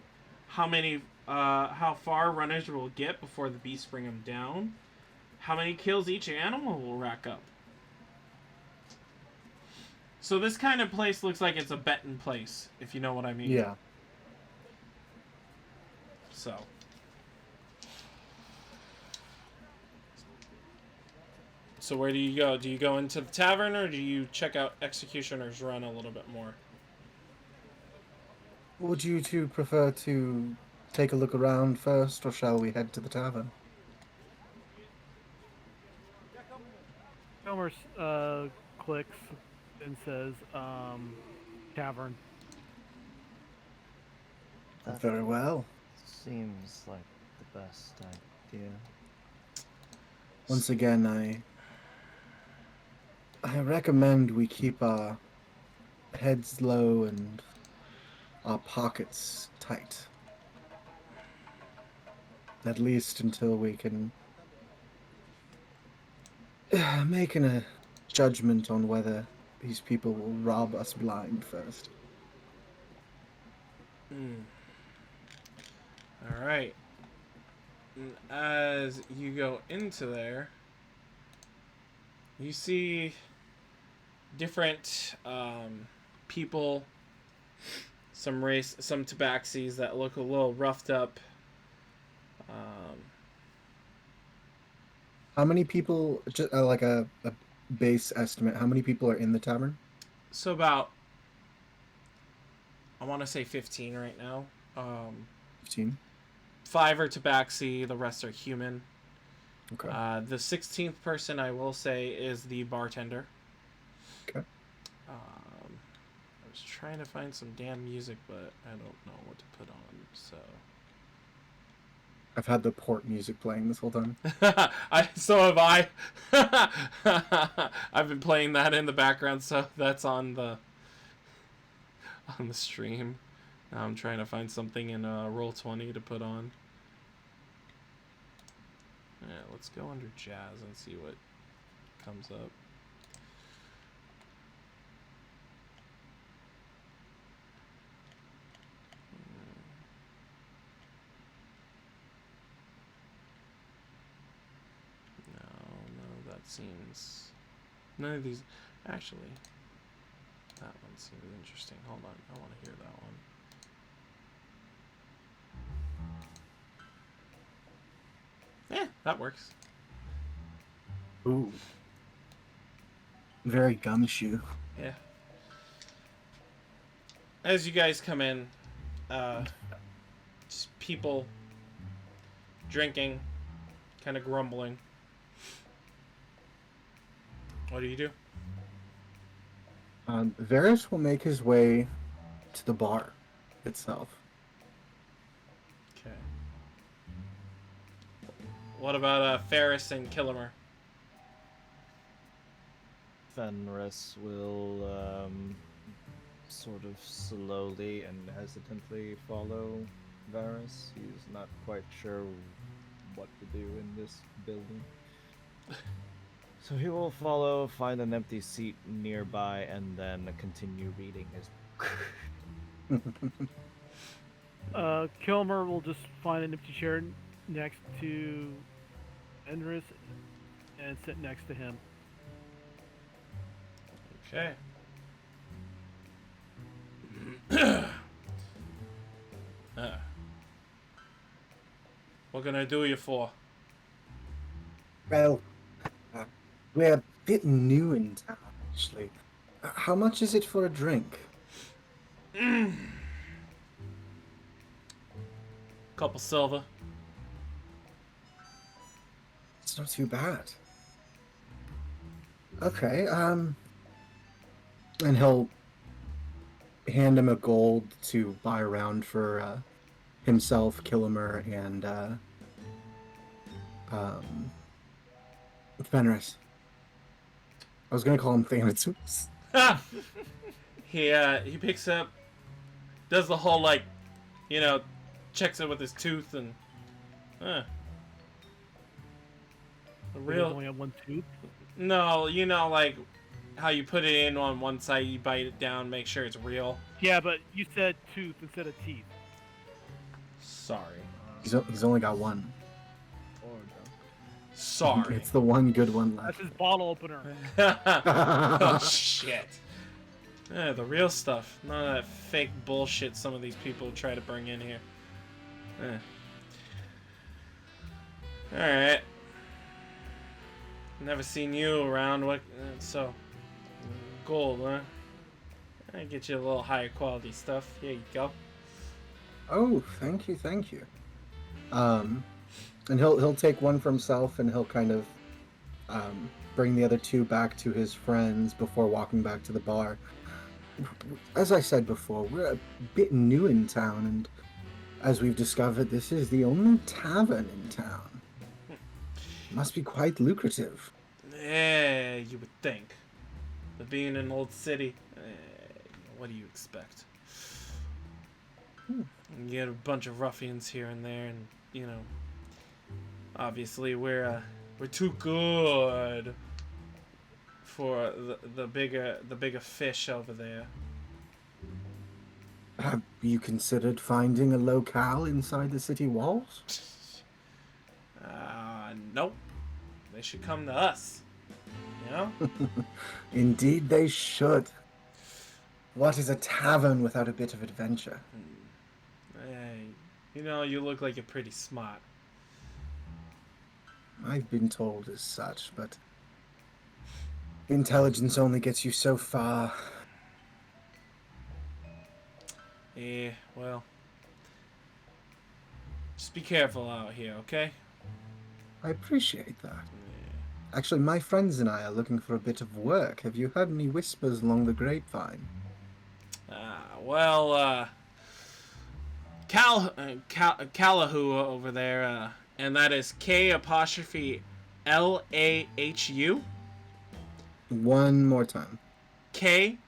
how far runners will get before the beasts bring them down, how many kills each animal will rack up. So this kind of place looks like it's a betting place, if you know what I mean. Yeah. So where do you go? Do you go into the tavern, or do you check out Executioner's Run a little bit more? Would you two prefer to take a look around first, or shall we head to the tavern? Kilomur clicks and says, tavern. That Very well. seems like the best idea. Once again, I recommend we keep our heads low and our pockets tight. At least until we can make a judgment on whether these people will rob us blind first. Alright. As you go into there, you see different people, some tabaxis that look a little roughed up. How many people, just like a base estimate, how many people are in the tavern? So about, I want to say 15 right now. 15? 5 are tabaxi, the rest are human. Okay. The 16th person, I will say, is the bartender. Okay. I was trying to find some damn music, but I don't know what to put on, so... I've had the port music playing this whole time. So have I. I've been playing that in the background, so that's on the stream. Now I'm trying to find something in Roll20 to put on. Yeah, let's go under jazz and see what comes up. No, that seems... None of these... Actually, that one seems interesting. Hold on, I want to hear that one. Yeah, that works. Ooh. Very gumshoe. Yeah. As you guys come in, just people drinking, kind of grumbling. What do you do? Varys will make his way to the bar itself. Okay. What about Ferris and Kilomur? Fenris will sort of slowly and hesitantly follow Varys. He's not quite sure what to do in this building. So he will follow, find an empty seat nearby, and then continue reading his book. Kilmer will just find an empty chair next to Endris and sit next to him. Okay. What can I do you for? Well, we're a bit new in town, actually. How much is it for a drink? Couple silver. That's not too bad. Okay, and he'll hand him a gold to buy around for himself, Kilomur, and Fenris. I was gonna call him Thanatos. He picks up, does the whole like, you know, checks it with his tooth and, the You real. only have one tooth. No, you know, like how you put it in on one side, you bite it down, make sure it's real. Yeah, but you said tooth instead of teeth. Sorry. He's only got one. Sorry. It's the one good one That's left. his bottle opener. Oh shit. Yeah, the real stuff. None of that fake bullshit some of these people try to bring in here. Alright. Never seen you around. What? So, gold, huh? I get you a little higher quality stuff. Here you go. Oh, thank you, thank you. And he'll take one for himself, and he'll kind of bring the other two back to his friends before walking back to the bar. As I said before, we're a bit new in town, and as we've discovered, this is the only tavern in town. Must be quite lucrative. Yeah, you would think. But being in an old city, what do you expect? You get a bunch of ruffians here and there, and you know, obviously we're too good for the bigger fish over there. Have you considered finding a locale inside the city walls? Nope. They should come to us. You know? Indeed they should. What is a tavern without a bit of adventure? Hey, you know, you look like you're pretty smart. I've been told as such, but intelligence only gets you so far. Yeah, well, just be careful out here, okay? I appreciate that. Actually, my friends and I are looking for a bit of work. Have you heard any whispers along the grapevine? Calahu over there, and that is K''Lahu. One more time. K''Lahu.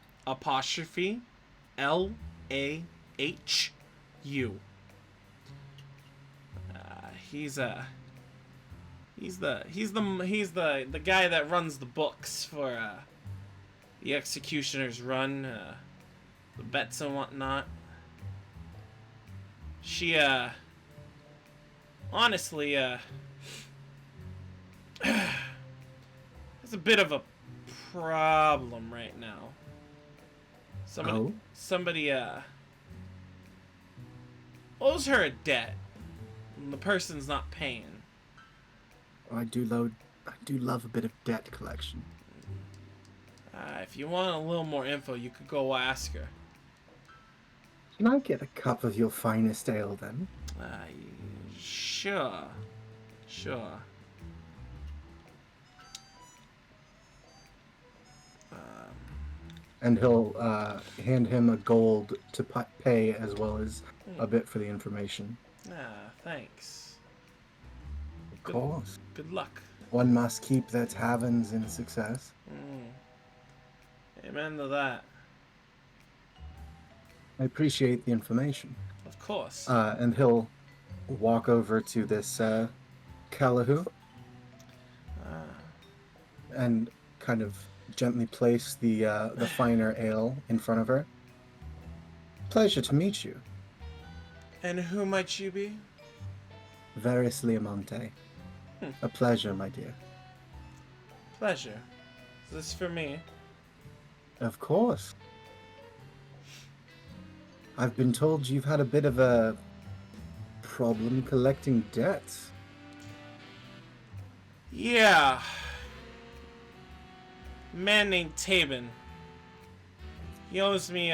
He's the guy that runs the books for the executioner's run, the bets and whatnot. She honestly has a bit of a problem right now. Somebody owes her a debt, and the person's not paying. I do love a bit of debt collection. If you want a little more info, you could go ask her. Can I get a cup of your finest ale then? Sure. And he'll hand him a gold to pay as well as a bit for the information. Thanks. Of course. Good luck. One must keep their taverns in success. Amen to that. I appreciate the information. Of course. And he'll walk over to this Calahu and kind of gently place the finer ale in front of her. Pleasure to meet you. And who might you be? Varys Liamonte. A pleasure, my dear. Pleasure. Is this for me? Of course. I've been told you've had a bit of a problem collecting debts. Yeah. A man named Tabin. He owes me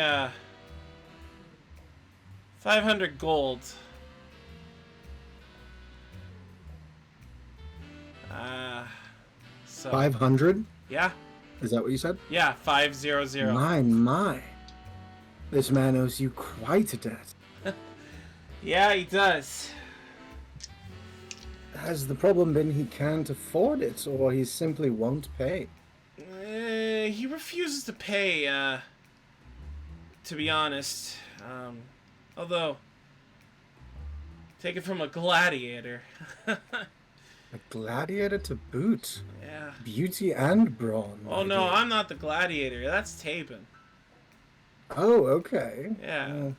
500 gold. So 500? yeah, Is that what you said? yeah, 500. My. This man owes you quite a debt. Yeah, he does. Has the problem been he can't afford it, or he simply won't pay? He refuses to pay, to be honest. Although, take it from a gladiator. A gladiator to boot. Yeah. Beauty and brawn. Oh my no, dear. I'm not the gladiator. That's Tapin. Oh, okay. Yeah.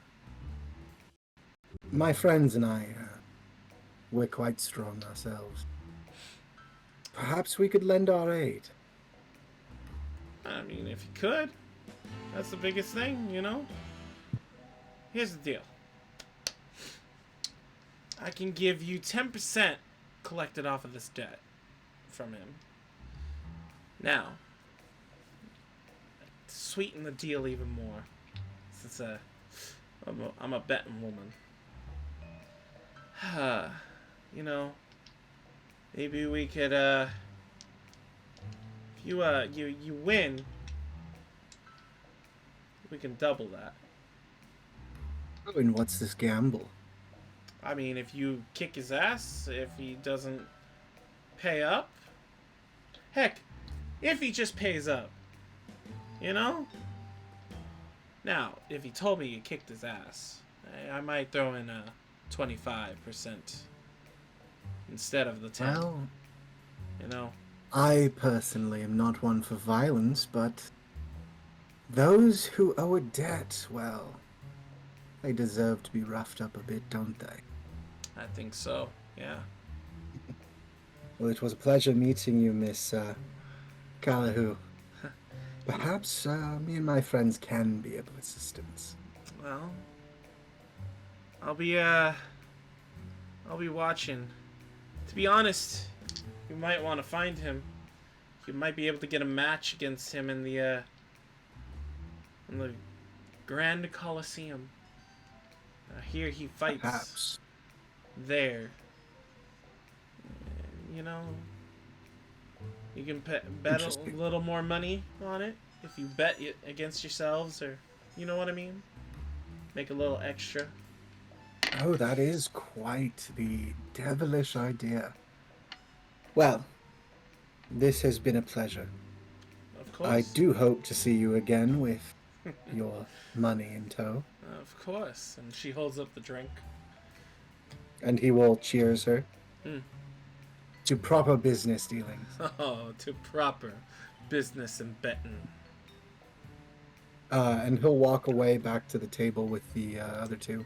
My friends and I, we're quite strong ourselves. Perhaps we could lend our aid. I mean, if you could, that's the biggest thing, you know? Here's the deal. I can give you 10% collected off of this debt from him. Now, to sweeten the deal even more, since I'm a betting woman. You know, maybe we could, if you win, we can double that. Oh, and what's this gamble? I mean, if you kick his ass, if he doesn't pay up, heck, if he just pays up, you know? Now, if he told me you kicked his ass, I might throw in a 25% instead of the 10. Well, You know? I personally am not one for violence, but those who owe a debt, well, they deserve to be roughed up a bit, don't they? I think so, yeah. Well, it was a pleasure meeting you, Miss Calahoo. Perhaps me and my friends can be of assistance. Well, I'll be watching. To be honest, you might want to find him. You might be able to get a match against him in the Grand Coliseum. Here he fights. Perhaps. There. You know, you can bet a Interesting. little more money on it if you bet it against yourselves, or you know what I mean. Make a little extra. Oh, that is quite the devilish idea. Well, this has been a pleasure. Of course. I do hope to see you again with your money in tow. Of course. And she holds up the drink. And he will cheers her. Hmm. To proper business dealings. Oh, to proper business and betting. And he'll walk away back to the table with the other two.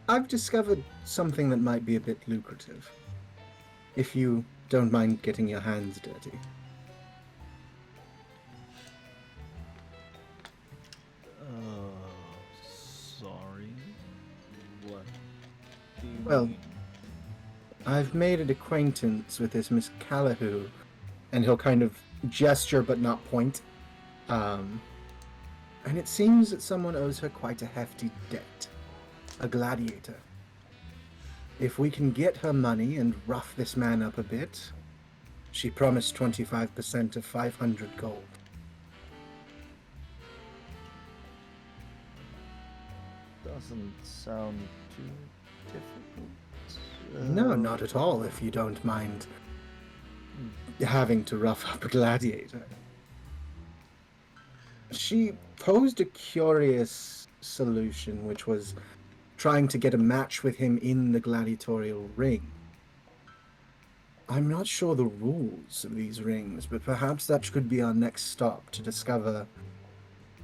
I've discovered something that might be a bit lucrative. If you don't mind getting your hands dirty. Sorry. What do you Well, mean? I've made an acquaintance with this Miss Calahoo, and he'll kind of gesture but not point. And it seems that someone owes her quite a hefty debt. A gladiator. If we can get her money and rough this man up a bit, she promised 25% of 500 gold. Doesn't sound too difficult. No, not at all, if you don't mind having to rough up a gladiator. She posed a curious solution, which was trying to get a match with him in the gladiatorial ring. I'm not sure the rules of these rings, but perhaps that could be our next stop to discover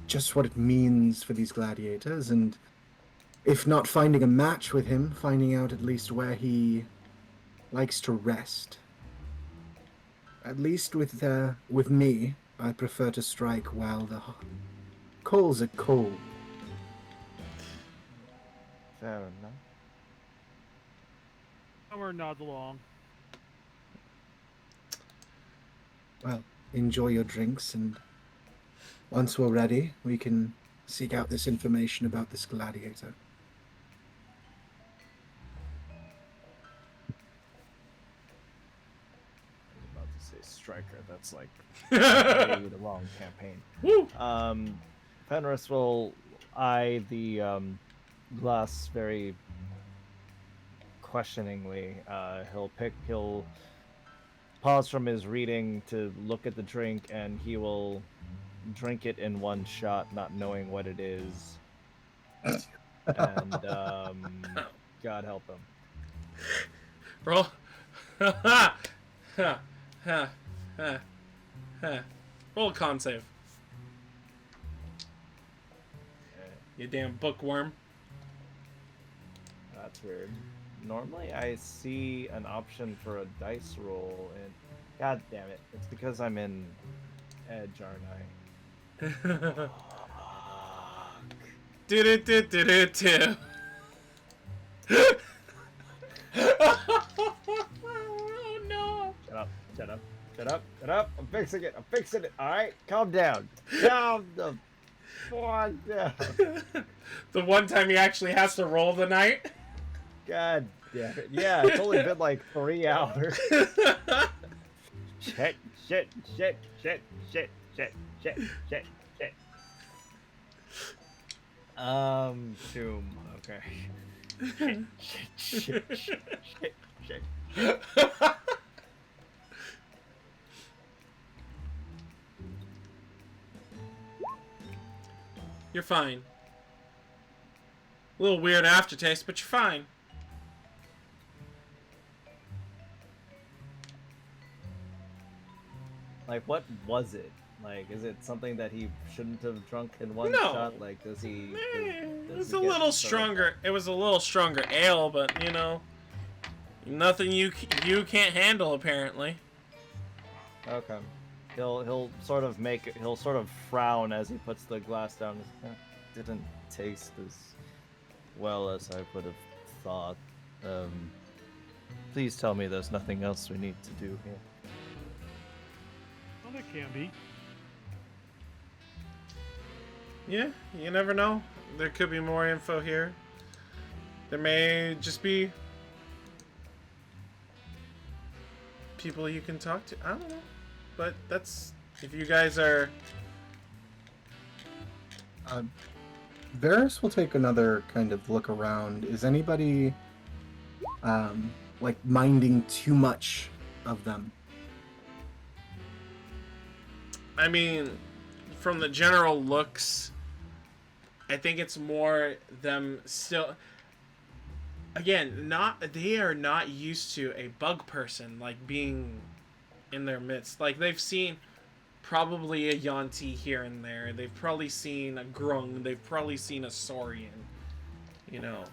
just what it means for these gladiators, and if not finding a match with him, finding out at least where he likes to rest. At least with me, I prefer to strike while the coals are cold. Fair enough. Somewhere nods along. Well, enjoy your drinks, and once we're ready, we can seek out this information about this gladiator. say striker. That's like maybe the wrong campaign. Woo! Fenris will eye the glass very questioningly. He'll pause from his reading to look at the drink, and he will drink it in one shot, not knowing what it is. And God help him. Roll. Roll a con save. You damn bookworm. That's weird. Normally I see an option for a dice roll, and God damn it, it's because I'm in Edge, aren't I? Did it. Oh no. Shut up. I'm fixing it. Alright, calm down. Calm the fuck down. The one time he actually has to roll the night. God damn it. Yeah, it's only been like 3 hours. Shit. Tomb. Okay. Shit. You're fine. A little weird aftertaste, but you're fine. Like, what was it? Like, is it something that he shouldn't have drunk in one No. shot? Like, does he? It was he a get little sort of- stronger. It was a little stronger ale, but you know, nothing you can't handle apparently. Okay. He'll sort of frown as he puts the glass down. Didn't taste as well as I would have thought. Please tell me there's nothing else we need to do here. Well, there can be. Yeah, you never know. There could be more info here. There may just be people you can talk to. I don't know. But that's if you guys are. Varys will take another kind of look around. Is anybody like minding too much of them? I mean, from the general looks, I think it's more them still. Again, they are not used to a bug person like being in their midst. Like they've seen probably a Yanti here and there. They've probably seen a Grung. They've probably seen a Saurian. You know.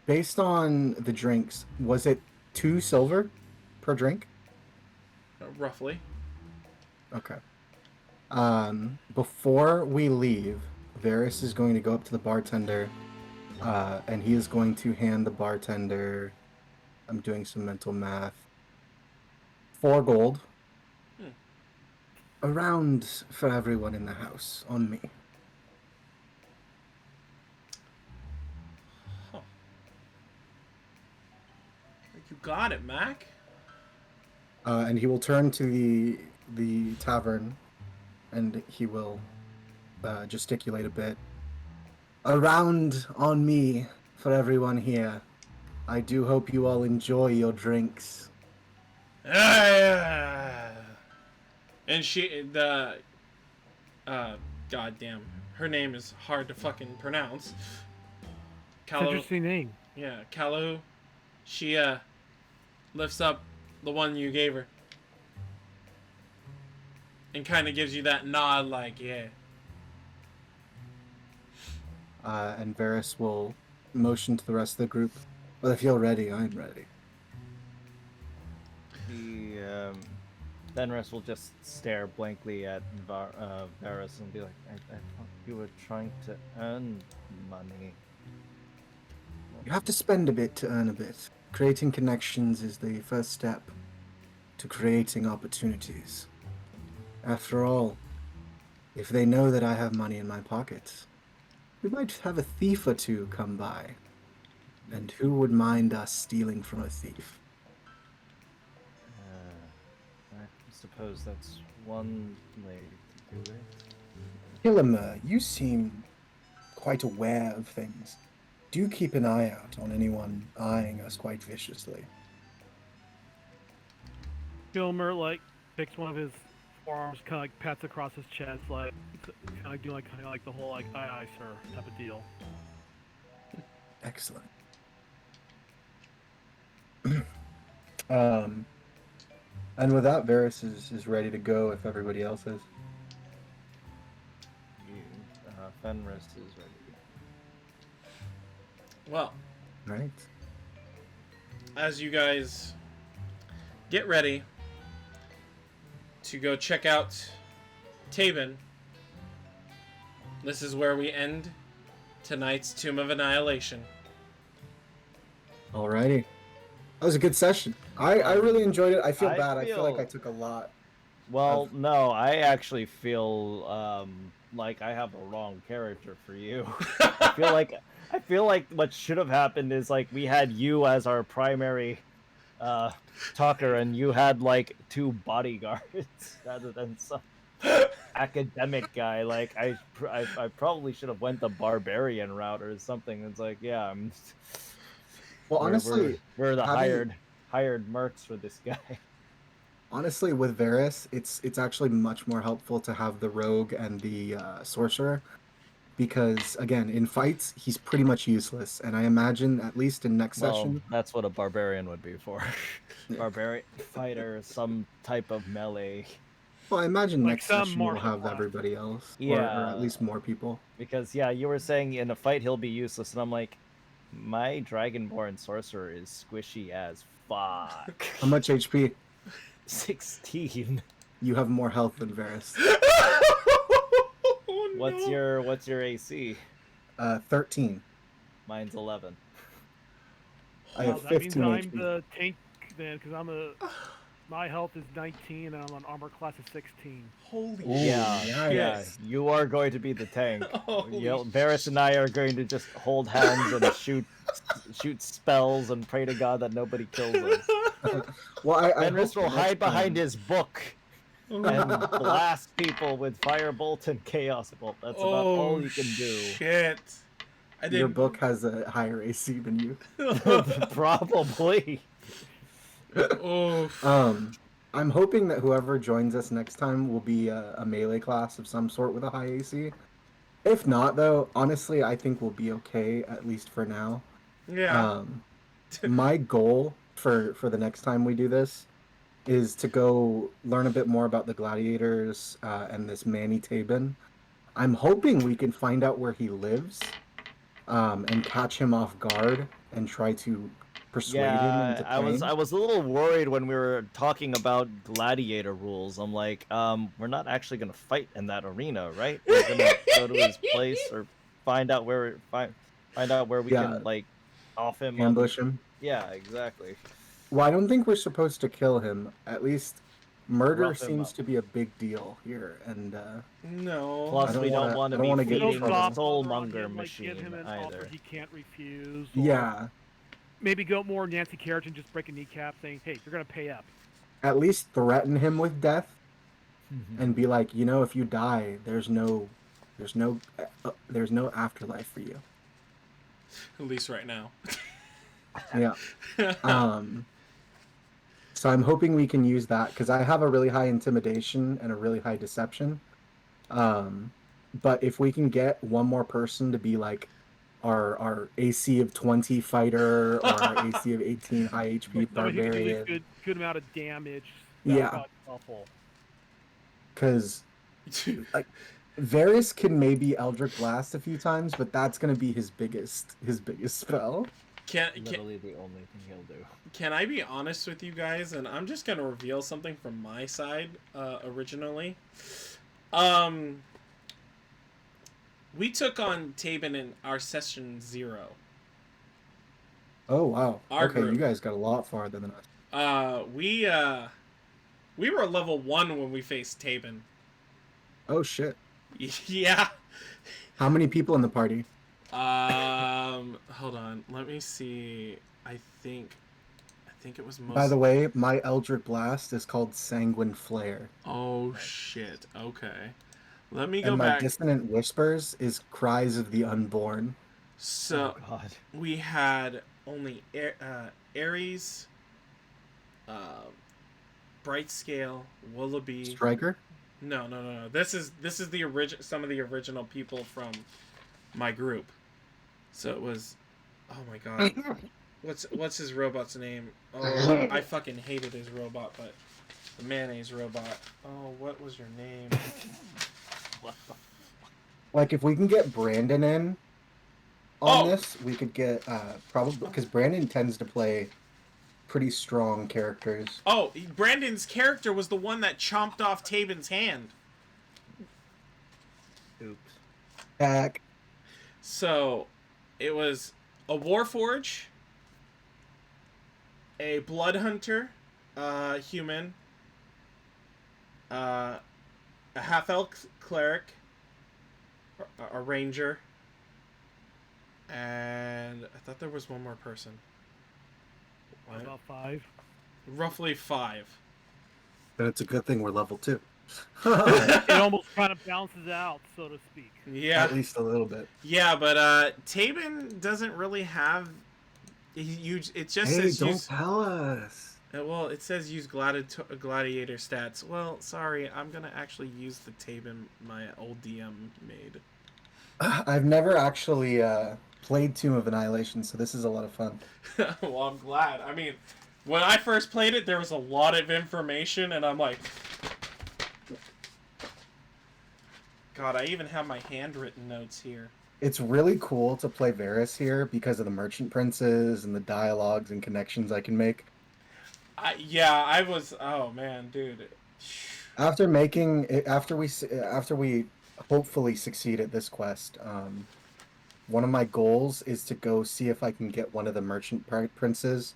Based on the drinks, was it 2 silver per drink? Roughly. Okay. Before we leave, Varys is going to go up to the bartender, and he is going to hand the bartender. I'm doing some mental math. 4 gold. Around for everyone in the house, on me. Huh. You got it, Mac. And he will turn to the tavern, and he will gesticulate a bit. Around on me for everyone here. I do hope you all enjoy your drinks. And goddamn, her name is hard to fucking pronounce. Interesting name. Yeah, Kalu. She lifts up the one you gave her. And kind of gives you that nod like, yeah. And Varys will motion to the rest of the group. Well, if you're ready, I'm ready. Fenris will just stare blankly at Varys and be like, I thought you were trying to earn money. You have to spend a bit to earn a bit. Creating connections is the first step to creating opportunities. After all, if they know that I have money in my pockets, we might have a thief or two come by. And who would mind us stealing from a thief? suppose that's one way to do it. Kilomur, you seem quite aware of things. Do keep an eye out on anyone eyeing us quite viciously. Kilmer like picks one of his forearms, kind of like pats across his chest, like kind of doing like the whole like aye aye sir type of deal. Excellent. And with that, Varys is ready to go if everybody else is. Fenris is ready. Well, Right. as you guys get ready to go check out Tabin, this is where we end tonight's Tomb of Annihilation. Alrighty. That was a good session. I really enjoyed it. I feel I bad. I feel like I feel- took a lot. Well, no, I actually feel like I have the wrong character for you. I feel like what should have happened is like we had you as our primary talker, and you had like 2 bodyguards rather than some academic guy. Like I probably should have went the barbarian route or something. It's like, yeah, Well, honestly, we're the having- hired mercs for this guy. honestly, with Varys, it's actually much more helpful to have the rogue and the sorcerer, because again, in fights, he's pretty much useless. And I imagine, at least in next Well, session, that's what a barbarian would be for. Yeah. Barbarian fighter, some type of melee. well, I imagine Like next some session we'll martial have art. everybody else, or Yeah. at least more people. Because yeah, you were saying in a fight he'll be useless, and I'm like, my dragonborn sorcerer is squishy as fuck. How much HP? 16. You have more health than Varys. Oh, What's no. your AC? 13. Mine's 11. I Well, have that 15 means I'm HP. the tank then, because my health is 19 and I'm on armor class of 16. Holy Ooh, Yeah, shit. yeah, you are going to be the tank. Holy Varys and I are going to just hold hands and shoot spells and pray to God that nobody kills us. Well, I Fenris hope will hide next behind time- his book and blast people with firebolt and chaos bolt. That's about all you can do. Shit. I didn't... Your book has a higher AC than you. Probably. Oof. I'm hoping that whoever joins us next time will be a melee class of some sort with a high AC. If not, though, honestly, I think we'll be okay, at least for now. Yeah. My goal for the next time we do this is to go learn a bit more about the gladiators and this Manny Tabin. I'm hoping we can find out where he lives and catch him off guard and try to persuade him into I was playing. a little worried when we were talking about gladiator rules. I'm like, we're not actually gonna fight in that arena, right? We're gonna go to his place or find out where we Yeah. can like off him. Ambush him. Yeah, exactly. Well, I don't think we're supposed to kill him. At least murder Rough him seems up. to be a big deal here, and No. Plus, I don't we don't wanna- want I to don't wanna be get in feeding trouble. the Softball around soulmonger him, like, give machine him an either. offer he can't refuse. Or yeah, Maybe go more Nancy Carriage and just break a kneecap, saying, "Hey, you're gonna pay up." at least threaten him with death and be like, if you die, there's no afterlife for you. At least right now. Yeah. So I'm hoping we can use that because I have a really high intimidation and a really high deception. But if we can get one more person to be like our AC of 20 fighter or our AC of 18 high HP Somebody who can do at barbarian, least good amount of damage. Yeah. That's awful. because Varys can maybe Eldritch Blast a few times, but that's gonna be his biggest spell. Can Literally the only thing he'll do. Can I be honest with you guys? And I'm just gonna reveal something from my side. Originally, we took on Tabin in our session 0. Oh wow. Our Okay, group. you guys got a lot farther than us. We were level 1 when we faced Tabin. Oh shit. Yeah. How many people in the party? Hold on. Let me see. I think think it was most. By the way, my Eldritch Blast is called Sanguine Flare. Oh shit. Okay. Let me go And my back. Dissonant Whispers is Cries of the Unborn. So Oh God. we had only Ares, Bright Scale, Wallaby. Striker? No. This is the some of the original people from my group. So it was, oh my god, what's his robot's name? Oh, I fucking hated his robot, but the mayonnaise robot. Oh, what was your name? Like, if we can get Brandon in on this, we could get, probably, because Brandon tends to play pretty strong characters. Oh, Brandon's character was the one that chomped off Tabin's hand. Oops. Back. So, it was a Warforge, a Blood Hunter, human, a half-elf cleric, a ranger, and I thought there was one more person. What? About 5. Roughly 5. But it's a good thing we're level 2. It almost kind of balances out, so to speak. Yeah. At least a little bit. Yeah, but Tabin doesn't really have. It just Hey, says don't use. tell us. Well, it says use gladiator stats. Well, sorry, I'm gonna actually use the Tabin my old DM made. I've never actually played Tomb of Annihilation, so this is a lot of fun. Well, I'm glad. I mean, when I first played it, there was a lot of information, and I'm like, God, I even have my handwritten notes here. It's really cool to play Varys here because of the merchant princes and the dialogues and connections I can make. I was. Oh man, dude. After we hopefully succeed at this quest, one of my goals is to go see if I can get one of the merchant princes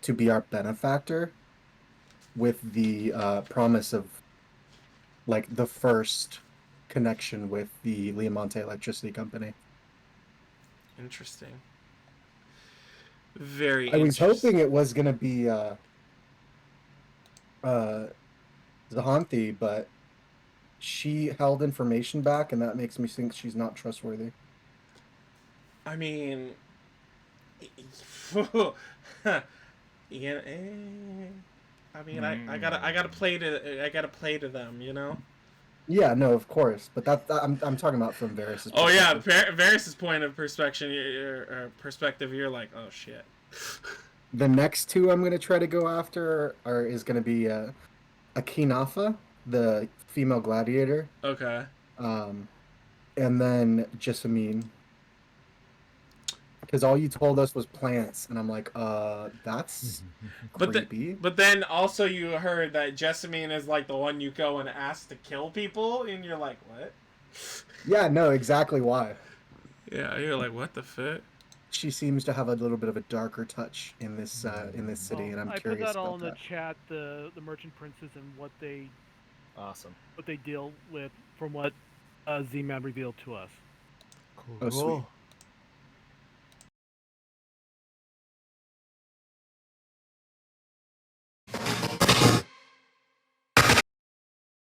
to be our benefactor, with the promise of like the first connection with the Leamonte Electricity Company. Interesting. Very. I was hoping it was gonna be Zahanthi, but she held information back, and that makes me think she's not trustworthy. I mean, yeah. I mean, I gotta play to them, you know. Yeah, no, of course, but I'm talking about from Varys'. Oh yeah, Varys' point of perspective, you're like, oh shit. The next two I'm gonna try to go after is gonna be Akinafa, the female gladiator, Okay. and then Jessamine. Because all you told us was plants, and I'm like, that's creepy. But then also you heard that Jessamine is like the one you go and ask to kill people, and you're like, what? Yeah, no, exactly why. Yeah, you're like, what the fuck? She seems to have a little bit of a darker touch in this city, and I'm I curious put that all about in the that. chat, the merchant princes and what they Awesome. deal with from what Z-Man revealed to us. Oh, sweet.